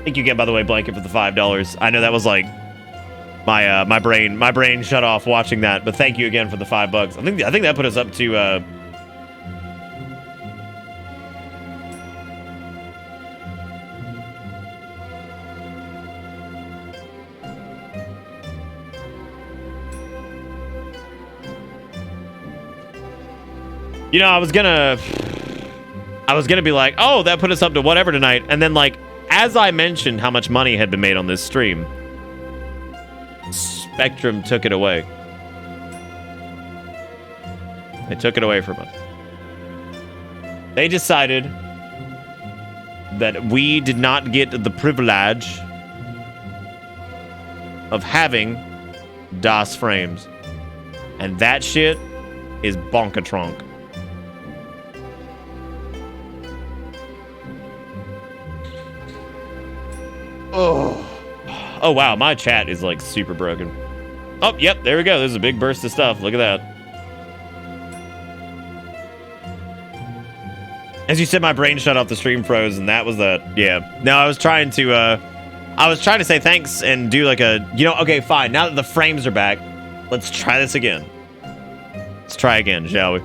Thank you again, by the way, Blanket, for the $5. I know that was like my brain shut off watching that, but thank you again for the $5. I think that put us up to you know, I was gonna be like, oh, that put us up to whatever tonight, and then like as I mentioned how much money had been made on this stream, Spectrum took it away. They took it away from us. They decided that we did not get the privilege of having DOS frames. And that shit is bonkatronk. Oh, wow. My chat is, like, super broken. Oh, yep. There we go. There's a big burst of stuff. Look at that. As you said, my brain shut off, the stream froze, and that was that. Yeah. No, I was trying to say thanks and do, like, a... You know, okay, fine. Now that the frames are back, let's try this again. Let's try again, shall we?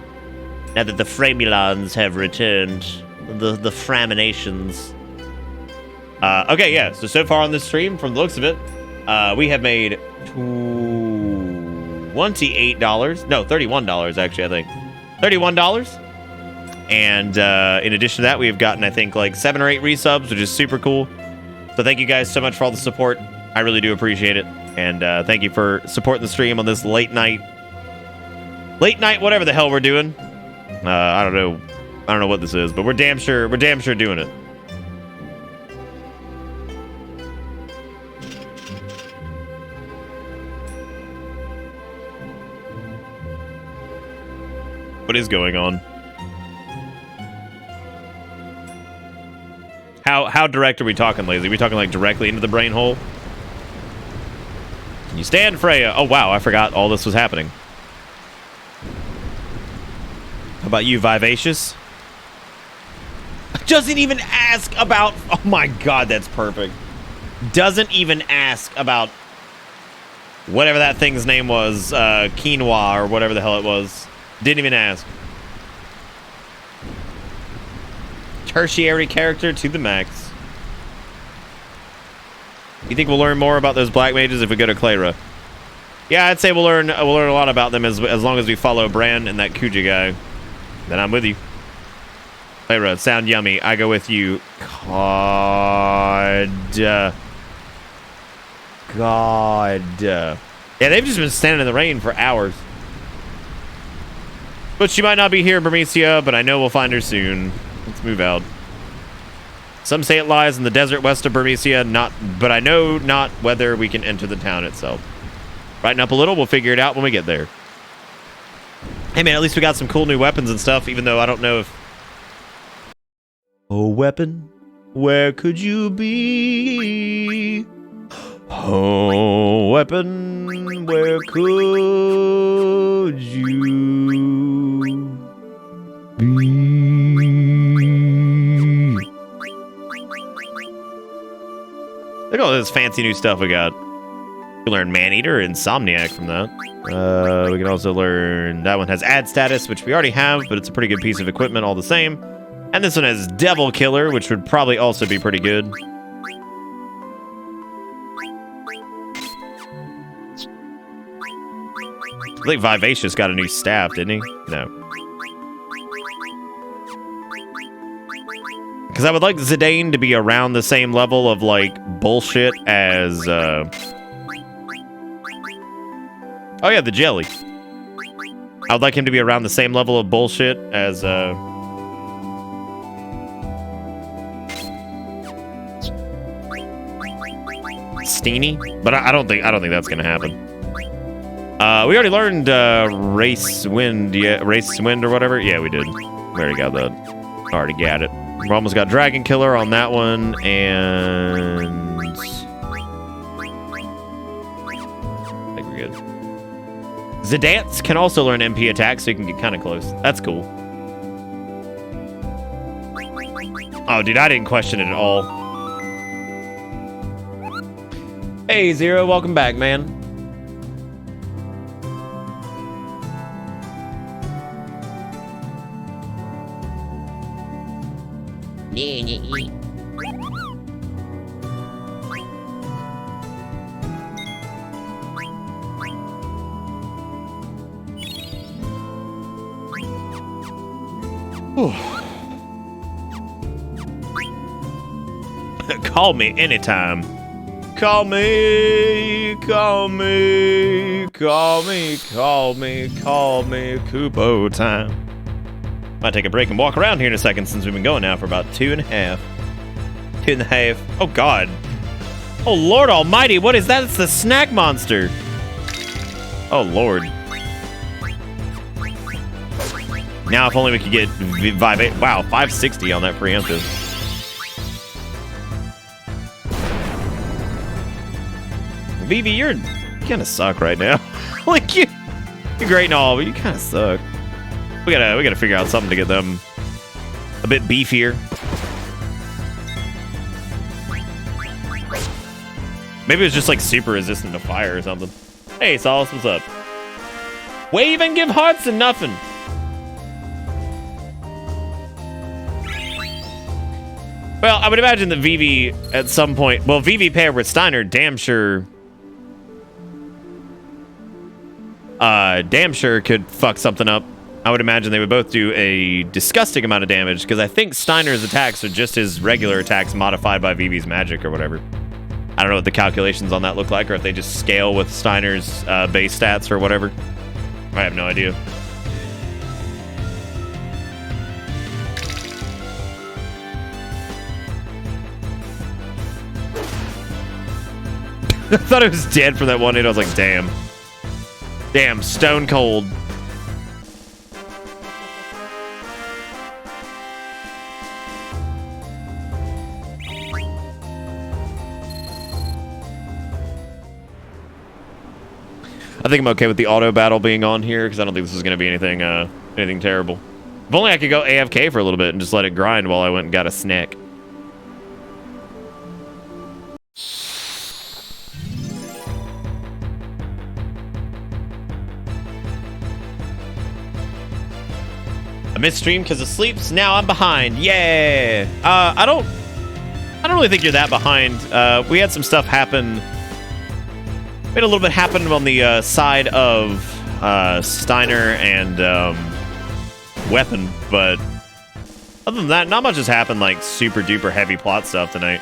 Now that the Framulons have returned, the Framinations... okay, yeah. So far on this stream, from the looks of it, we have made $28. No, $31, actually, I think. $31. And in addition to that, we have gotten, I think, like 7 or 8 resubs, which is super cool. So thank you guys so much for all the support. I really do appreciate it. And thank you for supporting the stream on this late night, whatever the hell we're doing. I don't know what this is, but we're damn sure doing it. What is going on? How direct are we talking, Lazy? Are we talking like directly into the brain hole? Can you stand, Freya? Oh wow, I forgot all this was happening. How about you, Vivacious? Doesn't even ask about... Oh my god, that's perfect. Doesn't even ask about whatever that thing's name was, quinoa or whatever the hell it was. Didn't even ask. Tertiary character to the max. You think we'll learn more about those black mages if we go to Clara? Yeah, I'd say we'll learn a lot about them as long as we follow Bran and that Kuja guy. Then I'm with you. Clara, sound yummy. I go with you. God. Yeah, they've just been standing in the rain for hours. But she might not be here in Bermesia, but I know we'll find her soon. Let's move out. Some say it lies in the desert west of Bermesia, but I know not whether we can enter the town itself. Brighten up a little, we'll figure it out when we get there. Hey man, at least we got some cool new weapons and stuff, even though I don't know if... Oh, weapon, where could you be? Oh, weapon, where could you be? Look at all this fancy new stuff we got. We learn Maneater and Insomniac from that. We can also learn... That one has ad status, which we already have, but it's a pretty good piece of equipment all the same. And this one has Devil Killer, which would probably also be pretty good. I think Vivacious got a new staff, didn't he? No. Because I would like Zidane to be around the same level of, like, bullshit as, Oh yeah, the Jelly. I would like him to be around the same level of bullshit as, Steenie? But I don't think that's gonna happen. We already learned, Race Wind or whatever? Yeah, we did. We already got that. Already got it. We almost got Dragon Killer on that one, and... I think we're good. Zidance can also learn MP attack, so you can get kind of close. That's cool. Oh, dude, I didn't question it at all. Hey, Zero, welcome back, man. Call me anytime. Call me, call me, call me, call me, call me, Kubo time. Might take a break and walk around here in a second since we've been going now for about 2.5. 2.5. Oh, God. Oh, Lord almighty, what is that? It's the snack monster. Oh, Lord. Now, if only we could get Vive. Wow, 560 on that preemptive. Vivi, you kind of suck right now. Like, you're great and all, but you kind of suck. We gotta figure out something to get them a bit beefier. Maybe it's just like super resistant to fire or something. Hey, Solace, what's up? Wave and give hearts and nothing. Well, I would imagine that Vivi at some point... Well, Vivi paired with Steiner, damn sure could fuck something up. I would imagine they would both do a disgusting amount of damage, because I think Steiner's attacks are just his regular attacks modified by Vivi's magic or whatever. I don't know what the calculations on that look like, or if they just scale with Steiner's base stats or whatever. I have no idea. I thought it was dead from that one hit. I was like, damn. Damn, stone cold. think I'm okay with the auto battle being on here because I don't think this is going to be anything anything terrible. If only I could go AFK for a little bit and just let it grind while I went and got a snack. I missed stream because of sleeps. Now I'm behind. Yeah. I don't really think you're that behind. We had some stuff happen. We had a little bit happen on the side of Steiner and Weapon, but other than that, not much has happened like super duper heavy plot stuff tonight.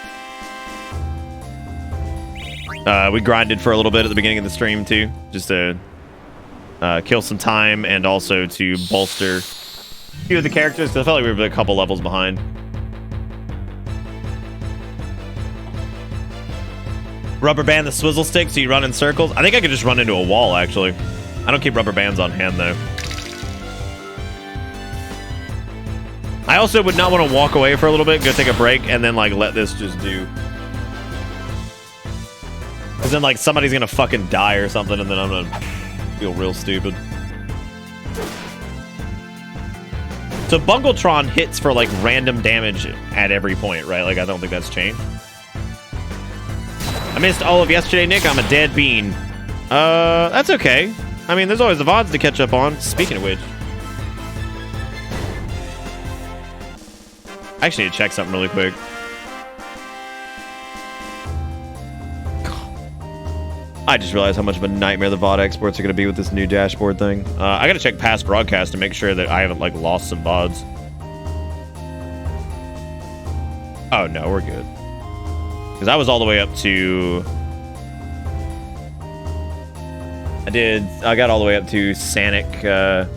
We grinded for a little bit at the beginning of the stream too, just to kill some time and also to bolster a few of the characters, because I felt like we were a couple levels behind. Rubber band the swizzle stick so you run in circles. I think I could just run into a wall, actually. I don't keep rubber bands on hand, though. I also would not want to walk away for a little bit, go take a break, and then, like, let this just do. Because then, like, somebody's going to fucking die or something, and then I'm going to feel real stupid. So Bungletron hits for, like, random damage at every point, right? Like, I don't think that's changed. I missed all of yesterday, Nick. I'm a dead bean. That's okay. I mean, there's always the VODs to catch up on. Speaking of which, I actually need to check something really quick. I just realized how much of a nightmare the VOD exports are going to be with this new dashboard thing. I got to check past broadcast to make sure that I haven't, like, lost some VODs. Oh, no, we're good. Because I was all the way up to... I got all the way up to Sanic.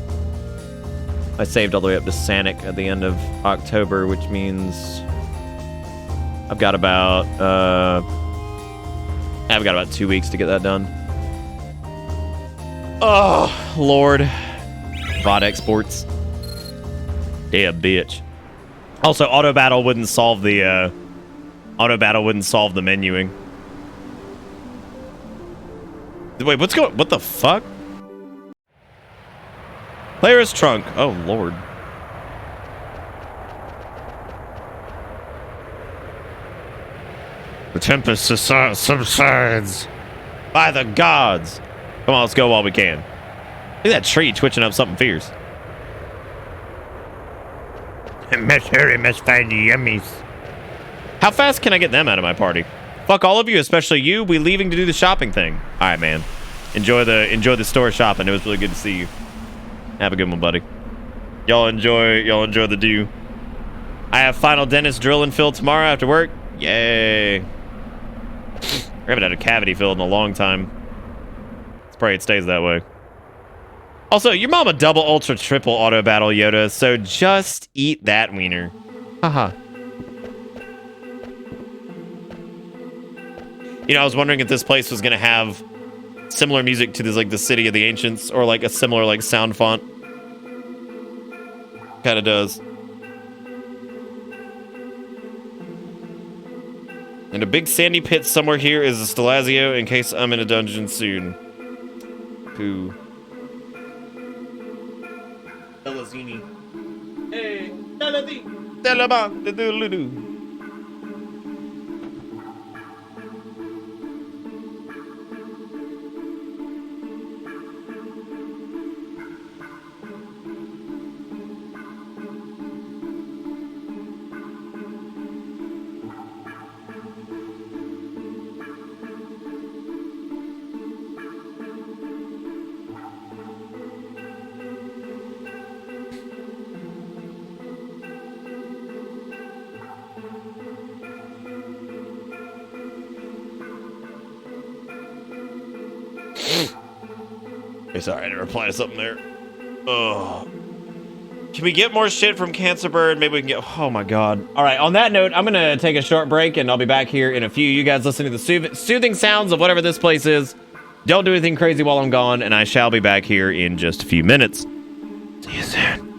I saved all the way up to Sanic at the end of October, which means I've got about 2 weeks to get that done. Oh, Lord. VOD exports. Yeah, bitch. Also, auto battle wouldn't solve the menuing. Wait, what the fuck? Player's trunk. Oh, Lord. The tempest subsides. By the gods. Come on, let's go while we can. Look at that tree twitching up something fierce. Must hurry, must find the yummies. How fast can I get them out of my party? Fuck all of you, especially you. We leaving to do the shopping thing. All right, man. Enjoy the store shopping. It was really good to see you. Have a good one, buddy. Y'all enjoy the do. I have final dentist drill and fill tomorrow after work. Yay. I haven't had a cavity filled in a long time. Let's pray it stays that way. Also, your mama double ultra triple auto battle Yoda, so just eat that wiener. Haha. You know, I was wondering if this place was gonna have similar music to this, like the City of the Ancients, or like a similar like sound font. Kinda does. And a big sandy pit somewhere here is a Stelazio in case I'm in a dungeon soon. Pooh. Telazini. Hey, Telazini. Telabang, do. Hey, sorry, I had to reply to something there. Ugh. Can we get more shit from Cancer Bird? Maybe we can get... Oh, my God. All right, on that note, I'm going to take a short break, and I'll be back here in a few. You guys listen to the soothing sounds of whatever this place is. Don't do anything crazy while I'm gone, and I shall be back here in just a few minutes. See you soon.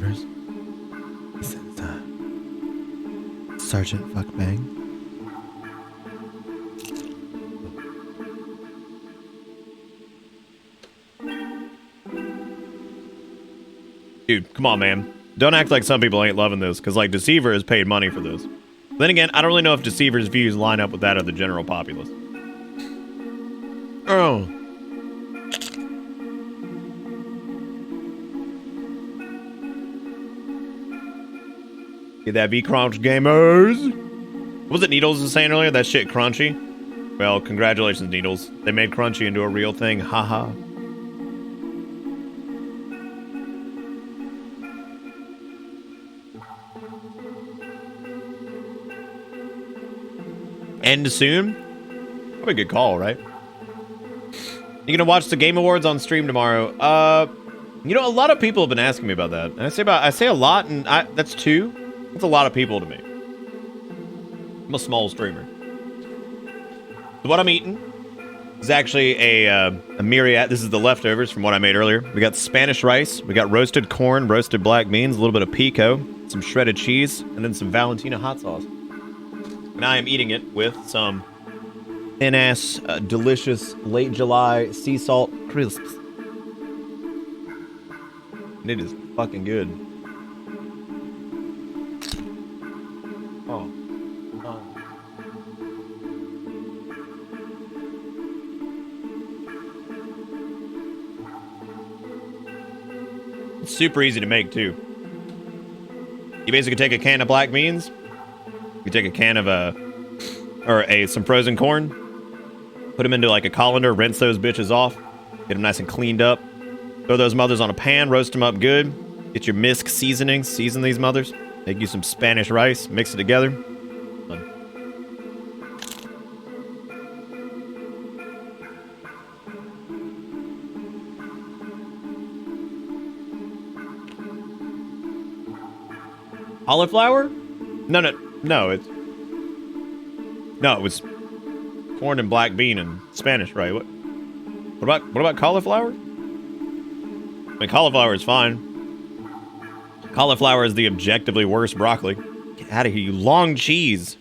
Deceivers. This is Sergeant Fuckbang. Dude, come on, man. Don't act like some people ain't loving this, because, like, Deceiver has paid money for this. Then again, I don't really know if Deceiver's views line up with that of the general populace. Oh. Get that V-Crunch, gamers! What was it Needles was saying earlier? That shit crunchy? Well, congratulations, Needles. They made crunchy into a real thing. Haha. End soon? Probably a good call, right? You gonna watch the Game Awards on stream tomorrow? You know, a lot of people have been asking me about that. And I say a lot, and that's two. That's a lot of people to me. I'm a small streamer. So what I'm eating is actually a myriad. This is the leftovers from what I made earlier. We got Spanish rice, we got roasted corn, roasted black beans, a little bit of pico, some shredded cheese, and then some Valentina hot sauce. And I am eating it with some thin-ass, delicious late July sea salt crisps. And it is fucking good. Oh. It's super easy to make, too. You basically take a can of black beans. You take a can of some frozen corn, put them into like a colander, rinse those bitches off, get them nice and cleaned up, throw those mothers on a pan, roast them up good, get your misc seasonings, season these mothers, make you some Spanish rice, mix it together. Done. Cauliflower? No, it was corn and black bean and Spanish, right? What about cauliflower? I mean, cauliflower is fine. Cauliflower is the objectively worst broccoli. Get out of here, you long cheese.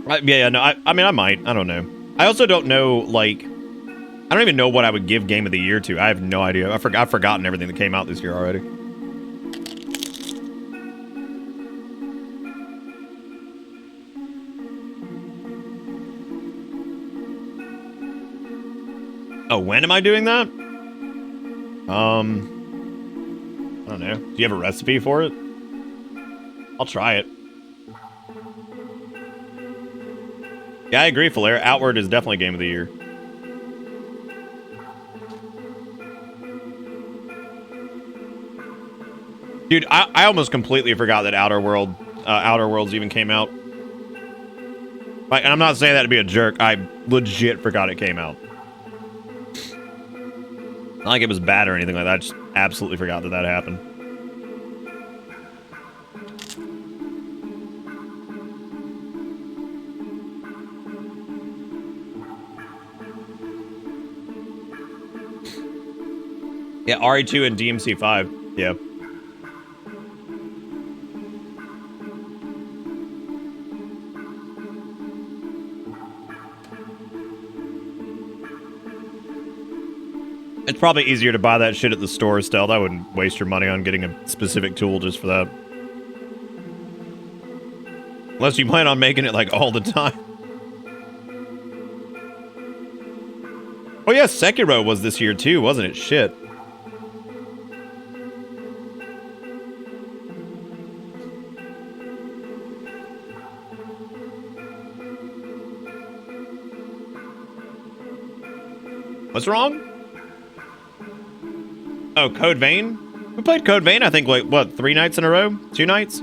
I mean, I might. I don't know. I also don't know, like... I don't even know what I would give Game of the Year to. I have no idea. I've forgotten everything that came out this year already. Oh, when am I doing that? I don't know. Do you have a recipe for it? I'll try it. Yeah, I agree, Flair. Outward is definitely Game of the Year. Dude, I almost completely forgot that Outer Worlds even came out. Like, and I'm not saying that to be a jerk. I legit forgot it came out. Not like it was bad or anything like that. I just absolutely forgot that happened. Yeah, RE2 and DMC5. Yeah. It's probably easier to buy that shit at the store still. I wouldn't waste your money on getting a specific tool just for that. Unless you plan on making it, like, all the time. Oh yeah, Sekiro was this year too, wasn't it? Shit. What's wrong? Oh, Code Vein? We played Code Vein, I think, like, what, 3 nights in a row? 2 nights?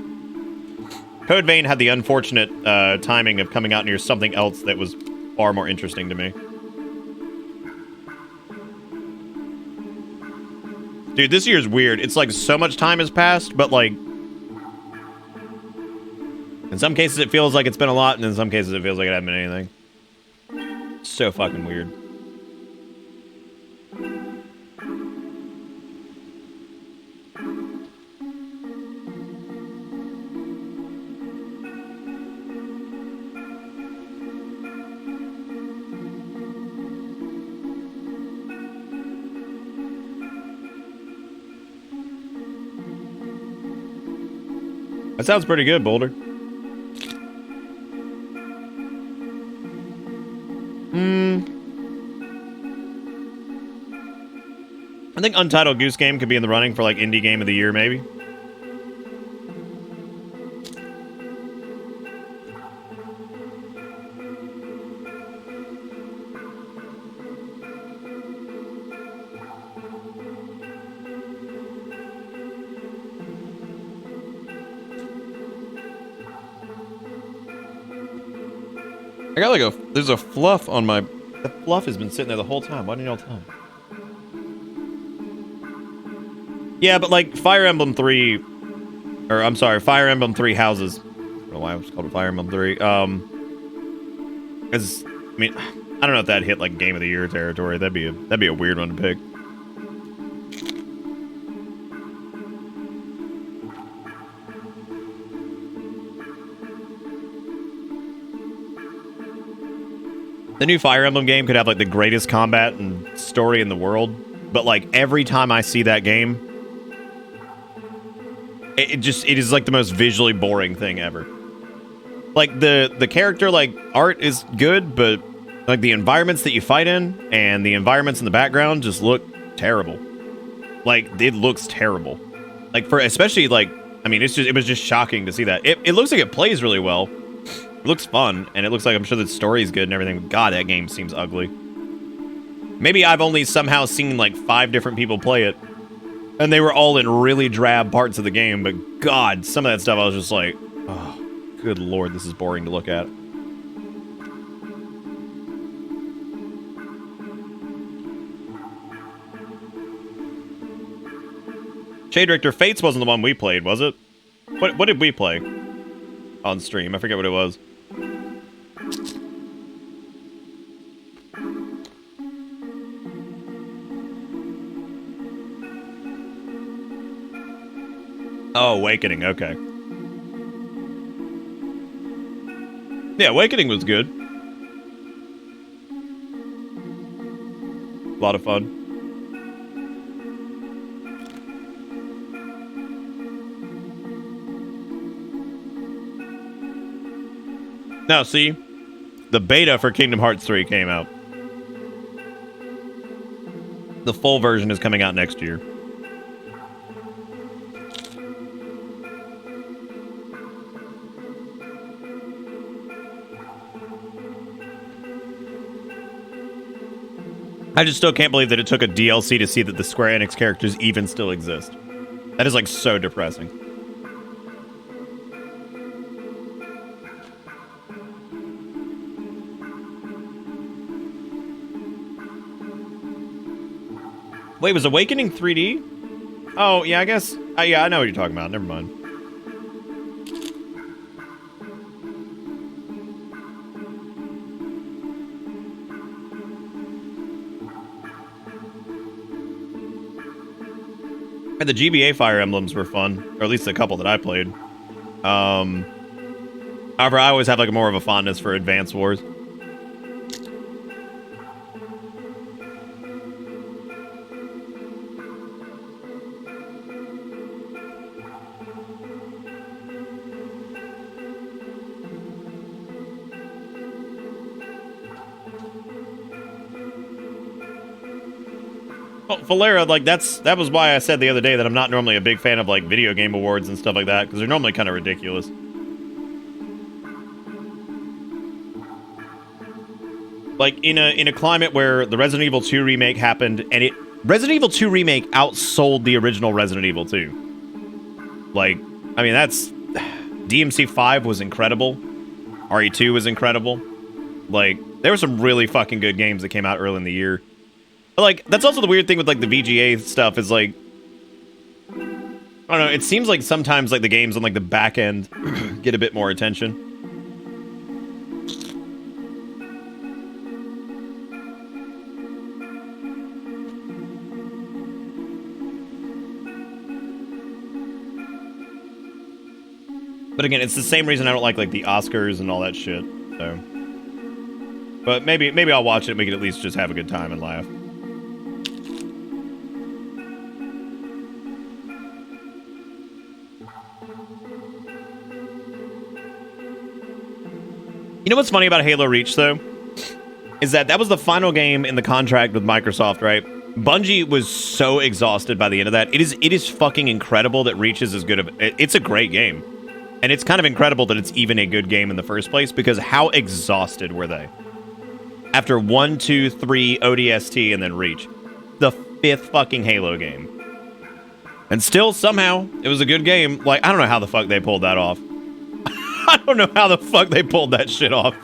Code Vein had the unfortunate timing of coming out near something else that was far more interesting to me. Dude, this year's weird. It's like so much time has passed, but like... in some cases it feels like it's been a lot, and in some cases it feels like it hasn't been anything. so fucking weird. That sounds pretty good, Boulder. I think Untitled Goose Game could be in the running for like indie game of the year, maybe. I got like there's a fluff on my, the fluff has been sitting there the whole time. Why didn't y'all tell me? Yeah, but like Fire Emblem 3, or I'm sorry, Fire Emblem 3 Houses. I don't know why I was called Fire Emblem 3. Because, I mean, I don't know if that hit like Game of the Year territory. That'd be a weird one to pick. The new Fire Emblem game could have like the greatest combat and story in the world, but like every time I see that game, it is like the most visually boring thing ever. Like the character like art is good, but like the environments that you fight in and the environments in the background just look terrible. Like it looks terrible. Like for especially like, I mean, it was just shocking to see that. It looks like it plays really well. It looks fun, and it looks like I'm sure the story's good and everything. God, that game seems ugly. Maybe I've only somehow seen like 5 different people play it, and they were all in really drab parts of the game, but God, some of that stuff I was just like, oh, good lord, this is boring to look at. Shade Richter, Fates wasn't the one we played, was it? What did we play on stream? I forget what it was. Oh, Awakening, okay. Yeah, Awakening was good. A lot of fun. Now, see, the beta for Kingdom Hearts 3 came out. The full version is coming out next year. I just still can't believe that it took a DLC to see that the Square Enix characters even still exist. That is like so depressing. Wait, was Awakening 3D? Oh, yeah, I guess. Yeah, I know what you're talking about. Never mind. And the GBA Fire Emblems were fun, or at least a couple that I played. However, I always have like more of a fondness for Advance Wars. Well, Valera, like that was why I said the other day that I'm not normally a big fan of like video game awards and stuff like that, because they're normally kind of ridiculous. Like in a climate where the Resident Evil 2 remake happened, and Resident Evil 2 remake outsold the original Resident Evil 2. Like, I mean, that's DMC 5 was incredible. RE2 was incredible. Like, there were some really fucking good games that came out early in the year. But, like, that's also the weird thing with, like, the VGA stuff is, like, I don't know, it seems like sometimes, like, the games on, like, the back end get a bit more attention. But again, it's the same reason I don't like the Oscars and all that shit. So, but maybe I'll watch it and we can at least just have a good time and laugh. You know what's funny about Halo Reach, though? Is that was the final game in the contract with Microsoft, right? Bungie was so exhausted by the end of that. It is fucking incredible that Reach is as good of... It's a great game. And it's kind of incredible that it's even a good game in the first place, because how exhausted were they? After 1, 2, 3, ODST, and then Reach. The 5th fucking Halo game. And still, somehow, it was a good game. Like, I don't know how the fuck they pulled that off. I don't know how the fuck they pulled that shit off.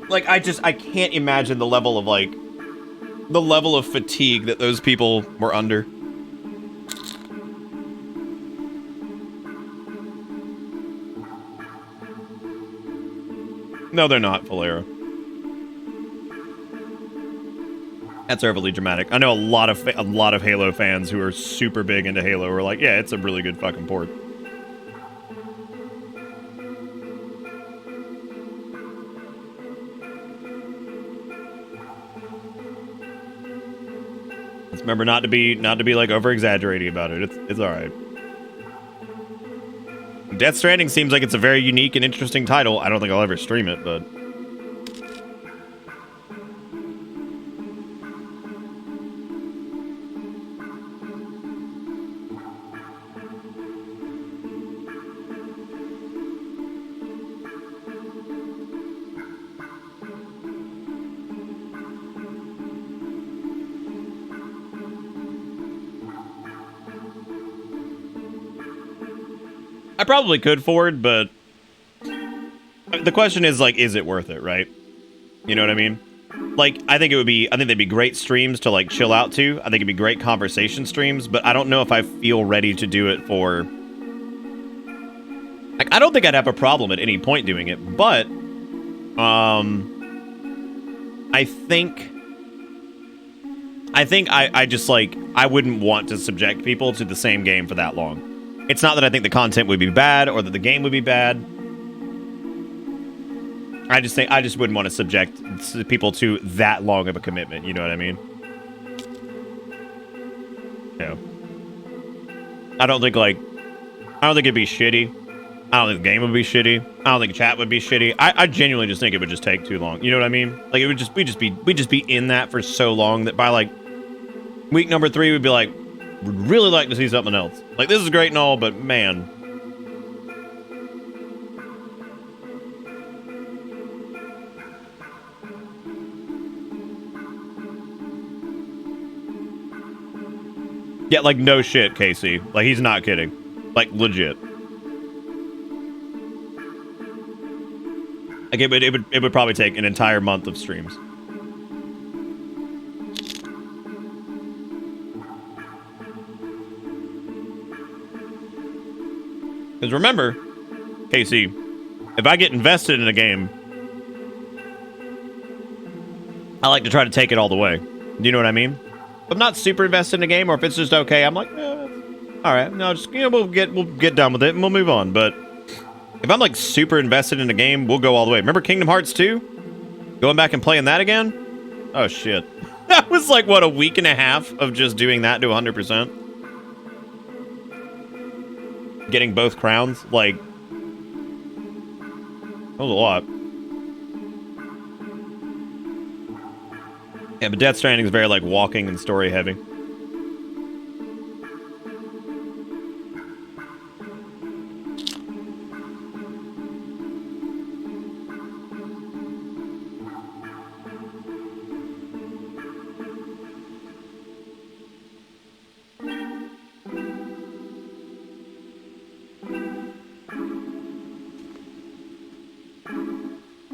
Like, I can't imagine the level of fatigue that those people were under. No, they're not, Valera. That's overly dramatic. I know a lot of Halo fans who are super big into Halo who are like, yeah, it's a really good fucking port. Let's remember not to be like over exaggerating about it. It's all right. Death Stranding seems like it's a very unique and interesting title. I don't think I'll ever stream it, but I probably could forward, but the question is, like, is it worth it, right? You know what I mean? Like, I think they'd be great streams to, like, chill out to. I think it'd be great conversation streams, but I don't know if I feel ready to do it for... Like, I don't think I'd have a problem at any point doing it, but... I think I just, like, I wouldn't want to subject people to the same game for that long. It's not that I think the content would be bad or that the game would be bad. I just wouldn't want to subject people to that long of a commitment. You know what I mean? Yeah. I don't think it'd be shitty. I don't think the game would be shitty. I don't think chat would be shitty. I genuinely just think it would just take too long. You know what I mean? Like, it would just we'd just be in that for so long that by like week number 3 we'd be like, would really like to see something else. Like, this is great and all, but man. Yeah, like, no shit, Casey. Like, he's not kidding. Like, legit. Like, it would probably take an entire month of streams. Because remember, Casey, if I get invested in a game, I like to try to take it all the way. Do you know what I mean? If I'm not super invested in a game, or if it's just okay, I'm like, all right, no, just, you know, we'll get done with it and we'll move on. But if I'm like super invested in a game, we'll go all the way. Remember Kingdom Hearts 2? Going back and playing that again? Oh shit. That was like, what, a week and a half of just doing that to 100%? Getting both crowns, like, that was a lot. Yeah, but Death Stranding is very, like, walking and story heavy.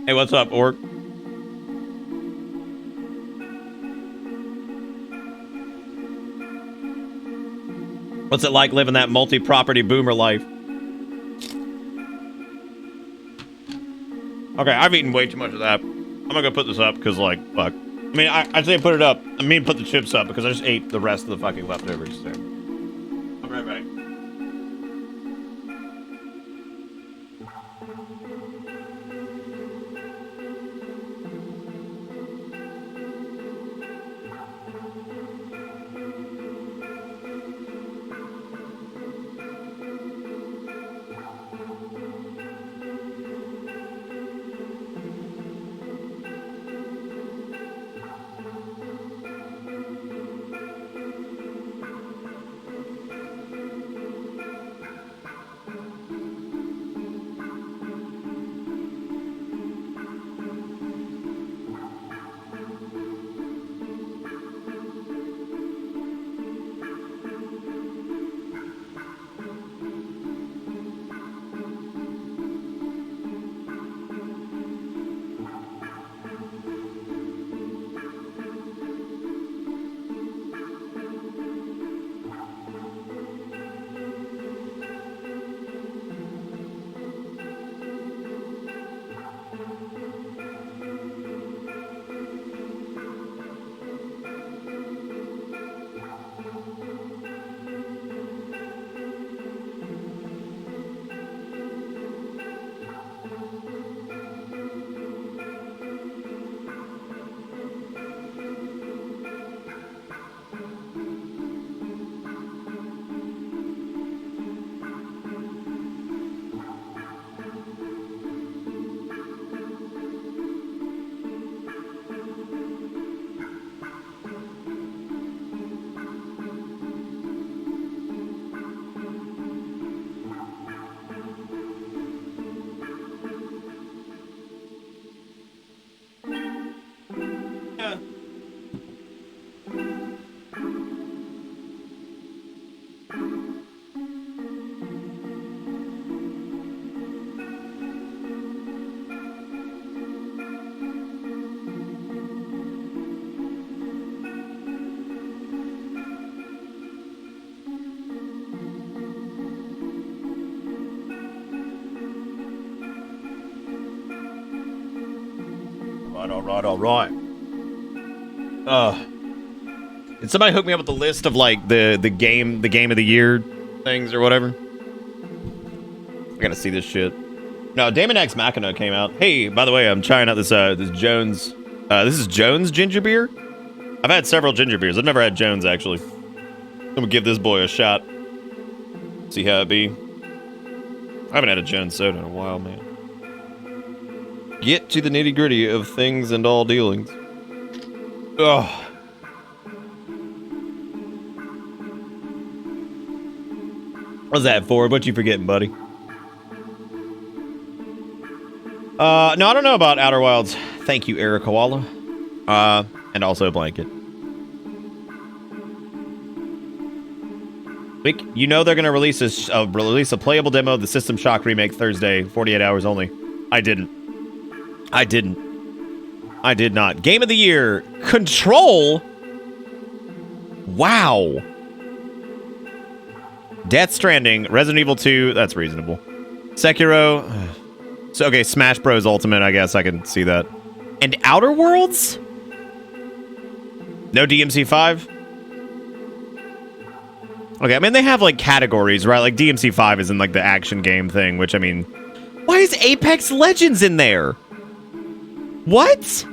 Hey, what's up, Orc? What's it like living that multi-property boomer life? Okay, I've eaten way too much of that. I'm gonna go put this up because, like, fuck. I mean, I say put it up. I mean, put the chips up because I just ate the rest of the fucking leftovers. So. I'll be right back. all right. Did somebody hook me up with the list of like the game of the year things or whatever? I gotta see this shit. No, Damon X Machina came out. Hey, by the way, I'm trying out this Jones. This is Jones ginger beer. I've had several ginger beers. I've never had Jones actually. I'm gonna give this boy a shot. See how it be. I haven't had a Jones soda in a while, man. Get to the nitty gritty of things and all dealings. Ugh. What's that for? What you forgetting, buddy? No, I don't know about Outer Wilds. Thank you, Eric Koala. And also a blanket. Vic, you know they're gonna release a playable demo of the System Shock remake Thursday, 48 hours only. I did not. Game of the year, Control. Wow. Death Stranding, Resident Evil 2, that's reasonable. Sekiro. So okay, Smash Bros Ultimate, I guess I can see that. And Outer Worlds? No DMC5? Okay, I mean they have like categories, right? Like DMC5 is in like the action game thing, which I mean, why is Apex Legends in there? What?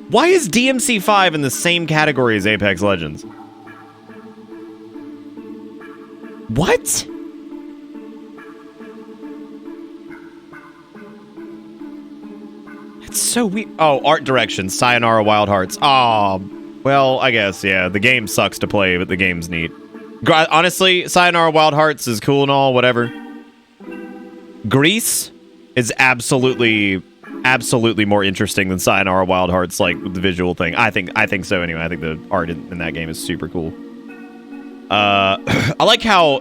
Why is DMC5 in the same category as Apex Legends? What? It's so weird. Oh, art direction, Sayonara Wild Hearts. Oh, well, I guess, yeah. The game sucks to play, but the game's neat. Honestly, Sayonara Wild Hearts is cool and all, whatever. Grease is absolutely more interesting than Sayonara Wild Hearts, like the visual thing. I think so anyway. I think the art in that game is super cool. I like how...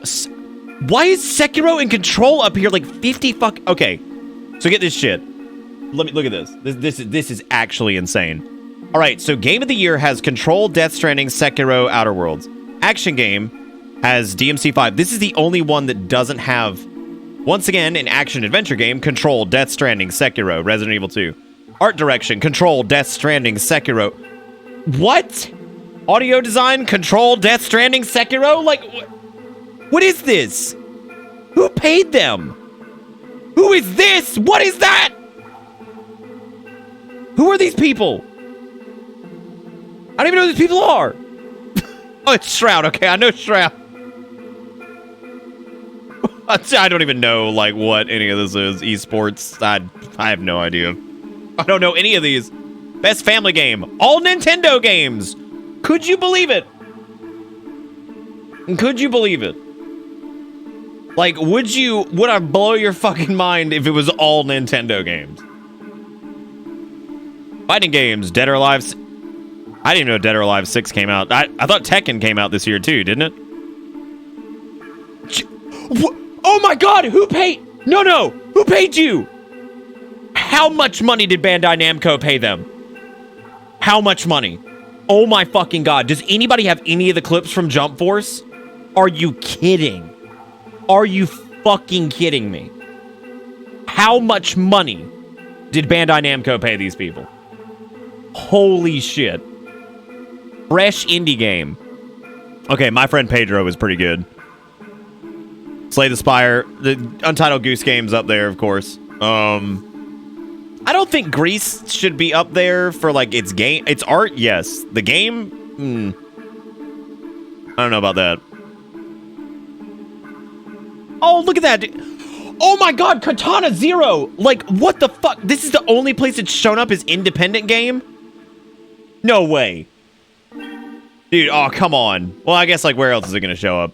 Why is Sekiro and Control up here like 50 fuck... Okay, so get this shit. Let me look at this. This is actually insane. All right, so Game of the Year has Control, Death Stranding, Sekiro, Outer Worlds. Action Game has DMC5. This is the only one that doesn't have, once again, an action-adventure game, Control, Death Stranding, Sekiro, Resident Evil 2. Art Direction, Control, Death Stranding, Sekiro. What? Audio Design, Control, Death Stranding, Sekiro? Like, what is this? Who paid them? Who is this? What is that? Who are these people? I don't even know who these people are. Oh, it's Shroud. Okay, I know Shroud. I don't even know, like, what any of this is. Esports. I have no idea. I don't know any of these. Best family game. All Nintendo games. Could you believe it? Could you believe it? Like, would I blow your fucking mind if it was all Nintendo games? Fighting games. Dead or Alive. I didn't even know Dead or Alive 6 came out. I thought Tekken came out this year too, didn't it? Oh my god, who paid? No, who paid you? How much money did Bandai Namco pay them? How much money? Oh my fucking god, does anybody have any of the clips from Jump Force? Are you kidding? Are you fucking kidding me? How much money did Bandai Namco pay these people? Holy shit. Fresh indie game. Okay, My Friend Pedro is pretty good. Slay the Spire. The Untitled Goose Game's up there, of course. I don't think Grease should be up there for, like, its game. Its art, yes. The game? I don't know about that. Oh, look at that. Oh my god, Katana Zero! Like, what the fuck? This is the only place it's shown up as independent game? No way. Dude, oh, come on. Well, I guess, like, where else is it gonna show up?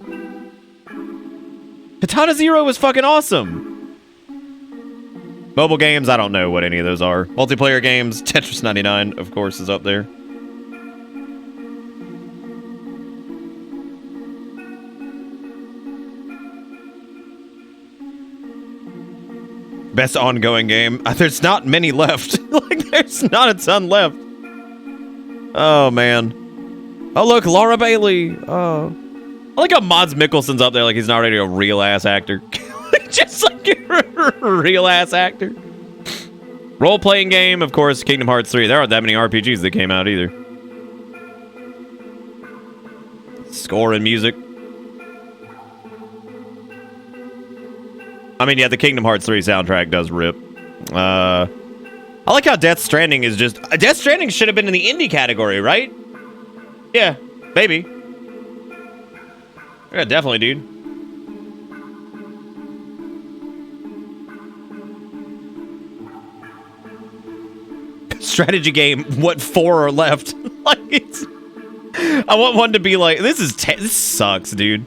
Katana Zero was fucking awesome. Mobile games, I don't know what any of those are. Multiplayer games, Tetris 99, of course, is up there. Best ongoing game. There's not many left. Like, there's not a ton left. Oh, man. Oh, look, Laura Bailey. Oh. I like how Mads Mikkelsen's up there like he's not already a real-ass actor. Just like a real-ass actor. Role-playing game, of course, Kingdom Hearts 3. There aren't that many RPGs that came out either. Score and music. I mean, yeah, the Kingdom Hearts 3 soundtrack does rip. I like how Death Stranding is just... Death Stranding should have been in the indie category, right? Yeah, maybe. Yeah, definitely, dude. Strategy game, what 4 are left? Like, it's... I want one to be like, this sucks, dude.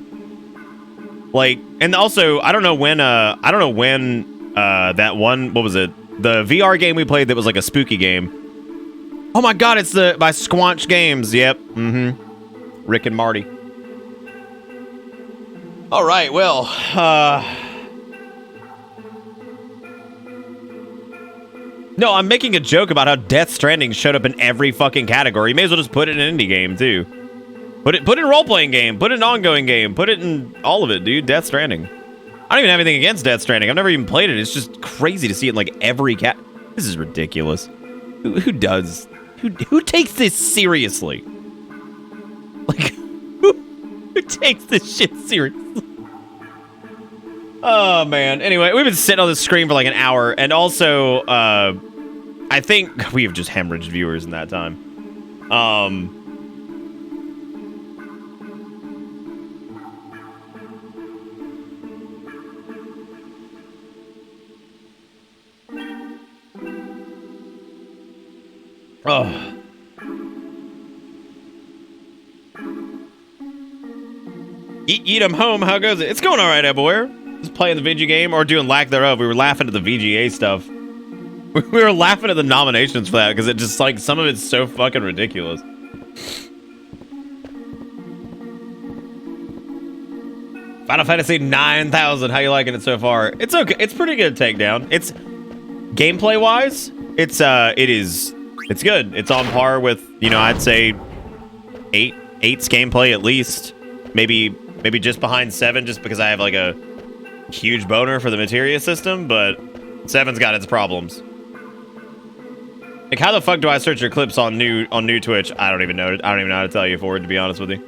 Like, and also, I don't know when that one, what was it? The VR game we played that was like a spooky game. Oh my god, it's by Squanch Games. Yep. Mm-hmm. Rick and Marty. All right, well, no, I'm making a joke about how Death Stranding showed up in every fucking category. You may as well just put it in an indie game, too. Put it in role-playing game. Put it in ongoing game. Put it in all of it, dude. Death Stranding. I don't even have anything against Death Stranding. I've never even played it. It's just crazy to see it in, like, every This is ridiculous. Who does? Who takes this seriously? Like, who takes this shit seriously? Oh, man. Anyway, we've been sitting on this screen for like an hour. And also, I think we have just hemorrhaged viewers in that time. Oh. Eat 'em home. How goes it? It's going all right, Ebaware. Just playing the VG game or doing lack thereof. We were laughing at the VGA stuff. We were laughing at the nominations for that because it just like some of it's so fucking ridiculous. Final Fantasy 9000. How you liking it so far? It's okay. It's pretty good takedown. It's gameplay wise. It's good. It's on par with, you know, I'd say 8's gameplay at least. Maybe just behind 7 just because I have like a huge boner for the materia system, but 7's got its problems. Like, how the fuck do I search your clips on new Twitch? I don't even know. I don't even know how to tell you forward, to be honest with you.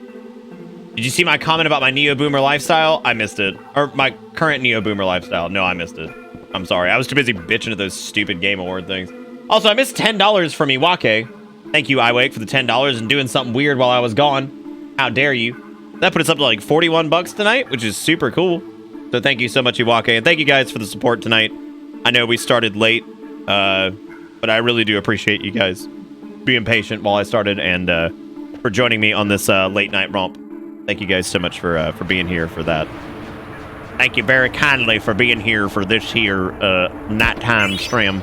Did you see my comment about my neo-boomer lifestyle? I missed it. Or my current neo-boomer lifestyle. No, I missed it. I'm sorry. I was too busy bitching at those stupid Game Award things. Also, I missed $10 from Iwake. Thank you, iWake, for the $10 and doing something weird while I was gone. How dare you? That put us up to like 41 bucks tonight, which is super cool. So thank you so much, Iwake. And thank you guys for the support tonight. I know we started late, but I really do appreciate you guys being patient while I started and for joining me on this late night romp. Thank you guys so much for being here for that. Thank you very kindly for being here for this here nighttime stream.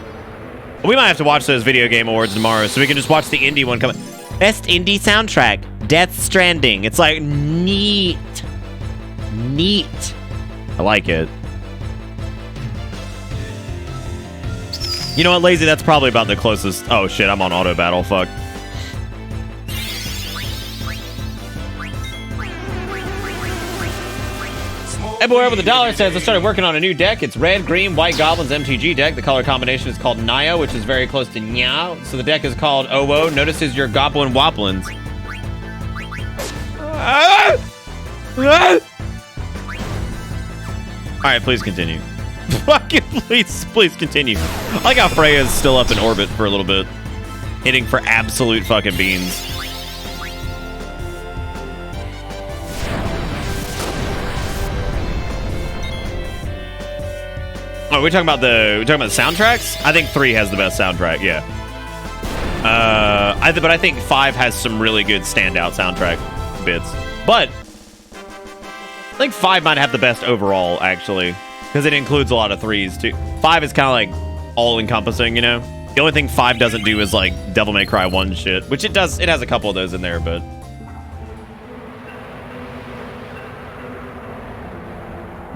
We might have to watch those video game awards tomorrow so we can just watch the indie one come. Best indie soundtrack, Death Stranding. It's like neat. I like it. You know what, Lazy? That's probably about the closest. Oh shit, I'm on auto battle. Fuck. Everywhere with $1 says I started working on a new deck. It's red, green, white goblins MTG deck. The color combination is called Naya, which is very close to Nyao. So the deck is called Owo. Notices your goblin wobblins. Alright, please continue. Fucking please continue. I like how Freya's still up in orbit for a little bit. Hitting for absolute fucking beans. Oh, we're talking about the soundtracks? I think 3 has the best soundtrack, yeah. But I think 5 has some really good standout soundtrack bits. But I think 5 might have the best overall, actually, because it includes a lot of 3s too. 5 is kind of like all-encompassing, you know. The only thing 5 doesn't do is like Devil May Cry 1 shit, which it does. It has a couple of those in there, but.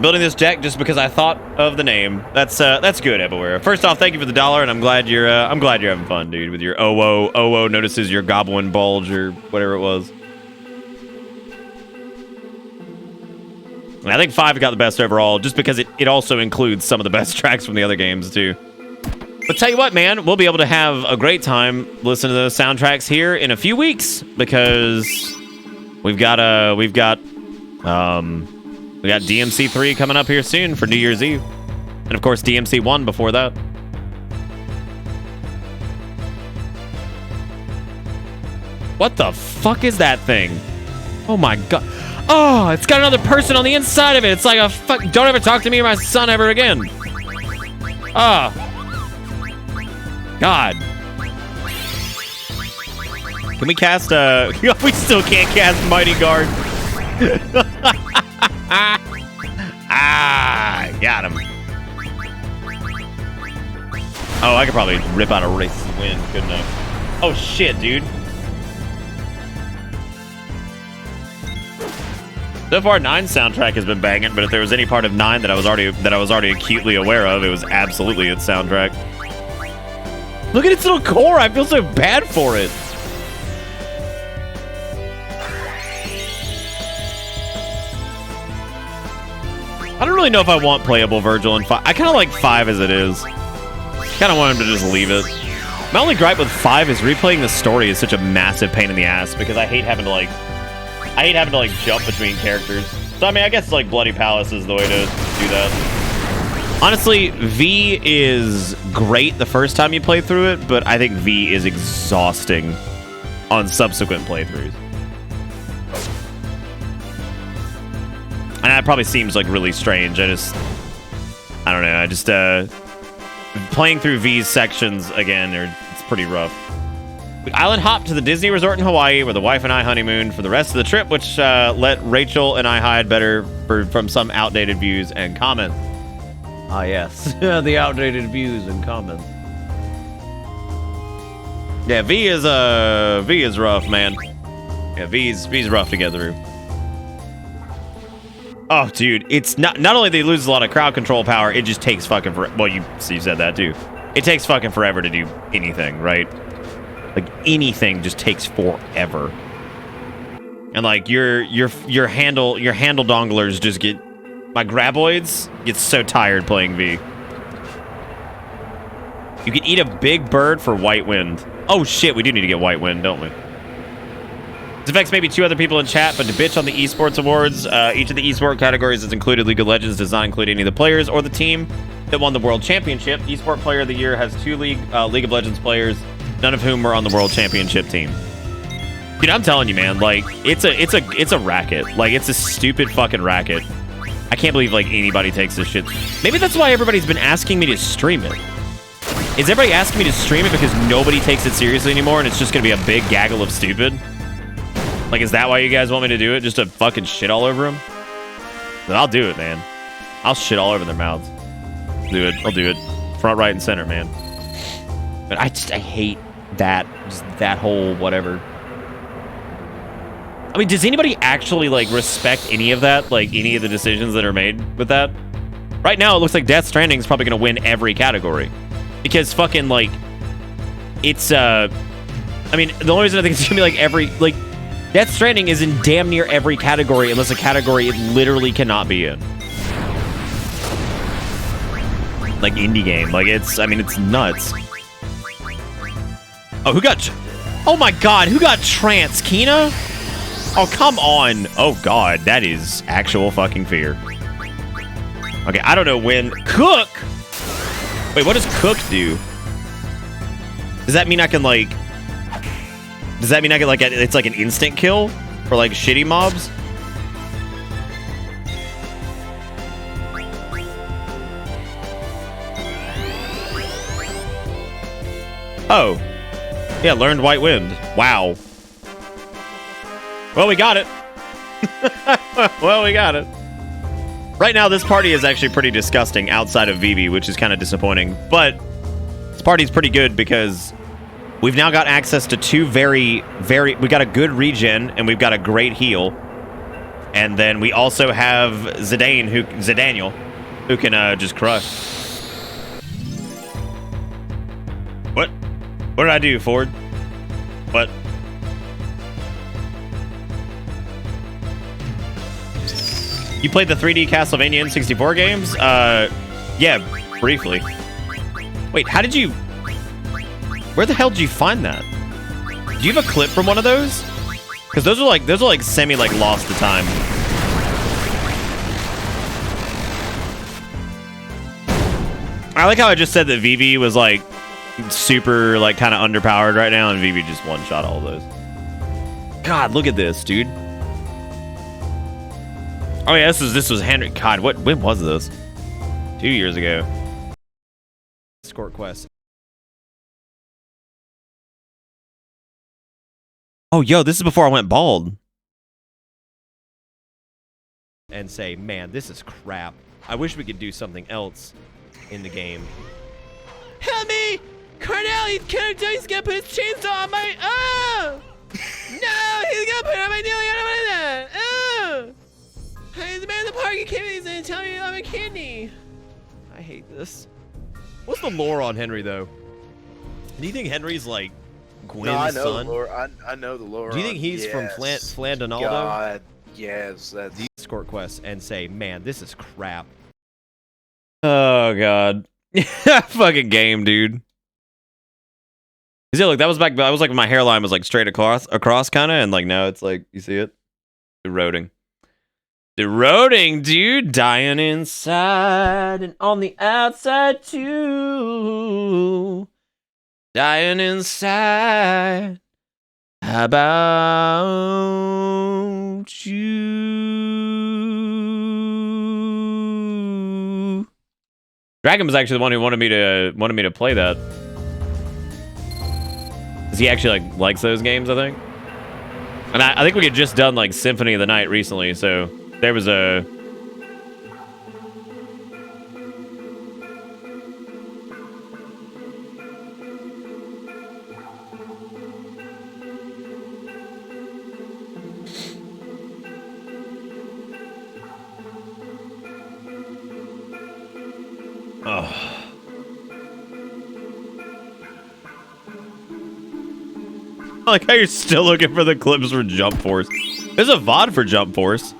Building this deck just because I thought of the name. That's good, everywhere. First off, thank you for the $1, and I'm glad you're having fun, dude, with your Owo. Owo notices your goblin bulge or whatever it was. And I think 5 got the best overall, just because it also includes some of the best tracks from the other games too. But tell you what, man, we'll be able to have a great time listening to those soundtracks here in a few weeks because we got DMC 3 coming up here soon for New Year's Eve, and of course DMC 1 before that. What the fuck is that thing? Oh my god! Oh, it's got another person on the inside of it. It's like a fuck. Don't ever talk to me or my son ever again. Oh. God. Can we cast, we still can't cast Mighty Guard. Got him. Oh, I could probably rip out a race win, couldn't I? Oh, shit, dude. So far, 9's soundtrack has been banging, but if there was any part of 9 that I was already acutely aware of, it was absolutely its soundtrack. Look at its little core. I feel so bad for it. I don't really know if I want playable Virgil in 5. I kind of like 5 as it is. Kind of want him to just leave it. My only gripe with 5 is replaying the story is such a massive pain in the ass because I hate having to like jump between characters. So I mean, I guess like Bloody Palace is the way to do that. Honestly, V is great the first time you play through it, but I think V is exhausting on subsequent playthroughs. And that probably seems like really strange. I don't know. Playing through V's sections again, it's pretty rough. We island hopped to the Disney resort in Hawaii where the wife and I honeymooned for the rest of the trip, which let Rachel and I hide better from some outdated views and comments. Ah, yes. The outdated views and comments. Yeah, V is rough, man. Yeah, V's rough to get through. Oh, dude, it's not only they lose a lot of crowd control power, it just takes fucking forever. Well, you said that too. It takes fucking forever to do anything, right? Like anything just takes forever. And like your handle donglers just get, my graboids get so tired playing V. You can eat a big bird for White Wind. Oh shit, we do need to get White Wind, don't we? This affects maybe 2 other people in chat, but to bitch on the esports awards, each of the esport categories is included. League of Legends does not include any of the players or the team that won the World Championship. Esport Player of the Year has 2 League of Legends players, none of whom were on the World Championship team. Dude, I'm telling you, man, like it's a racket. Like it's a stupid fucking racket. I can't believe like anybody takes this shit. Maybe that's why everybody's been asking me to stream it. Is everybody asking me to stream it because nobody takes it seriously anymore and it's just gonna be a big gaggle of stupid? Like, is that why you guys want me to do it? Just to fucking shit all over them? Then I'll do it, man. I'll shit all over their mouths. Do it. I'll do it. Front, right, and center, man. But I hate that. Just that whole whatever. I mean, does anybody actually, like, respect any of that? Like, any of the decisions that are made with that? Right now, it looks like Death Stranding is probably going to win every category. Because fucking, like, it's, I mean, the only reason I think it's going to be, like, every, like, Death Stranding is in damn near every category unless a category it literally cannot be in. Like indie game. Like it's nuts. Oh, oh my god, who got trance? Kina? Oh, come on. Oh god, that is actual fucking fear. Okay, I don't know when. Cook? Wait, what does Cook do? Does that mean I can like... Does that mean I get like it's like an instant kill for like shitty mobs? Oh. Yeah, learned White Wind. Wow. Well, we got it. Well, we got it. Right now, this party is actually pretty disgusting outside of Vivi, which is kind of disappointing. But this party's pretty good because we've now got access to 2 we got a good regen and we've got a great heal. And then we also have Zidaniel, who can just crush. What? What did I do, Ford? What? You played the 3D Castlevania N64 games? Yeah, briefly. Wait, how did you... Where the hell did you find that? Do you have a clip from one of those? Because those are like semi like lost to time. I like how I just said that Vivi was like super like kind of underpowered right now, and Vivi just one shot all those. God, look at this, dude. Oh yeah, this was Henry. God, when was this? 2 years ago. Escort quest. Oh, yo, this is before I went bald. And say, man, this is crap. I wish we could do something else in the game. Help me! Cornell, he's gonna put his chainsaw on my... Oh! No, he's gonna put it on my nail. Oh! He's the man in the park. He came in. He's gonna tell me I'm a kidney. I hate this. What's the lore on Henry, though? Do you think Henry's like Gwen's no, I know son? The lore. I know the lore. Do you think he's from Flandonaldo? God, yes. That's the escort quest and say, man, this is crap. Oh god, fucking game, dude. See, look, that was like my hairline was like straight across kind of, and like now it's like you see it eroding, dude, dying inside and on the outside too. Dying inside. How about you? Dragon was actually the one who wanted me to play that. Cause he actually like likes those games, I think. And I think we had just done like Symphony of the Night recently, so there was a. Oh. I like how you're still looking for the clips for Jump Force. There's a VOD for Jump Force.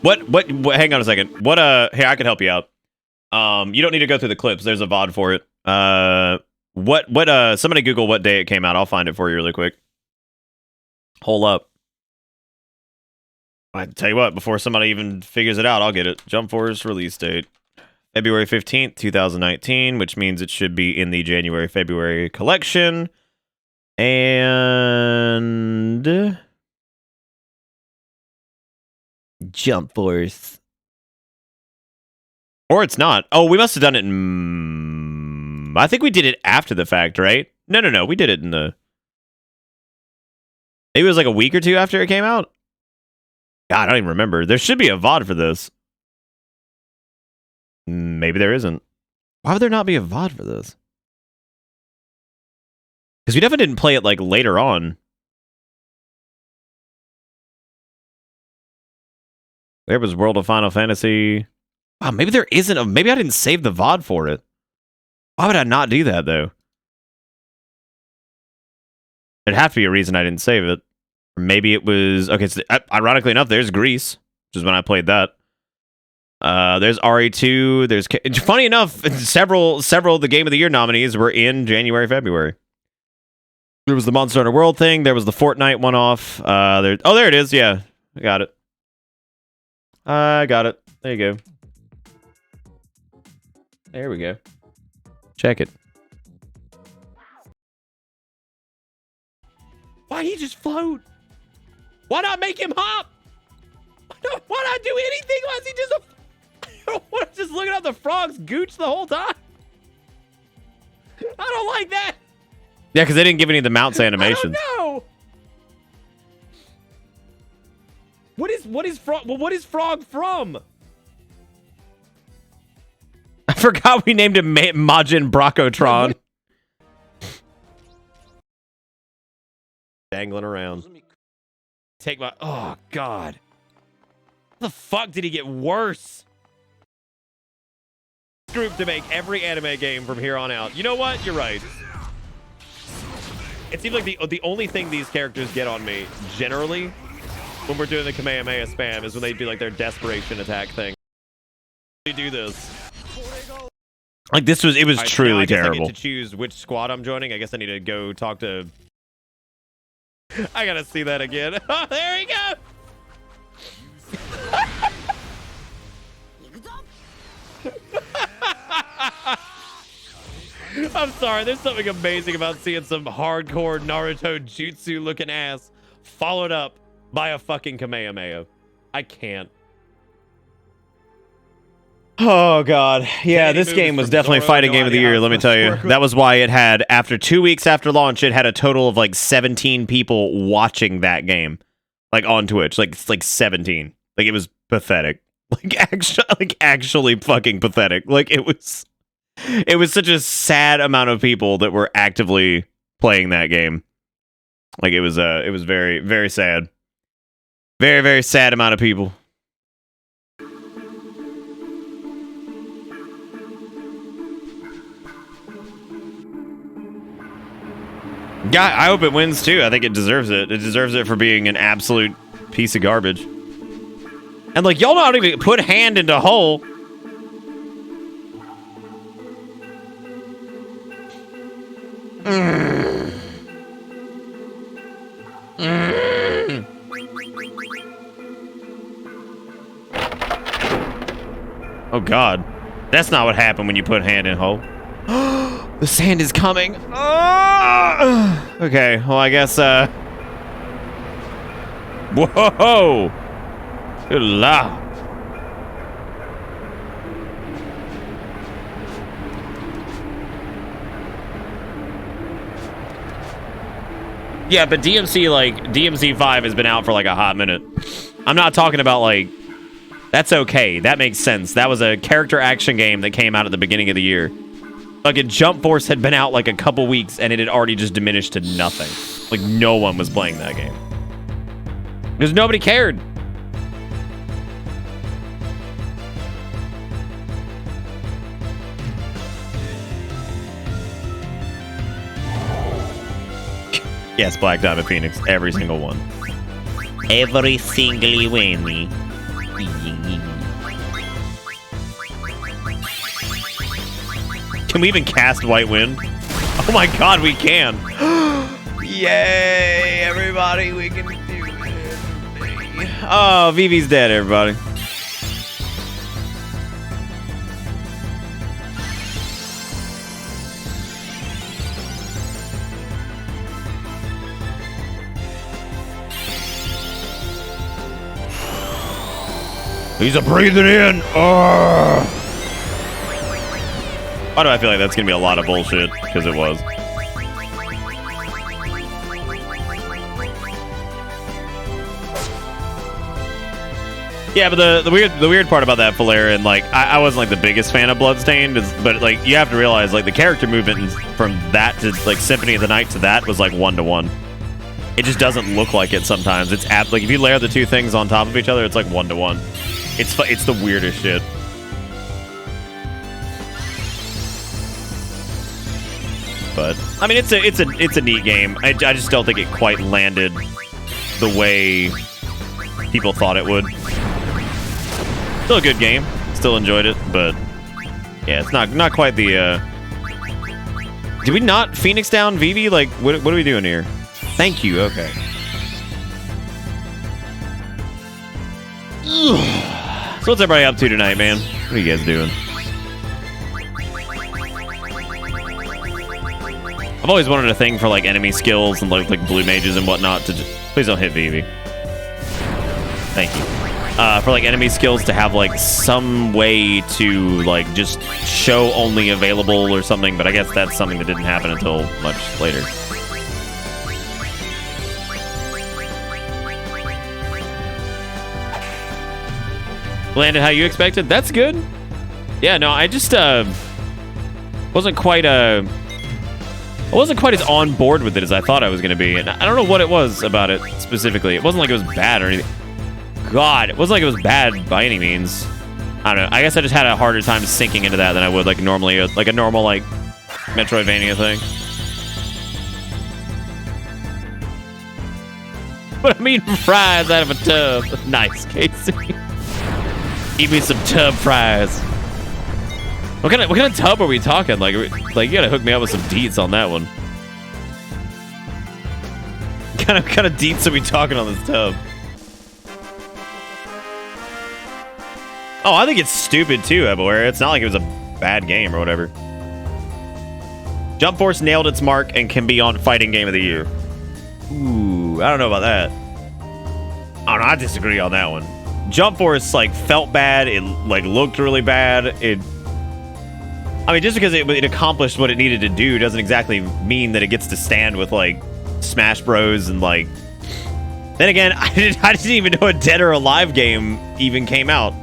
What hang on a second. Hey, I can help you out. You don't need to go through the clips. There's a VOD for it. Somebody Google what day it came out. I'll find it for you really quick. Hold up. I tell you what, before somebody even figures it out, I'll get it. Jump Force release date. February 15th, 2019, which means it should be in the January-February collection. And Jump Force. Or it's not. Oh, we must have done it in... I think we did it after the fact, right? No. We did it in the... Maybe it was like a week or two after it came out? God, I don't even remember. There should be a VOD for this. Maybe there isn't. Why would there not be a VOD for this? Because we definitely didn't play it like later on. There was World of Final Fantasy. Wow, maybe there isn't a... Maybe I didn't save the VOD for it. Why would I not do that, though? There'd have to be a reason I didn't save it. Or maybe it was... Okay, so ironically enough, there's Grease, which is when I played that. There's RE2. There's... Funny enough, several of the Game of the Year nominees were in January, February. There was the Monster Hunter World thing. There was the Fortnite one-off. There it is. Yeah, I got it. There you go. There we go. Check it. Why he just float? Why not make him hop? Why not do anything? Why is he just just looking at the frog's gooch the whole time? I don't like that. Yeah, because they didn't give any of the mounts animations. I don't know. What is frog from? I forgot we named him Majin Brachotron. Dangling around. Take my... Oh, God. How the fuck did he get worse? Group to make every anime game from here on out. You know what? You're right. It seems like the only thing these characters get on me, generally, when we're doing the Kamehameha spam, is when they do like their desperation attack thing. They do this. Like it was All right, so now truly I guess terrible. I get to choose which squad I'm joining. I guess I need to go talk to. I gotta see that again. Oh, there we go. I'm sorry. There's something amazing about seeing some hardcore Naruto jutsu looking ass followed up by a fucking Kamehameha. I can't. Oh god, yeah, Any this moves game was from definitely Zoro, fighting no game of the idea how year. it's Let me supposed tell to you, work. that was why it had after 2 weeks after launch, it had a total of like 17 people watching that game, like on Twitch, like 17. Like it was pathetic. Like actually fucking pathetic. Like it was such a sad amount of people that were actively playing that game. Like it was very, very sad. Very, very sad amount of people. Yeah, I hope it wins too. I think it deserves it. It deserves it for being an absolute piece of garbage. And like y'all not even put hand into hole. Oh god. That's not what happened when you put hand in hole. The sand is coming. Okay, well I guess whoa! Good la. Yeah, but DMC 5 has been out for like a hot minute. I'm not talking about like that's okay. That makes sense. That was a character action game that came out at the beginning of the year. Like Jump Force had been out like a couple weeks and it had already just diminished to nothing. Like no one was playing that game. Because nobody cared. Yes, Black Diamond Phoenix. Every single one. Every single one. Can we even cast White Wind? Oh my god, we can. Yay, everybody, we can do it. Oh, Vivi's dead, everybody. He's a breathing in. Oh. Why do I feel like that's gonna be a lot of bullshit? Because it was. Yeah, but the weird part about that Falera, and like I wasn't like the biggest fan of Bloodstained, but like you have to realize like the character movement from that to like Symphony of the Night to that was like 1-to-1. It just doesn't look like it sometimes. It's like if you layer the two things on top of each other, it's like 1-to-1. It's the weirdest shit. But I mean, it's a neat game. I just don't think it quite landed the way people thought it would. Still a good game. Still enjoyed it, but yeah, it's not quite the. Did we not Phoenix down Vivi? Like, what are we doing here? Thank you. Okay. So what's everybody up to tonight, man? What are you guys doing? I've always wanted a thing for like enemy skills and like blue mages and whatnot to just, please don't hit Vivi. Thank you. For like enemy skills to have like some way to like just show only available or something, but I guess that's something that didn't happen until much later. Landed how you expected? That's good. Yeah, no, I just wasn't quite I wasn't quite as on board with it as I thought I was going to be. And I don't know what it was about it specifically. It wasn't like it was bad or anything. God, it wasn't like it was bad by any means. I don't know. I guess I just had a harder time sinking into that than I would like normally, like a normal like Metroidvania thing. But I'm eating fries out of a tub. Nice, Casey. Eat me some tub fries. What kind of tub are we talking? Like you gotta hook me up with some deets on that one. What kind of deets are we talking on this tub? Oh, I think it's stupid too, everywhere. It's not like it was a bad game or whatever. Jump Force nailed its mark and can be on Fighting Game of the Year. Ooh, I don't know about that. I don't know, I disagree on that one. Jump Force, like, felt bad. It, like, looked really bad. I mean, just because it accomplished what it needed to do doesn't exactly mean that it gets to stand with, like, Smash Bros. And, like... Then again, I didn't even know a Dead or Alive game even came out.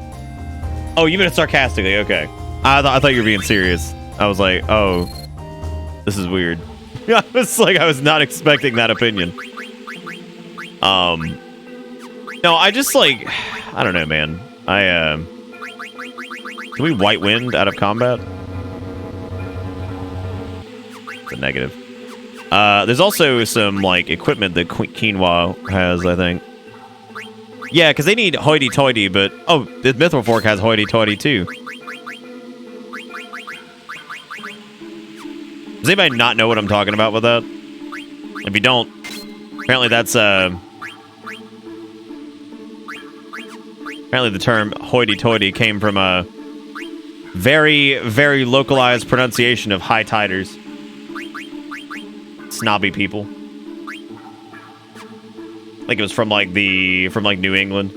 Oh, you meant it sarcastically. Okay. I thought you were being serious. I was like, oh, this is weird. I was like, I was not expecting that opinion. No, I just like, I don't know, man. Can we White Wind out of combat? It's a negative. There's also some like equipment that Quinoa has, I think. Yeah, because they need hoity-toity, but... Oh, the Mithril Fork has hoity-toity, too. Does anybody not know what I'm talking about with that? If you don't, apparently that's, Apparently the term hoity-toity came from a very, very localized pronunciation of high-tiders. Snobby people. Like it was from like New England,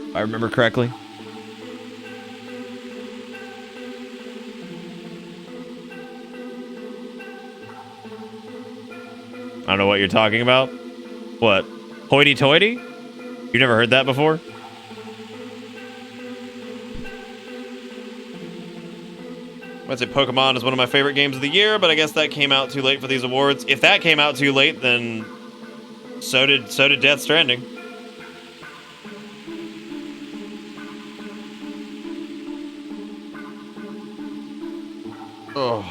if I remember correctly. I don't know what you're talking about. What? Hoity-toity? You never heard that before? I'd say Pokemon is one of my favorite games of the year, but I guess that came out too late for these awards. If that came out too late, then so did Death Stranding. Oh.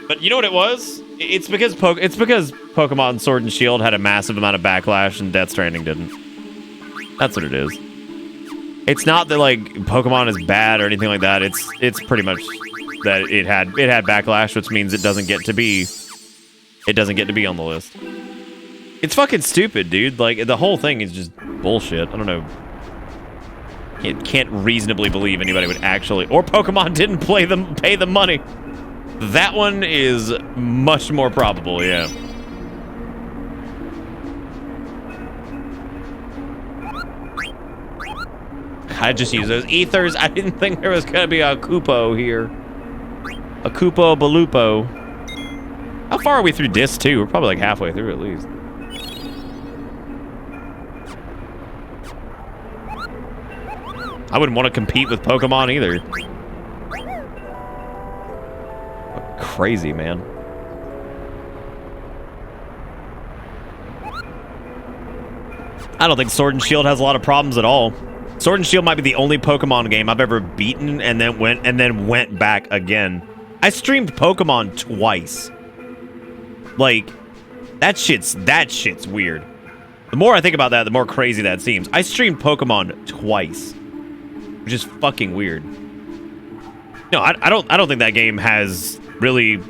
But you know what it was? It's because Pokemon Sword and Shield had a massive amount of backlash and Death Stranding didn't. That's what it is. It's not that like Pokemon is bad or anything like that. It's pretty much that it had backlash, which means it doesn't get to be on the list. It's fucking stupid, dude. Like the whole thing is just bullshit. I don't know. Can't reasonably believe anybody would actually, or Pokemon didn't pay them money. That one is much more probable, yeah. I just use those ethers. I didn't think there was gonna be a Koopo here. A Koopo Balupo. How far are we through Disc 2? We're probably like halfway through at least. I wouldn't want to compete with Pokemon either. Crazy, man. I don't think Sword and Shield has a lot of problems at all. Sword and Shield might be the only Pokemon game I've ever beaten and then went back again. I streamed Pokemon twice. Like, that shit's weird. The more I think about that, the more crazy that seems. I streamed Pokemon twice, which is fucking weird. No, I don't think that game has really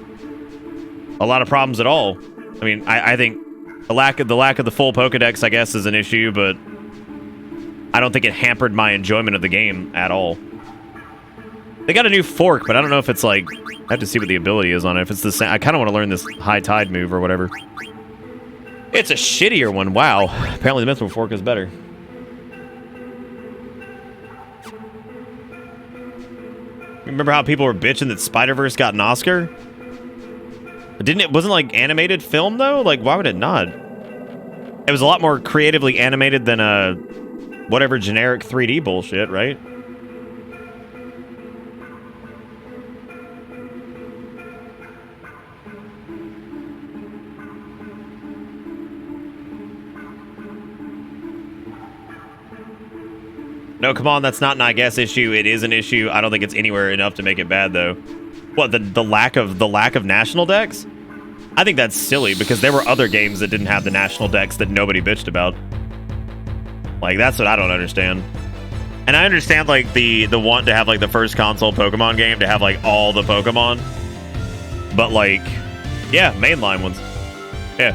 a lot of problems at all. I mean, I think the lack of the full Pokedex, I guess, is an issue, but I don't think it hampered my enjoyment of the game at all. They got a new fork, but I don't know if it's like, I have to see what the ability is on it. If it's the same, I kind of want to learn this high tide move or whatever. It's a shittier one. Wow. Apparently the Mithril Fork is better. Remember how people were bitching that Spider-Verse got an Oscar? Wasn't like animated film though? Like, why would it not? It was a lot more creatively animated than whatever generic 3D bullshit, right? No, come on, that's not an I guess issue. It is an issue. I don't think it's anywhere enough to make it bad though. What, the lack of national decks? I think that's silly because there were other games that didn't have the national decks that nobody bitched about. Like, that's what I don't understand. And I understand like the want to have like the first console Pokemon game to have like all the Pokemon. But like, yeah, mainline ones. Yeah.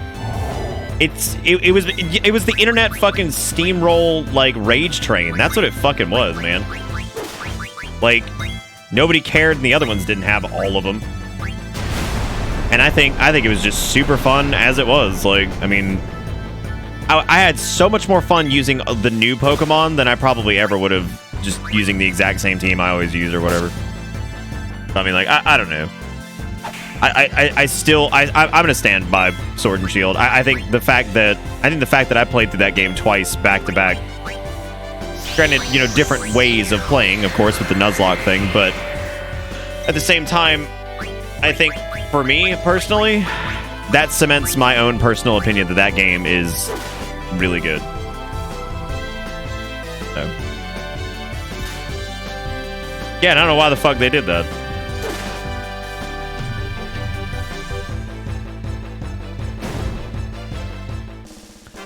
It was the internet fucking steamroll like rage train. That's what it fucking was, man. Like, nobody cared and the other ones didn't have all of them. And I think it was just super fun as it was. Like, I mean, I had so much more fun using the new Pokemon than I probably ever would have just using the exact same team I always use or whatever. I mean, like, I don't know. I'm gonna stand by Sword and Shield. I think the fact that I played through that game twice back to back. Granted, you know, different ways of playing, of course, with the Nuzlocke thing, but at the same time, I think for me personally, that cements my own personal opinion that that game is really good. So. Yeah, and I don't know why the fuck they did that.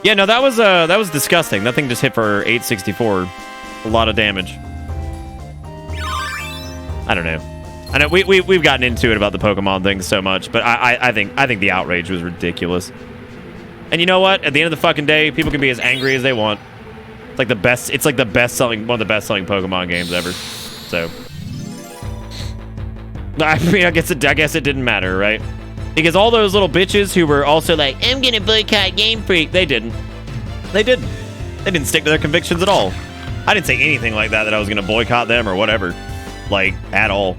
Yeah, no, that was disgusting. That thing just hit for 864. A lot of damage. I don't know. I know we've gotten into it about the Pokemon thing so much, but I think the outrage was ridiculous. And you know what? At the end of the fucking day, people can be as angry as they want. It's like the best. It's like one of the best selling Pokemon games ever. So, I mean, I guess it didn't matter, right? Because all those little bitches who were also like, I'm gonna boycott Game Freak, they didn't. They didn't stick to their convictions at all. I didn't say anything like that I was gonna boycott them or whatever, like at all.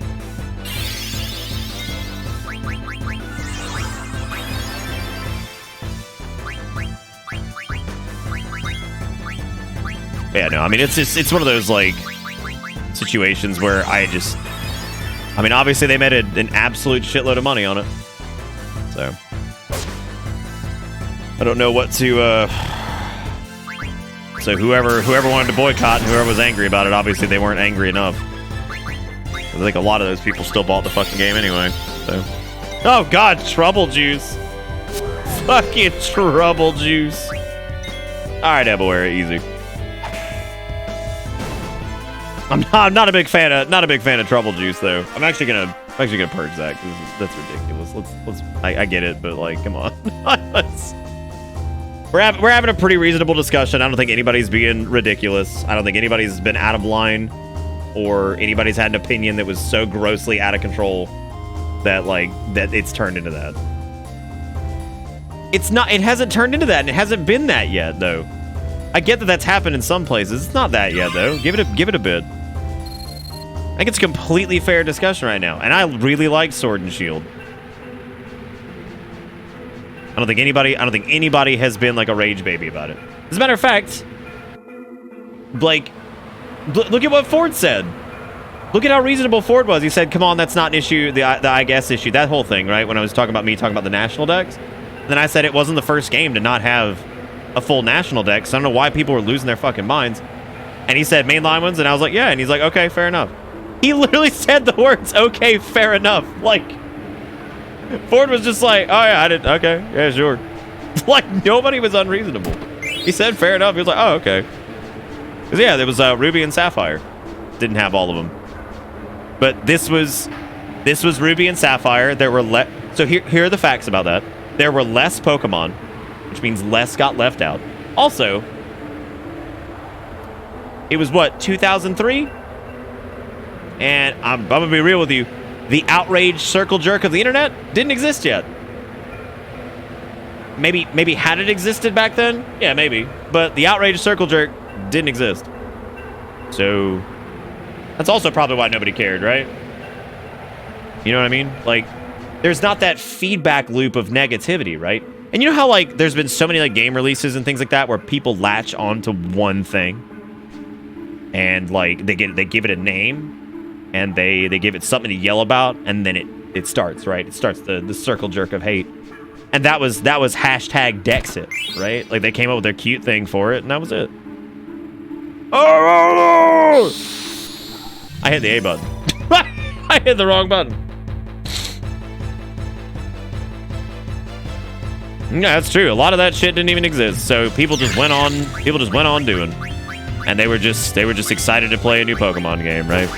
Yeah, no, I mean, it's one of those, like, situations where I mean, obviously they made an absolute shitload of money on it. So, I don't know what to, so whoever wanted to boycott and whoever was angry about it, obviously they weren't angry enough. I think a lot of those people still bought the fucking game anyway, so. Oh, God, Trouble Juice. Fucking Trouble Juice. Alright, Ebaware, easy. I'm not a big fan of Trouble Juice though. I'm actually gonna purge that because that's ridiculous. I get it, but like, come on. We're having a pretty reasonable discussion. I don't think anybody's being ridiculous. I don't think anybody's been out of line or anybody's had an opinion that was so grossly out of control that it's turned into that. It hasn't turned into that, and it hasn't been that yet though. I get that that's happened in some places. It's not that yet though. Give it a bit. I think it's a completely fair discussion right now, and I really like Sword and Shield. I don't think anybody has been like a rage baby about it. As a matter of fact, like, look at what Ford said. Look at how reasonable Ford was. He said, "Come on, that's not an issue. The I guess issue, that whole thing, right?" When I was talking about the national decks, and then I said it wasn't the first game to not have a full national deck, so I don't know why people were losing their fucking minds. And he said mainline ones, and I was like, yeah. And he's like, okay, fair enough. He literally said the words, okay, fair enough. Like, Ford was just like, oh yeah, I did, okay, yeah, sure. Like, nobody was unreasonable. He said fair enough. He was like, oh, okay. Because yeah, there was Ruby and Sapphire. Didn't have all of them. But this was Ruby and Sapphire. There were so here are the facts about that. There were less Pokemon, which means less got left out. Also, it was what, 2003? And I'm gonna be real with you, the outraged circle jerk of the internet didn't exist yet. Maybe had it existed back then? Yeah, maybe. But the outraged circle jerk didn't exist. So that's also probably why nobody cared, right? You know what I mean? Like, there's not that feedback loop of negativity, right? And you know how, like, there's been so many, like, game releases and things like that where people latch onto one thing and, like, they give it a name and they give it something to yell about, and then it starts, right? It starts the circle jerk of hate. And that was hashtag Dexit, right? Like, they came up with their cute thing for it, and that was it. Oh! I hit the A button. I hit the wrong button. Yeah, that's true. A lot of that shit didn't even exist, so people just went on doing. and they were just excited to play a new Pokemon game, right?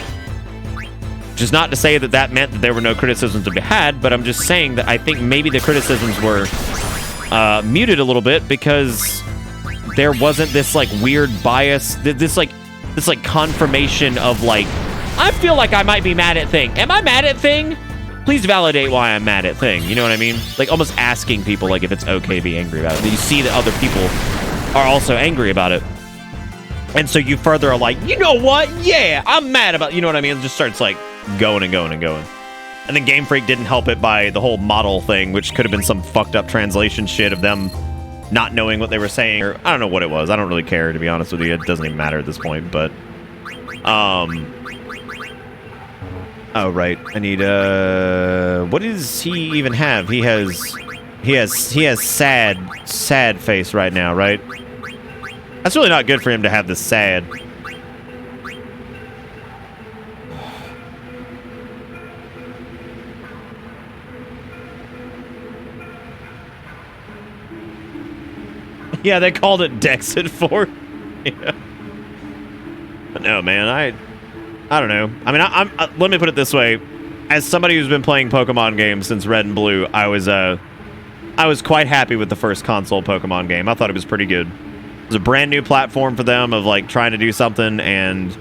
Which is not to say that that meant that there were no criticisms to be had, but I'm just saying that I think maybe the criticisms were muted a little bit because there wasn't this like weird bias, this confirmation of like, I feel like I might be mad at Thing. Am I mad at Thing? Please validate why I'm mad at Thing. You know what I mean? Like almost asking people like if it's okay to be angry about it. But you see that other people are also angry about it. And so you further are like, you know what? Yeah, I'm mad about, you know what I mean? It just starts like going and going and going. And then Game Freak didn't help it by the whole model thing, which could have been some fucked up translation shit of them not knowing what they were saying, or I don't know what it was. I don't really care, to be honest with you. It doesn't even matter at this point, but oh right, I need what does he even have? He has sad face right now, right? That's really not good for him to have this sad. Yeah, they called it Dexit 4. Yeah. But no, man, I don't know. I mean, let me put it this way: as somebody who's been playing Pokemon games since Red and Blue, I was quite happy with the first console Pokemon game. I thought it was pretty good. It was a brand new platform for them of like trying to do something, and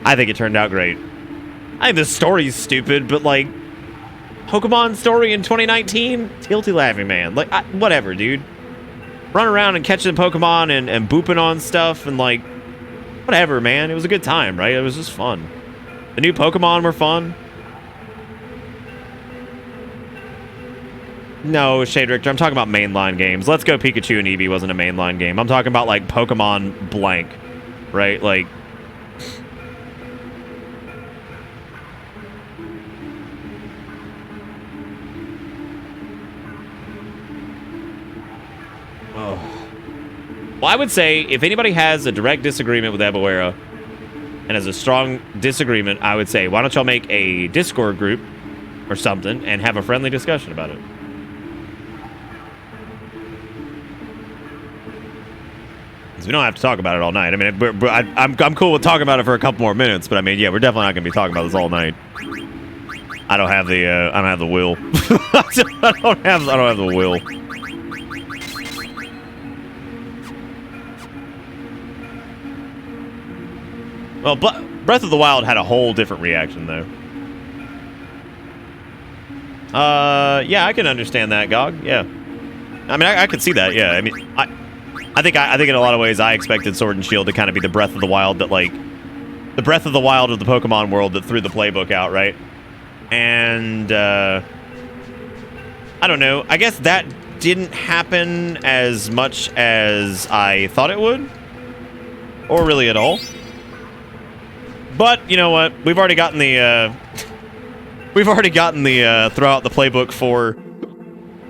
I think it turned out great. I think the story's stupid, but like Pokemon story in 2019, tilty laughing man. Like whatever, dude. Run around and catching Pokemon and booping on stuff and like whatever, man. It was a good time, right? It was just fun. The new Pokemon were fun. No, Shade Richter, I'm talking about mainline games. Let's Go Pikachu and Eevee wasn't a mainline game. I'm talking about like Pokemon blank, right? Like well, I would say if anybody has a direct disagreement with Ebuera and has a strong disagreement, I would say, why don't y'all make a Discord group or something and have a friendly discussion about it? Because we don't have to talk about it all night. I mean, I'm cool with talking about it for a couple more minutes, but I mean, yeah, we're definitely not going to be talking about this all night. I don't have the will. I don't have the will. Well, Breath of the Wild had a whole different reaction, though. Yeah, I can understand that, Gog. Yeah, I mean, I could see that. Yeah, I mean, I think in a lot of ways, I expected Sword and Shield to kind of be the Breath of the Wild that, like, the Breath of the Wild of the Pokemon world that threw the playbook out, right? And I don't know. I guess that didn't happen as much as I thought it would, or really at all. But you know what? We've already gotten the throw out the playbook for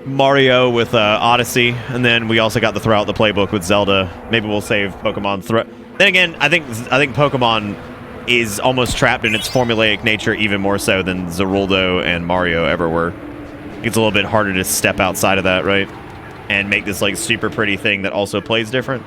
Mario with Odyssey, and then we also got the throw out the playbook with Zelda. Maybe we'll save Pokemon throw. Then again, I think Pokemon is almost trapped in its formulaic nature even more so than Zeruldo and Mario ever were. It's a little bit harder to step outside of that, right? And make this like super pretty thing that also plays different.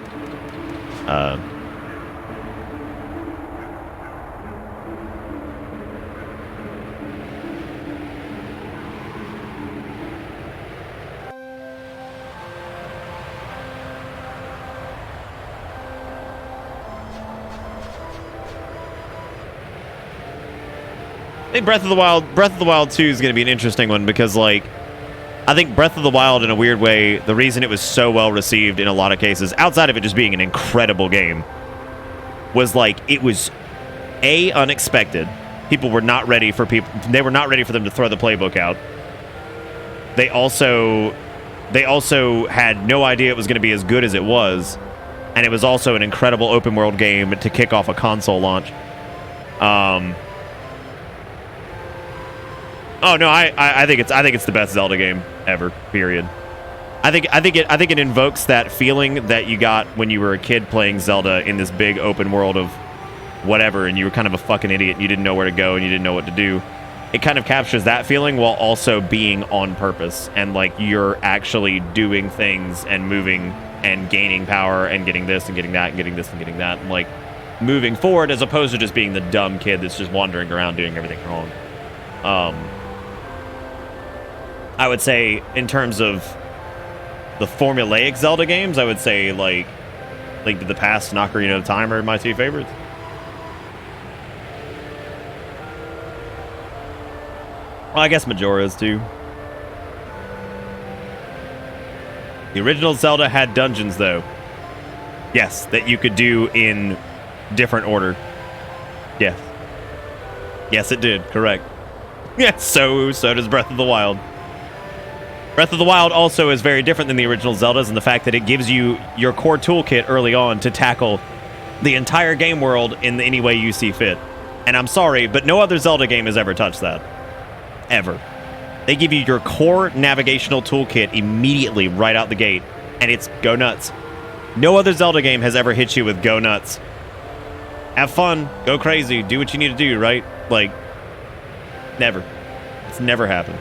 I think Breath of the Wild 2 is going to be an interesting one because, like, I think Breath of the Wild, in a weird way, the reason it was so well received in a lot of cases, outside of it just being an incredible game, was like it was unexpected. People were not ready for they were not ready for them to throw the playbook out. They also had no idea it was going to be as good as it was, and it was also an incredible open world game to kick off a console launch. Oh no, I think it's the best Zelda game ever. Period. I think it invokes that feeling that you got when you were a kid playing Zelda in this big open world of whatever, and you were kind of a fucking idiot and you didn't know where to go and you didn't know what to do. It kind of captures that feeling while also being on purpose and like you're actually doing things and moving and gaining power and getting this and getting that and getting this and getting that and like moving forward as opposed to just being the dumb kid that's just wandering around doing everything wrong. I would say in terms of the formulaic Zelda games, I would say like Link to the Past and Ocarina of Time are my two favorites. Well, I guess Majora's too. The original Zelda had dungeons, though. Yes, that you could do in different order. Yes. Yes, it did. Correct. Yes, so does Breath of the Wild. Breath of the Wild also is very different than the original Zeldas in the fact that it gives you your core toolkit early on to tackle the entire game world in any way you see fit. And I'm sorry, but no other Zelda game has ever touched that. Ever. They give you your core navigational toolkit immediately right out the gate, and it's go nuts. No other Zelda game has ever hit you with go nuts. Have fun, go crazy, do what you need to do, right? Like, never. It's never happened.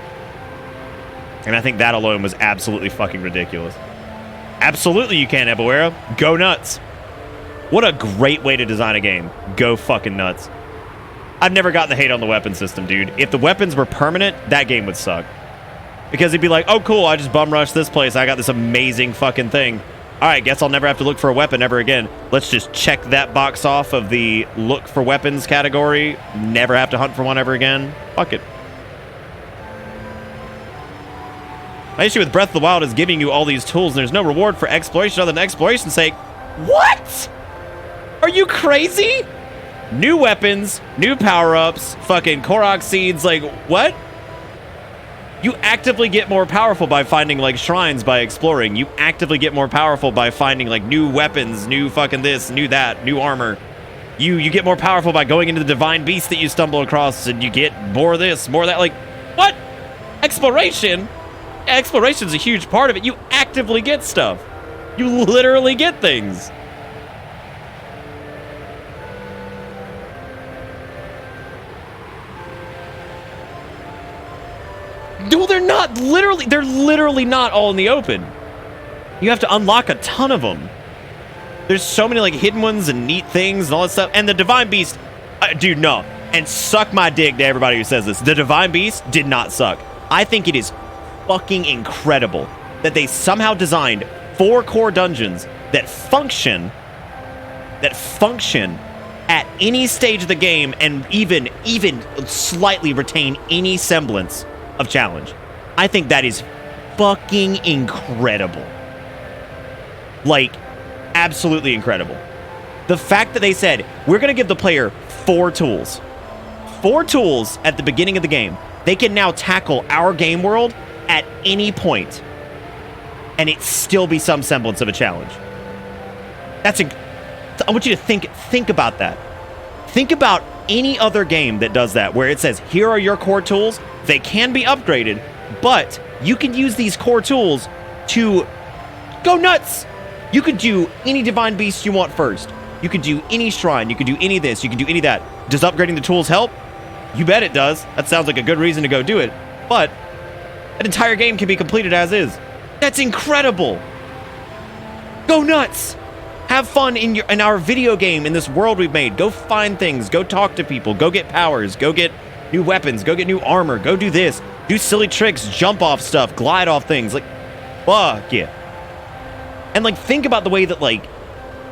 And I think that alone was absolutely fucking ridiculous. Absolutely you can, Ebuera. Go nuts. What a great way to design a game. Go fucking nuts. I've never gotten the hate on the weapon system, dude. If the weapons were permanent, that game would suck. Because it'd be like, oh, cool, I just bum rushed this place. I got this amazing fucking thing. All right, guess I'll never have to look for a weapon ever again. Let's just check that box off of the look for weapons category. Never have to hunt for one ever again. Fuck it. My issue with Breath of the Wild is giving you all these tools and there's no reward for exploration other than exploration's sake. What? Are you crazy? New weapons, new power-ups, fucking Korok seeds, like, what? You actively get more powerful by finding, like, shrines by exploring. You actively get more powerful by finding, like, new weapons, new fucking this, new that, new armor. You get more powerful by going into the divine beast that you stumble across and you get more of this, more of that. Like, what? Exploration? Exploration's a huge part of it. You actively get stuff. You literally get things. No, they're not. They're literally not all in the open. You have to unlock a ton of them. There's so many like hidden ones and neat things and all that stuff. And the Divine Beast, dude, no. And suck my dick to everybody who says this. The Divine Beast did not suck. I think it is fucking incredible that they somehow designed 4 core dungeons that function at any stage of the game and even slightly retain any semblance of challenge. I think that is fucking incredible. Like, absolutely incredible. The fact that they said, we're going to give the player 4 tools. 4 tools at the beginning of the game. They can now tackle our game world at any point, and it still be some semblance of a challenge. I want you to think about that. Think about any other game that does that, where it says, here are your core tools. They can be upgraded, but you can use these core tools to go nuts. You could do any divine beast you want first. You could do any shrine. You could do any of this. You could do any of that. Does upgrading the tools help? You bet it does. That sounds like a good reason to go do it. But an entire game can be completed as is. That's incredible. Go nuts. Have fun in our video game, in this world we've made. Go find things. Go talk to people. Go get powers. Go get new weapons. Go get new armor. Go do this. Do silly tricks. Jump off stuff. Glide off things. Like, fuck yeah. And, like, think about the way that, like,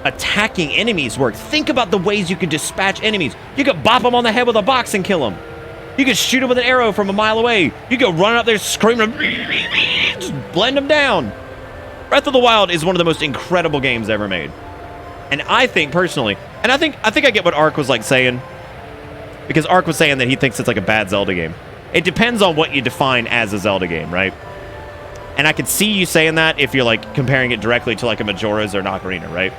attacking enemies work. Think about the ways you could dispatch enemies. You could bop them on the head with a box and kill them. You could shoot them with an arrow from a mile away. You could run up there screaming, just blend them down. Breath of the Wild is one of the most incredible games ever made. And I think, personally, and I think I get what Ark was, like, saying. Because Ark was saying that he thinks it's, like, a bad Zelda game. It depends on what you define as a Zelda game, right? And I could see you saying that if you're, like, comparing it directly to, like, a Majora's or an Ocarina, right?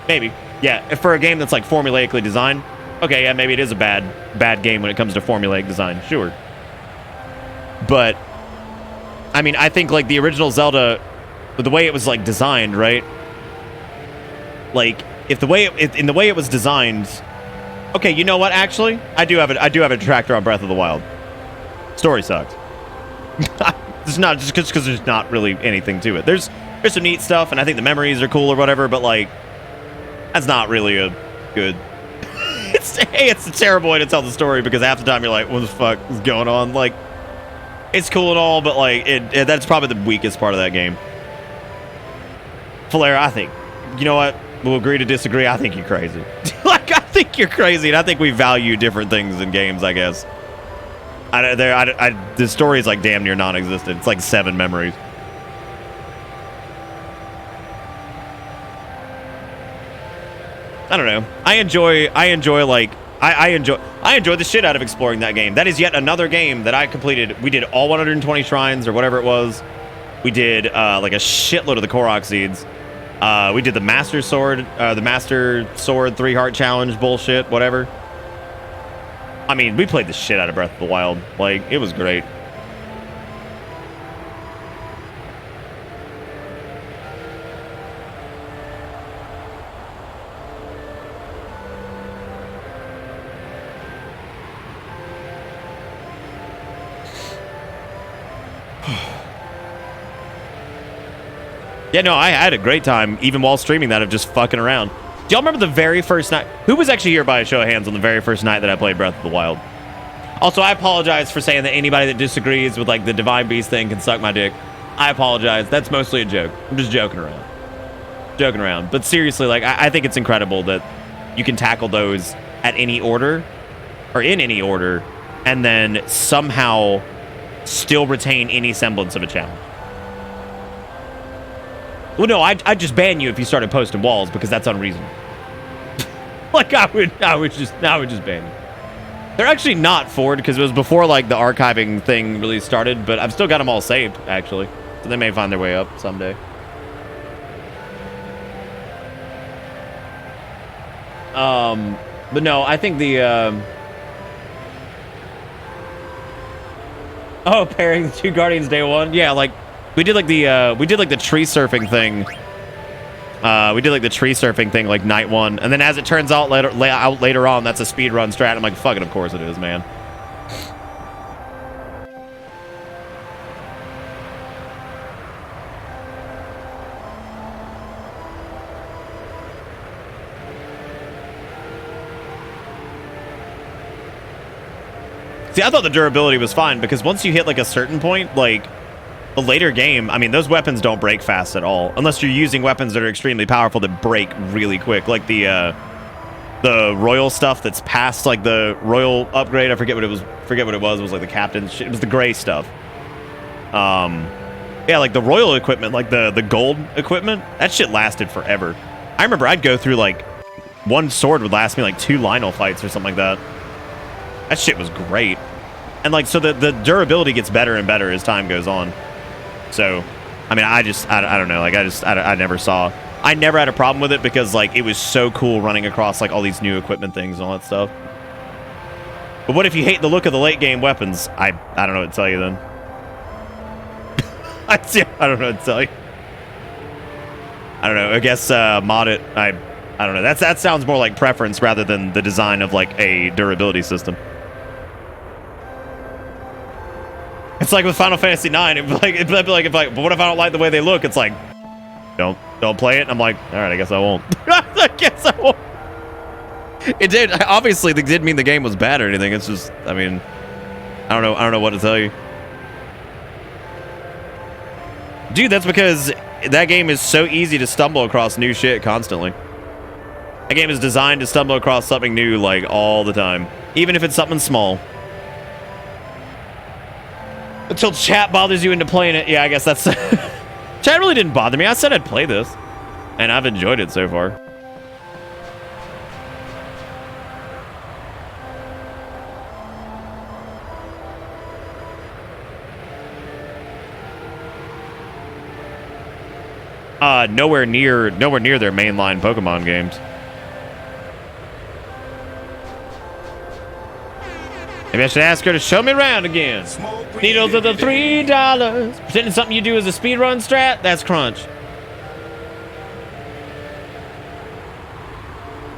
Maybe. Yeah, if for a game that's, like, formulaically designed, okay, yeah, maybe it is a bad game when it comes to formulaic design, sure. But, I mean, I think, like, the original Zelda, the way it was, like, designed, right? Like, if the way in the way it was designed, okay, you know what? Actually, I do have a detractor on Breath of the Wild. Story sucked. It's not just because there's not really anything to it. There's there's some neat stuff, and I think the memories are cool or whatever, but like, that's not really a good. It's a terrible way to tell the story because half the time you're like, what the fuck is going on? Like, it's cool and all, but like, that's probably the weakest part of that game. Flair, I think, you know what? We'll agree to disagree. I think you're crazy. Like, I think you're crazy, and I think we value different things in games, I guess. The story is like damn near non-existent. It's like 7 memories. I don't know. I enjoy the shit out of exploring that game. That is yet another game that I completed. We did all 120 shrines or whatever it was. We did like a shitload of the Korok seeds. We did the Master Sword 3-heart challenge bullshit, whatever. I mean, we played the shit out of Breath of the Wild. Like, it was great. Yeah, no, I had a great time, even while streaming that, of just fucking around. Do y'all remember the very first night? Who was actually here by a show of hands on the very first night that I played Breath of the Wild? Also, I apologize for saying that anybody that disagrees with, like, the Divine Beast thing can suck my dick. I apologize. That's mostly a joke. I'm just joking around. Joking around. But seriously, like, I think it's incredible that you can tackle those at any order, or in any order, and then somehow still retain any semblance of a challenge. Well, no, I'd just ban you if you started posting walls because that's unreasonable. Like, I would just ban you. They're actually not forward because it was before, like, the archiving thing really started, but I've still got them all saved, actually. So they may find their way up someday. But no, I think the, oh, pairing the 2 Guardians day 1? Yeah, like, we did like the tree surfing thing. We did like the tree surfing thing like night 1, and then as it turns out later on, that's a speed run strat. I'm like, fuck it, of course it is, man. See, I thought the durability was fine because once you hit like a certain point, like the later game, I mean, those weapons don't break fast at all unless you're using weapons that are extremely powerful that break really quick, like the royal stuff that's past like the royal upgrade. I forget what it was. It was like the captain's shit. It was the gray stuff. Yeah, like the royal equipment, like the gold equipment. That shit lasted forever. I remember I'd go through like one sword would last me like 2 Lionel fights or something like that. That shit was great. And like, so the durability gets better and better as time goes on. So, I mean, I don't know. Like, I never had a problem with it because like, it was so cool running across like all these new equipment things and all that stuff. But what if you hate the look of the late game weapons? I don't know what to tell you then. I don't know what to tell you. I don't know. I guess mod it. I don't know. That sounds more like preference rather than the design of like a durability system. It's like with Final Fantasy IX. It'd be like, but what if I don't like the way they look? It's like, don't play it. And I'm like, all right, I guess I won't. I guess I won't. It did. Obviously, it didn't mean the game was bad or anything. It's just, I mean, I don't know what to tell you. Dude, that's because that game is so easy to stumble across new shit constantly. That game is designed to stumble across something new like all the time, even if it's something small. Until chat bothers you into playing it. Yeah, I guess that's... Chat really didn't bother me. I said I'd play this. And I've enjoyed it so far. Nowhere near their mainline Pokemon games. Maybe I should ask her to show me around again. Needles are the $3. Pretending something you do is a speedrun strat? That's crunch.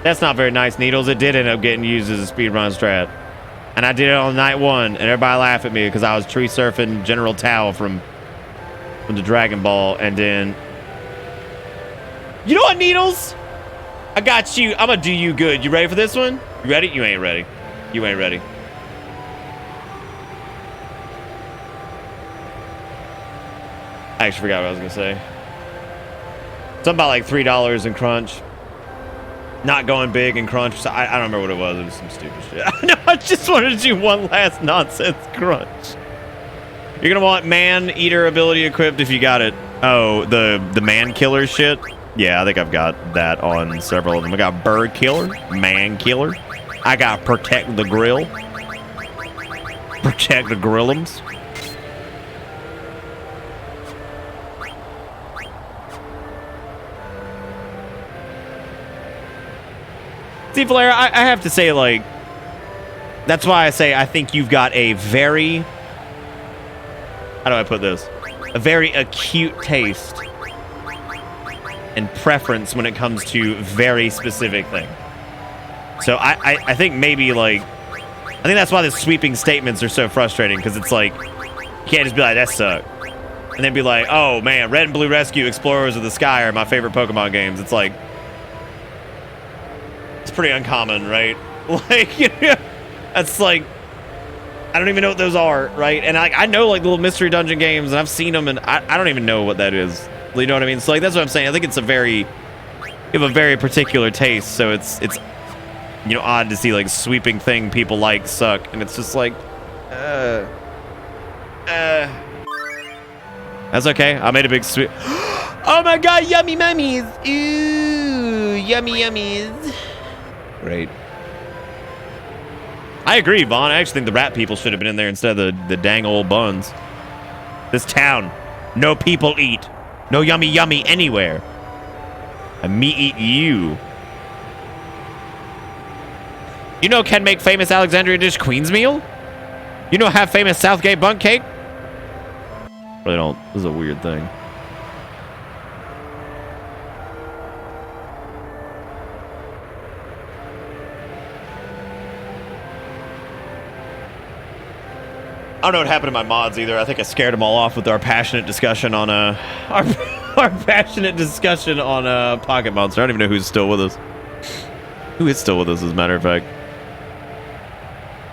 That's not very nice, Needles. It did end up getting used as a speedrun strat. And I did it on night 1, and everybody laughed at me because I was tree surfing General Tao from the Dragon Ball, and then You know what, Needles? I got you. I'm gonna do you good. You ready for this one? You ready? You ain't ready. You ain't ready. I actually forgot what I was gonna say. Something about like $3 in Crunch. Not going big in Crunch. So I don't remember what it was. It was some stupid shit. No, I just wanted to do one last nonsense Crunch. You're gonna want man eater ability equipped if you got it. Oh, the man killer shit. Yeah, I think I've got that on several of them. I got bird killer, man killer. I got protect the grill. Protect the grillums. See, Flair, I have to say, like, that's why I say I think you've got a very, how do I put this? A very acute taste and preference when it comes to very specific things. So I think maybe, like, I think that's why the sweeping statements are so frustrating, because it's like, you can't just be like, that sucked. And then be like, oh, man, Red and Blue Rescue, Explorers of the Sky are my favorite Pokemon games. It's like, it's pretty uncommon, right? Like, you know, that's like, I don't even know what those are, right? And I know, like, little mystery dungeon games, and I've seen them, and I don't even know what that is. You know what I mean? So, like, that's what I'm saying. I think it's you have a very particular taste, so it's you know, odd to see, like, sweeping thing people like suck, and it's just like, that's okay. I made a big sweep. Oh my god, yummy mummies! Ooh, yummy yummies. Great. I agree, Vaughn. I actually think the rat people should have been in there instead of the dang old buns. This town, no people eat. No yummy yummy anywhere. And me eat you. You know can make famous Alexandria dish Queen's meal? You know have famous Southgate bunk cake? Really don't. This is a weird thing. I don't know what happened to my mods either. I think I scared them all off with our passionate discussion on our passionate discussion on Pocket Monster. I don't even know who's still with us. Who is still with us, as a matter of fact?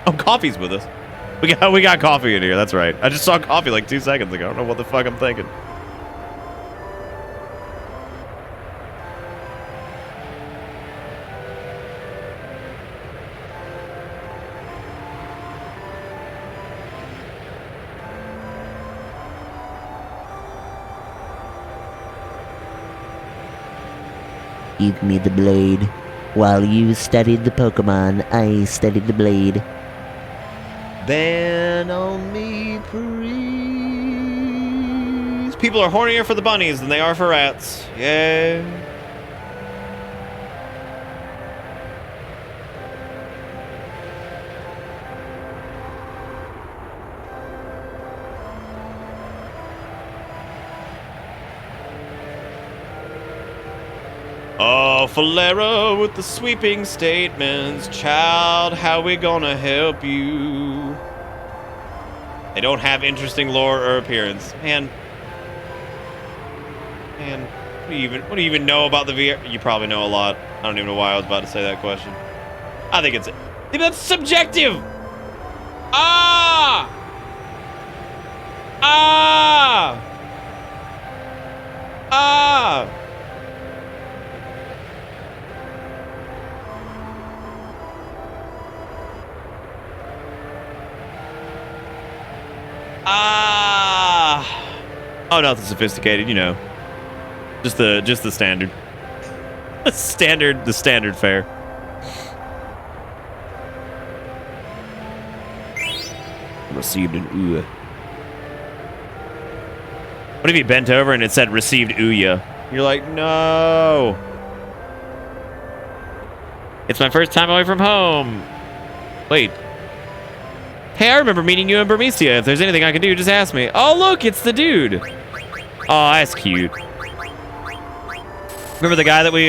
Oh, Coffee's with us. We got Coffee in here. That's right. I just saw Coffee like 2 seconds ago. I don't know what the fuck I'm thinking. Give me the blade. While you studied the Pokemon, I studied the blade. Ban on me, please. People are hornier for the bunnies than they are for rats. Yeah. Oh, Falera with the sweeping statements. Child, how we gonna help you? They don't have interesting lore or appearance. Man, what do you even know about the VR? You probably know a lot. I don't even know why I was about to say that question. I think that's subjective. Ah! Oh, nothing sophisticated, you know. Just the standard. The standard fare. Received an Ouya. What if you bent over and it said received Ouya? You're like, no. It's my first time away from home. Wait. Hey, I remember meeting you in Burmecia. If there's anything I can do, just ask me. Oh, look, it's the dude. Oh, that's cute. Remember the guy that we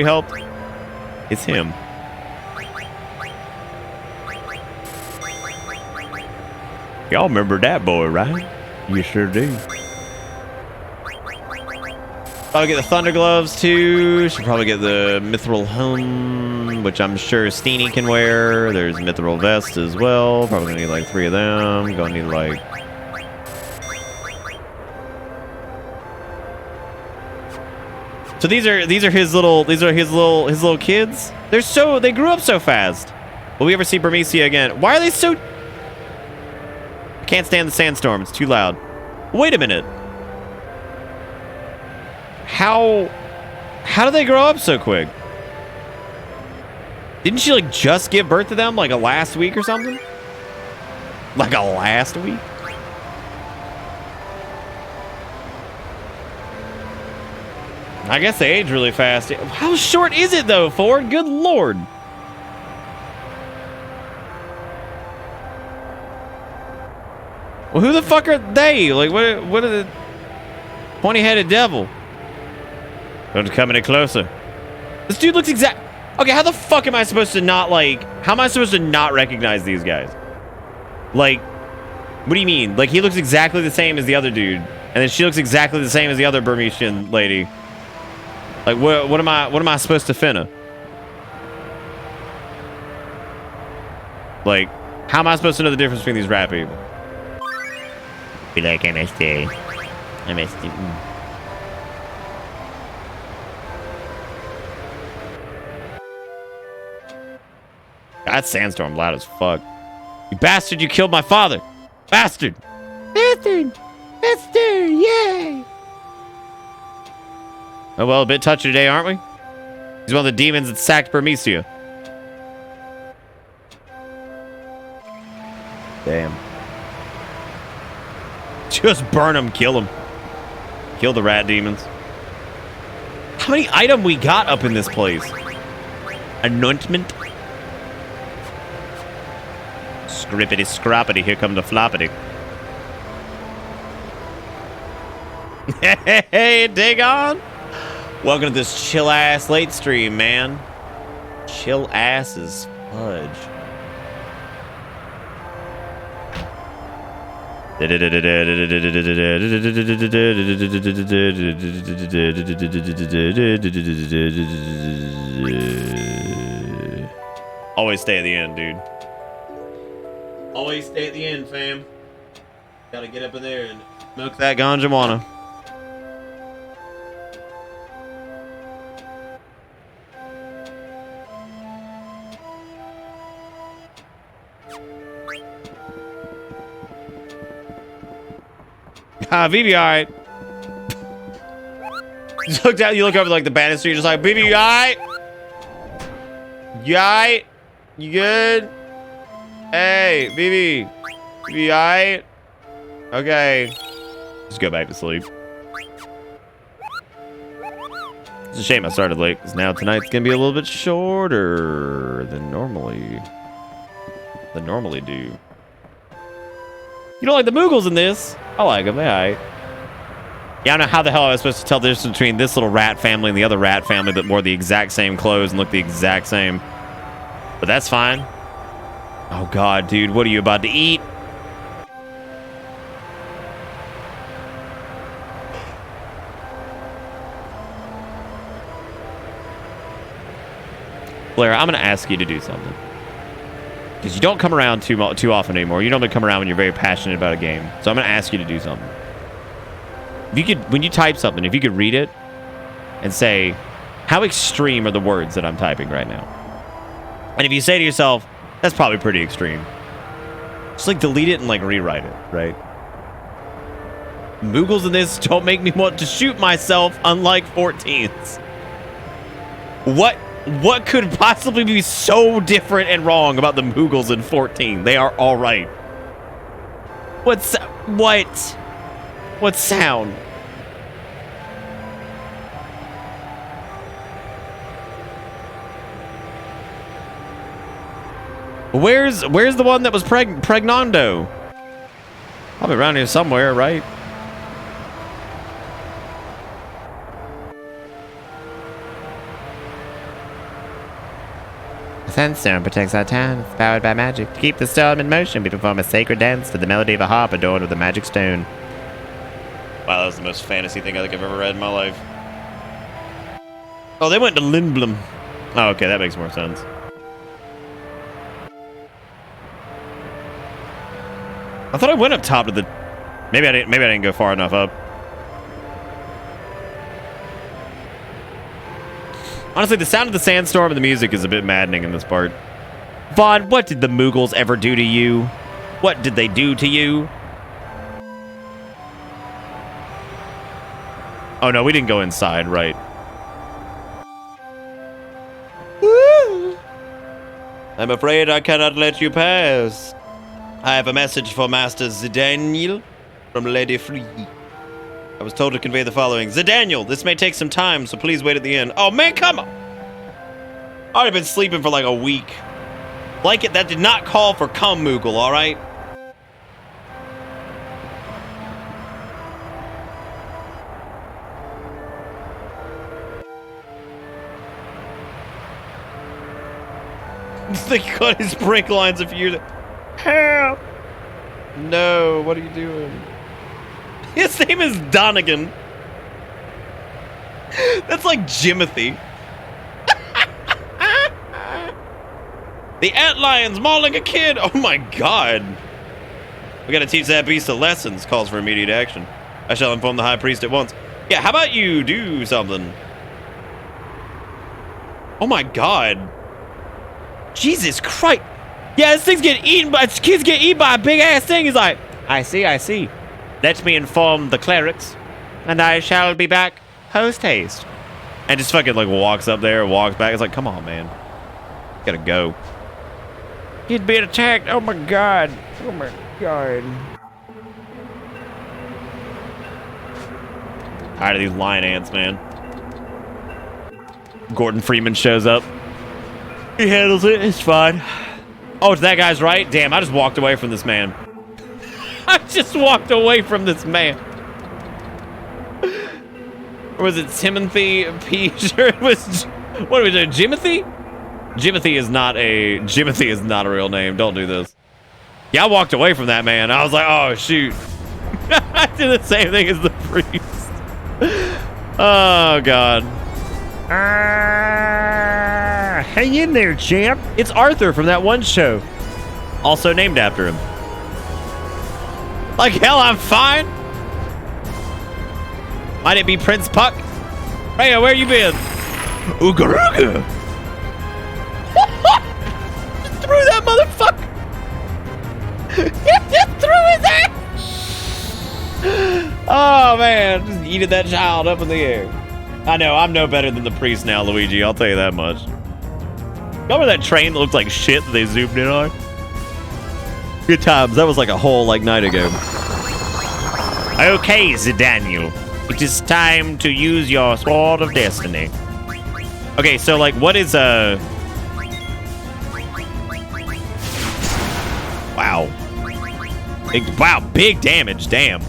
helped? It's him. Y'all remember that boy, right? You sure do. Probably get the Thunder Gloves too. Should probably get the Mithril Helm, which I'm sure Steenie can wear. There's Mithril Vest as well. Probably gonna need like 3 of them. Gonna need like... So these are his little kids. They grew up so fast. Will we ever see Burmecia again? Why are they so... I can't stand the sandstorm. It's too loud. Wait a minute. How do they grow up so quick? Didn't she like just give birth to them like a last week or something? Like a last week? I guess they age really fast. How short is it though, Ford? Good lord. Well, who the fuck are they? Like, what are the pointy-headed devil? Don't come any closer. This dude looks exact. Okay, how the fuck am I supposed to not like? How am I supposed to not recognize these guys? Like, what do you mean? Like, he looks exactly the same as the other dude, and then she looks exactly the same as the other Burmesian lady. Like, what am I supposed to finna? Like, how am I supposed to know the difference between these rat people? Be like MSD. MSD. That sandstorm loud as fuck. You bastard, you killed my father. Bastard. Bastard. Bastard. Yay. Oh, well, a bit touchy today, aren't we? He's one of the demons that sacked Burmecia. Damn. Just burn him, kill him. Kill the rat demons. How many items we got up in this place? Anointment? Scrippity scroppity, here come the floppity. Hey, dig on. Welcome to this chill ass late stream, man. Chill ass as fudge. Always stay at the end, dude. Always stay at the end, fam. Gotta get up in there and smoke that ganjawana. BB, alright. You look over like the banister, you're just like, BB, you alright? You alright? You good? Hey, BB. BB, alright? Okay. Just go back to sleep. It's a shame I started late, because now tonight's gonna be a little bit shorter than normally. Do. You don't like the Moogles in this? I like them, they're alright. Yeah, I don't know how the hell I was supposed to tell the difference between this little rat family and the other rat family that wore the exact same clothes and looked the exact same. But that's fine. Oh god, dude, what are you about to eat? Blair, I'm gonna ask you to do something. Because you don't come around too often anymore. You normally come around when you're very passionate about a game. So I'm going to ask you to do something. If you could, when you type something, if you could read it and say, how extreme are the words that I'm typing right now? And if you say to yourself, that's probably pretty extreme, just like delete it and like rewrite it, right? Moogles in this don't make me want to shoot myself, unlike 14s. What could possibly be so different and wrong about the Moogles in 14? They are all right. What sound? Where's the one that was pregnando? Probably around here somewhere, right? The sandstone protects our town. It's powered by magic. To keep the storm in motion, we perform a sacred dance to the melody of a harp adorned with a magic stone. Wow, that was the most fantasy thing I think I've ever read in my life. Oh, they went to Lindblom. Oh, okay, that makes more sense. I thought I went up top to the... Maybe I didn't go far enough up. Honestly, the sound of the sandstorm and the music is a bit maddening in this part. Vaughn, what did the Moogles ever do to you? What did they do to you? Oh no, we didn't go inside, right. I'm afraid I cannot let you pass. I have a message for Master Zidaniel from Lady Free. I was told to convey the following. Zidaniel, this may take some time, so please wait at the end. Oh man, come on! I've already been sleeping for like a week. Blanket, that did not call for cum Moogle, alright? They cut his brake lines a few years. Help! No, what are you doing? His name is Donegan. That's like Jimothy. The antlion's mauling a kid. Oh my god. We gotta teach that beast a lesson. Calls for immediate action. I shall inform the high priest at once. Yeah, how about you do something? Oh my god. Jesus Christ. Yeah, this thing's getting eaten by, kids get eaten by a big ass thing. He's like, I see. Let me inform the clerics, and I shall be back post haste. And just fucking like walks up there, walks back. It's like, come on, man. Gotta go. He's being attacked. Oh my god. Oh my god. Tired of these lion ants, man. Gordon Freeman shows up. He handles it. It's fine. Oh, it's that guy's right? Damn, I just walked away from this man. I just walked away from this man. Or was it Timothy P? Sure, it was. What was it? Jimothy? Jimothy is not a real name. Don't do this. Yeah, I walked away from that man. I was like, oh shoot. I did the same thing as the priest. Oh god. Hang in there, champ. It's Arthur from that one show. Also named after him. Like hell, I'm fine. Might it be Prince Puck? Hey, where you been? Ooga ooga. Just threw that motherfucker. Just threw his ass. Oh man, just yeeted that child up in the air. I know, I'm no better than the priest now, Luigi. I'll tell you that much. Remember that train that looked like shit that they zoomed in on? Good times. That was like a whole night ago. Okay, Zidaniel. It is time to use your Sword of Destiny. Okay, so what is Wow. Big damage, damn.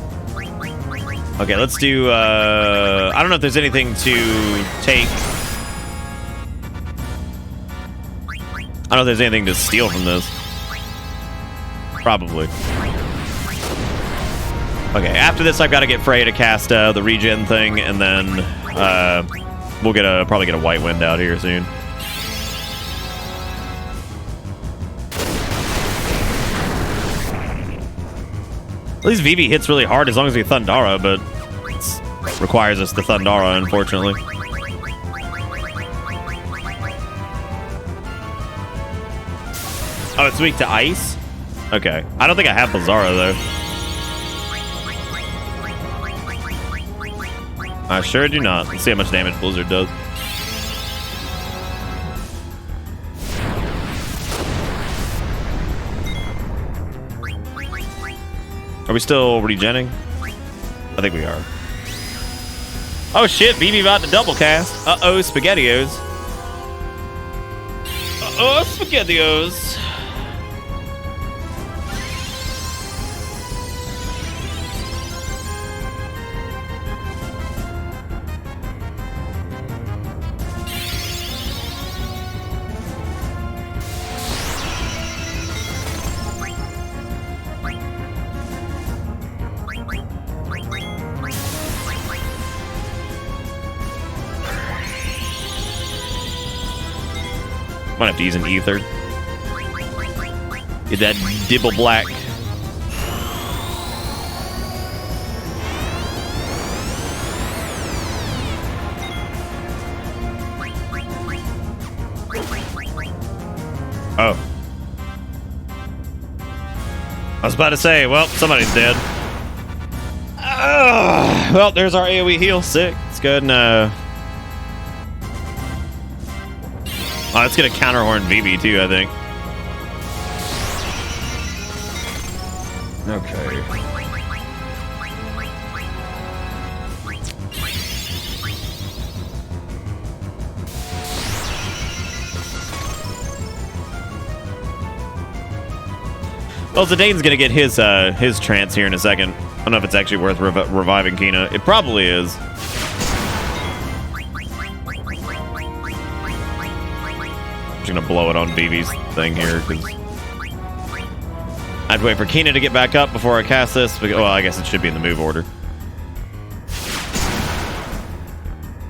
Okay, let's do I don't know if there's anything to take. I don't know if there's anything to steal from this. Probably. Okay, after this I've got to get Frey to cast the regen thing, and then we'll probably get a white wind out here soon. At least Vivi hits really hard as long as we Thundara, but it requires us to Thundara, unfortunately. Oh, it's weak to ice? Okay. I don't think I have Blizzara, though. I sure do not. Let's see how much damage Blizzard does. Are we still regenning? I think we are. Oh shit, BB about to double cast. Uh-oh, SpaghettiOs. Uh-oh, SpaghettiOs. Might have to use an ether. Get that dibble black. Oh. I was about to say, well, somebody's dead. Well, there's our AoE heal. Sick. Let's go ahead and, oh, let's get a counter horn VV too, I think. Okay. Well, Zidane's gonna get his trance here in a second. I don't know if it's actually worth reviving Kina. It probably is. I'm just gonna blow it on Vivi's thing here because I'd wait for Kina to get back up before I cast this. Well, I guess it should be in the move order.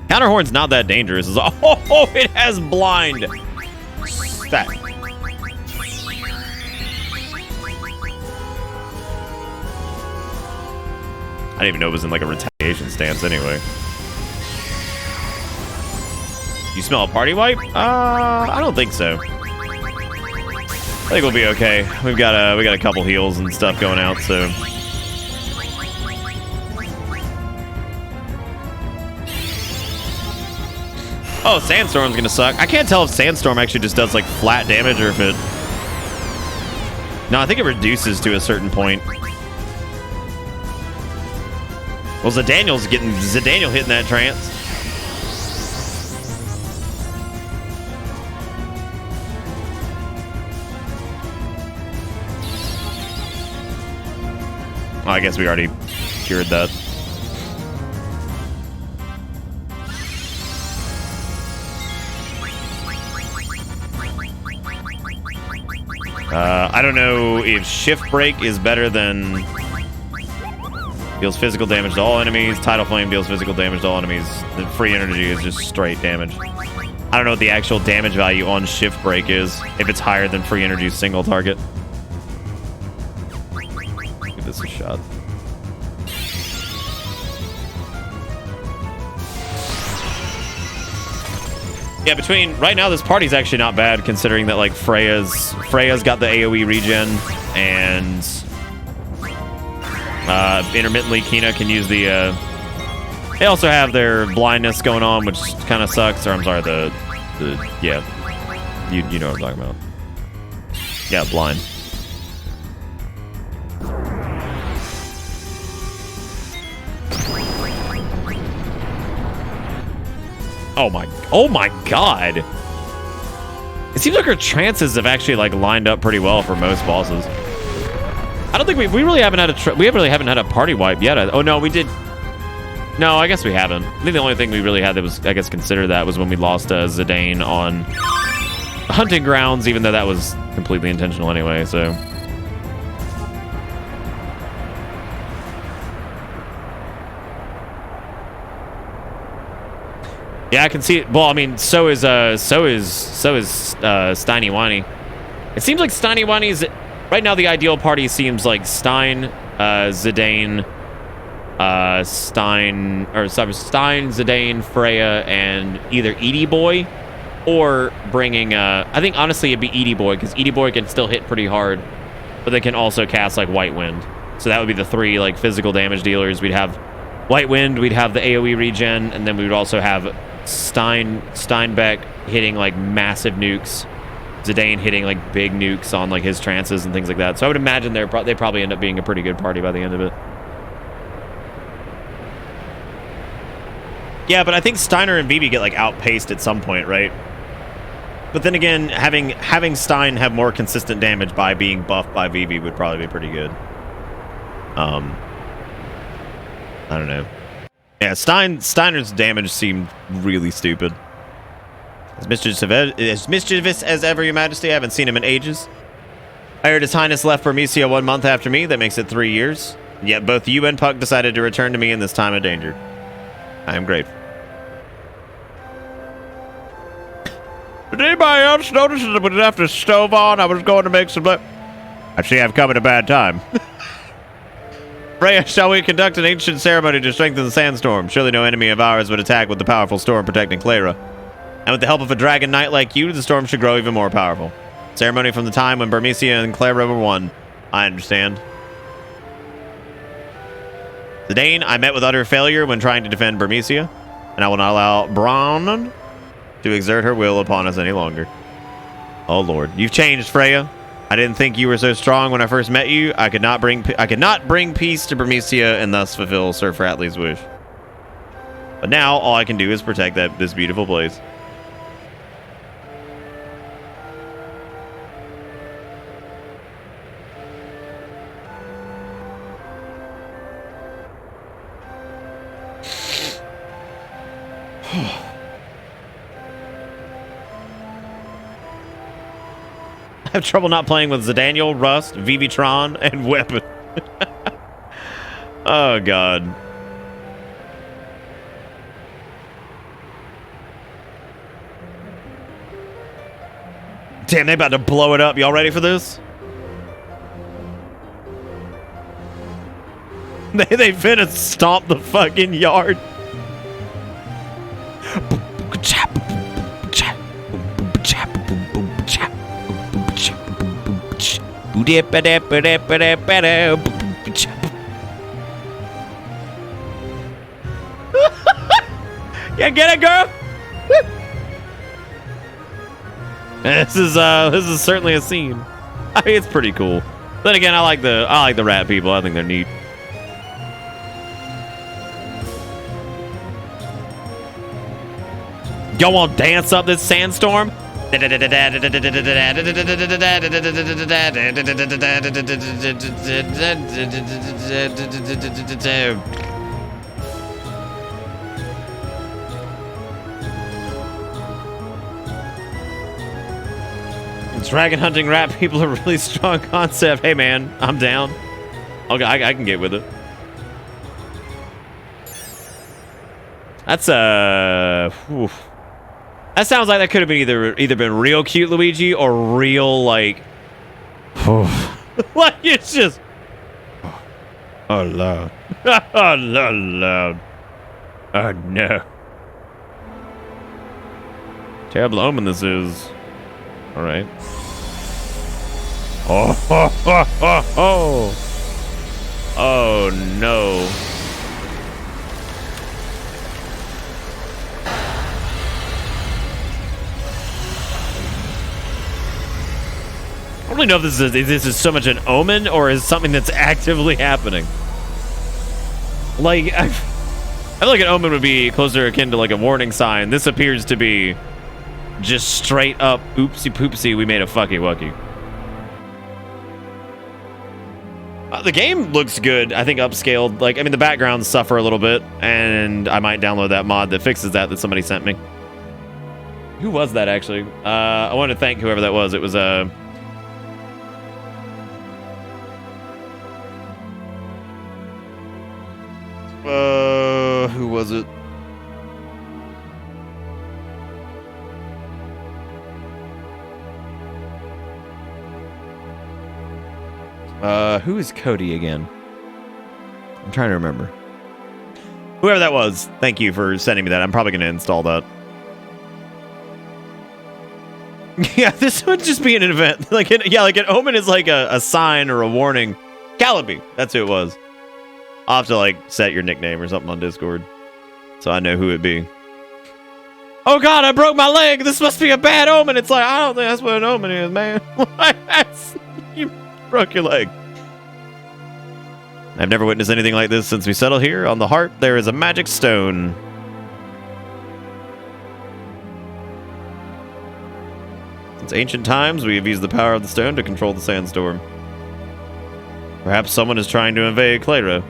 Counterhorn's not that dangerous. Oh, it has blind. Stat. I didn't even know it was in like a retaliation stance anyway. You smell a party wipe? I don't think so. I think we'll be okay. We got a couple heals and stuff going out, so. Oh, Sandstorm's gonna suck. I can't tell if Sandstorm actually just does like flat damage or if it. No, I think it reduces to a certain point. Well, Zidaniel hitting that trance. Oh, I guess we already cured that. I don't know if Shift Break is better than... Deals physical damage to all enemies. Tidal Flame deals physical damage to all enemies. The free energy is just straight damage. I don't know what the actual damage value on Shift Break is, if it's higher than free energy's single target. Give this a shot. Yeah, right now this party's actually not bad considering that like Freya's got the AoE regen and intermittently Kina can use the they also have their blindness going on, which kind of sucks. Or I'm sorry, yeah, you know what I'm talking about. Yeah, blind. Oh my god. It seems like our chances have actually like lined up pretty well for most bosses. I don't think we really haven't had a party wipe yet. Oh no, we did. No, I guess we haven't. I think the only thing we really had that was, I guess, considered that was when we lost Zidane on Hunting Grounds, even though that was completely intentional anyway, so. Yeah, I can see it. Well, I mean, so is Steiny Whiny. It seems like Steiny Whiny's right now the ideal party seems like Stein, Zidane, Stein, Zidane, Freya, and either Edie Boy, or bringing. I think honestly it'd be Edie Boy because Edie Boy can still hit pretty hard, but they can also cast like White Wind. So that would be the three like physical damage dealers. We'd have White Wind, we'd have the AoE regen, and then we would also have Steinbeck hitting like massive nukes, Zidane hitting like big nukes on like his trances and things like that. So I would imagine they probably end up being a pretty good party by the end of it. Yeah, but I think Steiner and Vivi get like outpaced at some point, right? But then again, having Stein have more consistent damage by being buffed by Vivi would probably be pretty good. I don't know. Yeah, Steiner's damage seemed really stupid. As mischievous as ever, Your Majesty. I haven't seen him in ages. I heard His Highness left Burmecia 1 month after me. That makes it 3 years. Yet both you and Puck decided to return to me in this time of danger. I am grateful. Did anybody else notice that we left the stove on? I was going to make some... I see I've come at a bad time. Freya, shall we conduct an ancient ceremony to strengthen the sandstorm? Surely no enemy of ours would attack with the powerful storm protecting Clara. And with the help of a dragon knight like you, the storm should grow even more powerful. Ceremony from the time when Burmecia and Clara were one. I understand. Zidane, I met with utter failure when trying to defend Burmecia, and I will not allow Bronn to exert her will upon us any longer. Oh Lord, you've changed, Freya. I didn't think you were so strong when I first met you. I could not bring peace to Burmecia and thus fulfill Sir Fratley's wish. But now all I can do is protect this beautiful place. I have trouble not playing with Zidaniel, Rust, Vivitron, and Weapon. Oh, God. Damn, they about to blow it up. Y'all ready for this? They finna stomp the fucking yard. Yeah, get it, girl. This is certainly a scene. I mean, it's pretty cool. Then again, I like the rat people. I think they're neat. Y'all want to dance up this sandstorm? Dragon hunting rat people are a really strong concept. Hey man, I'm down. Okay, I can get with it. That's oof. That sounds like that could have been either been real cute Luigi or real like like it's just oh Lord. Oh Lord. Oh no. Terrible omen this is. Alright. Oh, ho, ho, ho, ho. Oh no. I don't really know if this is so much an omen or is something that's actively happening. Like, I feel like an omen would be closer akin to like a warning sign. This appears to be just straight up oopsie poopsie, we made a fucky wucky. The game looks good. I think upscaled. Like, I mean, the backgrounds suffer a little bit, and I might download that mod that fixes that somebody sent me. Who was that, actually? I want to thank whoever that was. It was, who was it? Who is Cody again? I'm trying to remember. Whoever that was, thank you for sending me that. I'm probably going to install that. Yeah, this would just be an event. Like, like an omen is like a sign or a warning. Calaby, that's who it was. I'll have to like set your nickname or something on Discord, so I know who it'd be. Oh God, I broke my leg. This must be a bad omen. It's like, I don't think that's what an omen is, man. You broke your leg. I've never witnessed anything like this since we settled here. On the heart, there is a magic stone. Since ancient times, we have used the power of the stone to control the sandstorm. Perhaps someone is trying to invade Clara.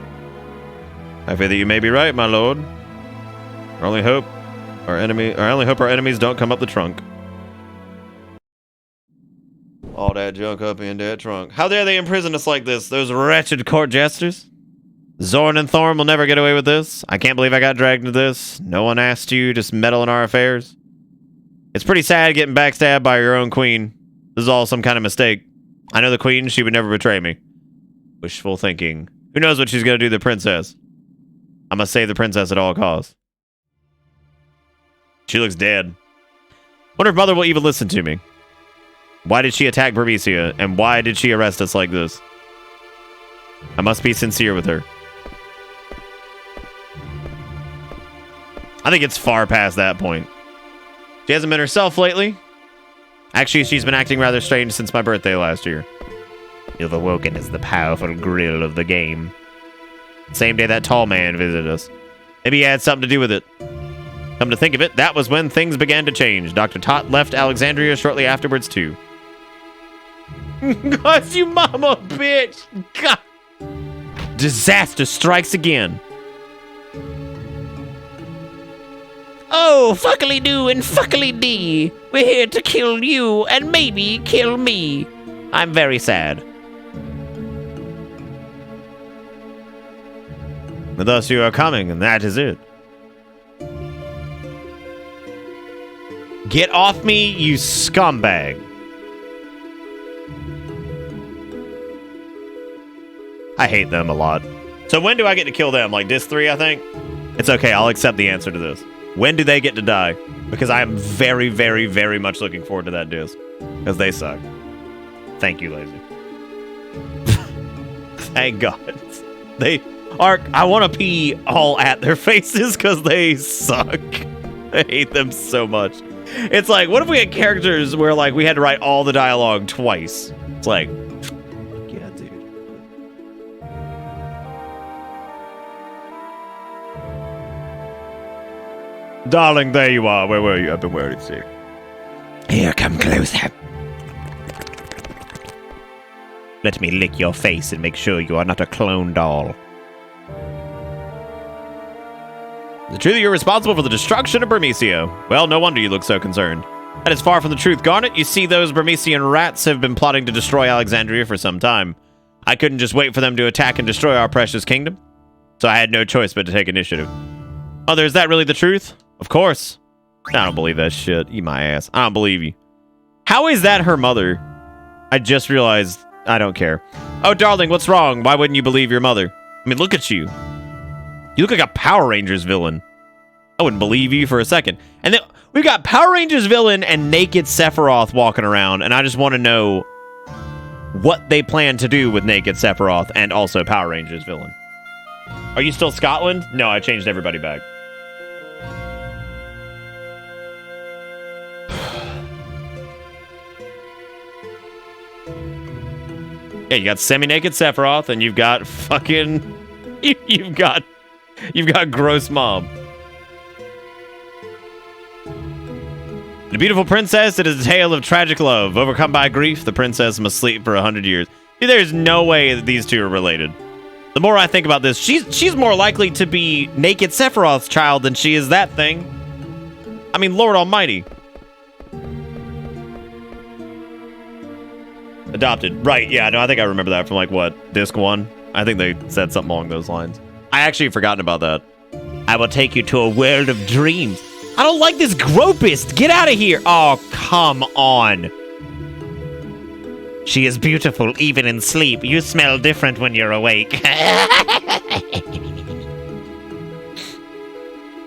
I fear that you may be right, my lord. I only hope our enemies don't come up the trunk. All that junk up in that trunk. How dare they imprison us like this, those wretched court jesters? Zorn and Thorn will never get away with this. I can't believe I got dragged into this. No one asked you to meddle in our affairs. It's pretty sad getting backstabbed by your own queen. This is all some kind of mistake. I know the queen, she would never betray me. Wishful thinking. Who knows what she's gonna do to the princess? I must save the princess at all costs. She looks dead. Wonder if Mother will even listen to me. Why did she attack Bermesia? And why did she arrest us like this? I must be sincere with her. I think it's far past that point. She hasn't been herself lately. Actually, she's been acting rather strange since my birthday last year. You've awoken as the powerful grill of the game. Same day that tall man visited us. Maybe he had something to do with it. Come to think of it, that was when things began to change. Dr. Tot left Alexandria shortly afterwards, too. God, you mama bitch! God. Disaster strikes again. Oh, fuckily do and fuckily dee. We're here to kill you and maybe kill me. I'm very sad. But thus you are coming, and that is it. Get off me, you scumbag. I hate them a lot. So when do I get to kill them? Like disc 3, I think? It's okay, I'll accept the answer to this. When do they get to die? Because I am very, very, very much looking forward to that disc. Because they suck. Thank you, Lazy. Thank God. I want to pee all at their faces because they suck. I hate them so much. It's like, what if we had characters where like we had to write all the dialogue twice? It's like, yeah, dude. Darling, there you are. Where were you? I've been worried sick. Here, come closer. Let me lick your face and make sure you are not a clone doll. Is it true that you're responsible for the destruction of Bermesia? Well, no wonder you look so concerned. That is far from the truth, Garnet. You see, those Bermesian rats have been plotting to destroy Alexandria for some time. I couldn't just wait for them to attack and destroy our precious kingdom. So I had no choice but to take initiative. Mother, is that really the truth? Of course. I don't believe that shit. Eat my ass. I don't believe you. How is that her mother? I just realized I don't care. Oh, darling, what's wrong? Why wouldn't you believe your mother? I mean, look at you. You look like a Power Rangers villain. I wouldn't believe you for a second. And then we've got Power Rangers villain and naked Sephiroth walking around, and I just want to know what they plan to do with naked Sephiroth and also Power Rangers villain. Are you still Scotland? No, I changed everybody back. Yeah, you got semi-naked Sephiroth, and you've got fucking... You've got gross mom. The beautiful princess, it is a tale of tragic love. Overcome by grief, the princess must sleep for 100 years. There's no way that these two are related. The more I think about this, she's more likely to be naked Sephiroth's child than she is that thing. I mean, Lord Almighty. Adopted. Right, yeah, no, I think I remember that from, like, what, disc 1? I think they said something along those lines. I actually had forgotten about that. I will take you to a world of dreams. I don't like this gropist. Get out of here. Oh, come on. She is beautiful even in sleep. You smell different when you're awake.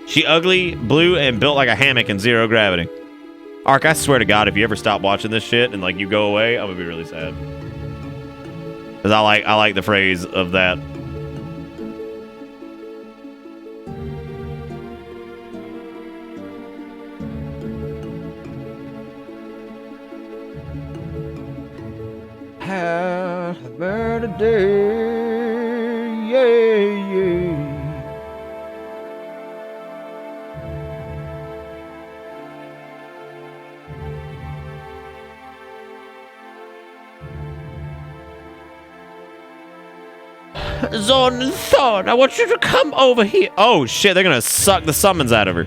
She ugly, blue, and built like a hammock in zero gravity. Ark, I swear to God, if you ever stop watching this shit and like you go away, I'm gonna be really sad. Cause I like the phrase of that. Happy birthday, yeah, yeah. Zon Thon, I want you to come over here. Oh shit, they're gonna suck the summons out of her.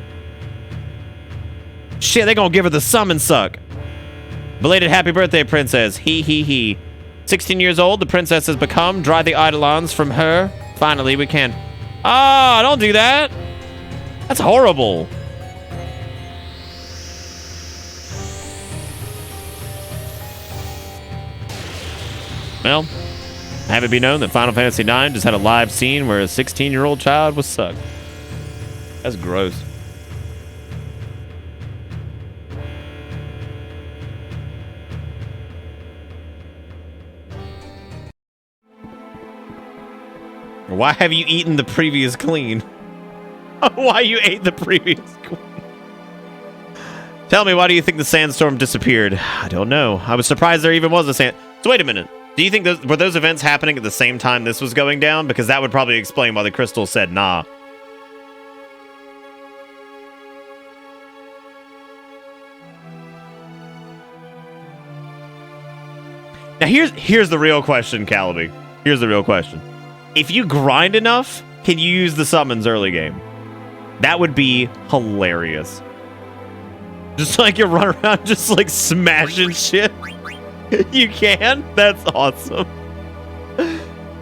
Shit, they're gonna give her the summon suck. Belated happy birthday, princess. He, he. 16 years old, the princess has become. Dry the eidolons from her. Finally, we can. Ah, don't do that. That's horrible. Well, have it be known that Final Fantasy IX just had a live scene where a 16-year-old child was sucked. That's gross. Why have you eaten the previous clean? Why you ate the previous clean? Tell me, why do you think the sandstorm disappeared? I don't know. I was surprised there even was a sand... So wait a minute. Do you think were those events happening at the same time this was going down? Because that would probably explain why the crystal said nah. Now here's the real question, Calaby. Here's the real question. If you grind enough, can you use the summons early game? That would be hilarious. Just like you run around just like smashing shit. You can? That's awesome.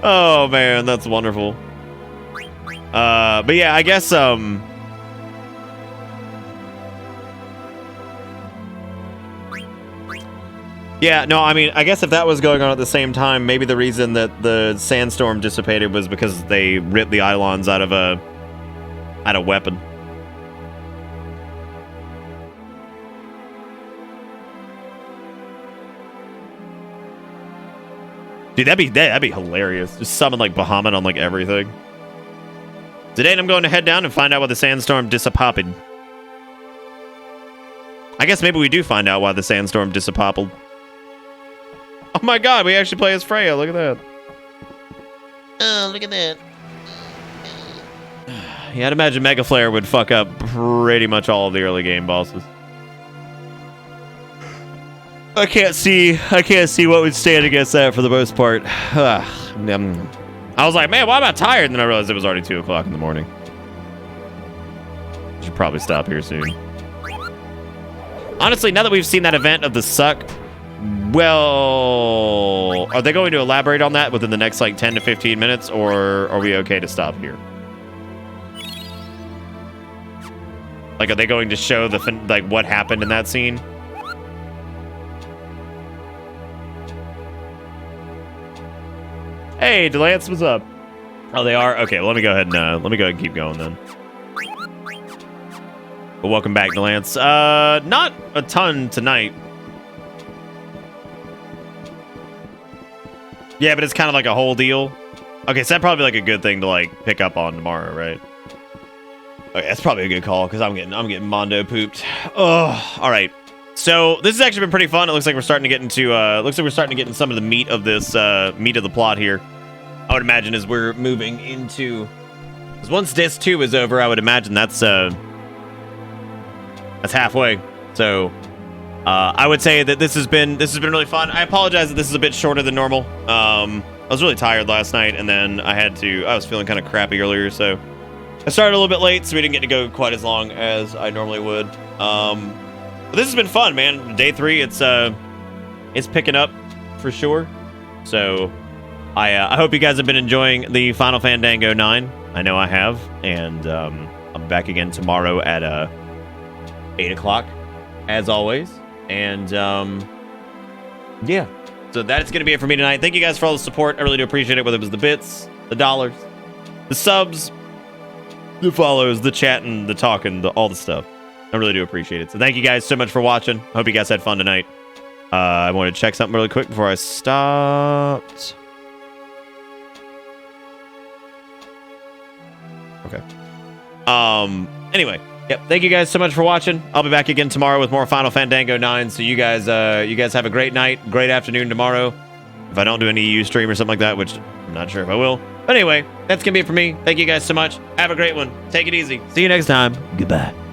Oh man, that's wonderful. But yeah, I guess yeah, no, I mean, I guess if that was going on at the same time, maybe the reason that the sandstorm dissipated was because they ripped the Eidolons out of a weapon. Dude, that'd be hilarious. Just summon like Bahamut on like everything. Today I'm going to head down and find out why the sandstorm disappeared. I guess maybe we do find out why the sandstorm disappeared. Oh my god, we actually play as Freya. Look at that. Oh, look at that. Yeah, I'd imagine Mega Flare would fuck up pretty much all of the early game bosses. I can't see what would stand against that for the most part. I was like, man, why am I tired? And then I realized it was already 2 o'clock in the morning. Should probably stop here soon. Honestly, now that we've seen that event of the suck, well, are they going to elaborate on that within the next like 10 to 15 minutes, or are we okay to stop here? Like, are they going to show like what happened in that scene? Hey, Delance, what's up? Oh, they are? Okay, well, let me go ahead and keep going then. But welcome back, Delance. Not a ton tonight. Yeah, but it's kind of like a whole deal. Okay, so that's probably like a good thing to like pick up on tomorrow, right? Okay, that's probably a good call because I'm getting Mondo pooped. Oh, all right. So this has actually been pretty fun. It looks like we're starting to get into some of the meat of this meat of the plot here. I would imagine as we're moving into, because once disc 2 is over, I would imagine that's halfway. So I would say that this has been really fun. I apologize that this is a bit shorter than normal. I was really tired last night, and then I was feeling kind of crappy earlier, so I started a little bit late, so we didn't get to go quite as long as I normally would. But this has been fun, man. Day 3, it's picking up for sure. So I hope you guys have been enjoying the Final Fandango 9. I know I have, and I'll be back again tomorrow at 8 o'clock, as always. And yeah, so that's gonna be it for me tonight. Thank you guys for all the support. I really do appreciate it, whether it was the bits, the dollars, the subs, the follows, the chatting, the talking, all the stuff. I really do appreciate it. So thank you guys so much for watching. Hope you guys had fun tonight. I want to check something really quick before I stopped. Okay. Anyway, yep. Thank you guys so much for watching. I'll be back again tomorrow with more Final Fandango 9. So you guys have a great night, great afternoon tomorrow. If I don't do any EU stream or something like that, which I'm not sure if I will. But anyway, that's gonna be it for me. Thank you guys so much. Have a great one. Take it easy. See you next time. Goodbye.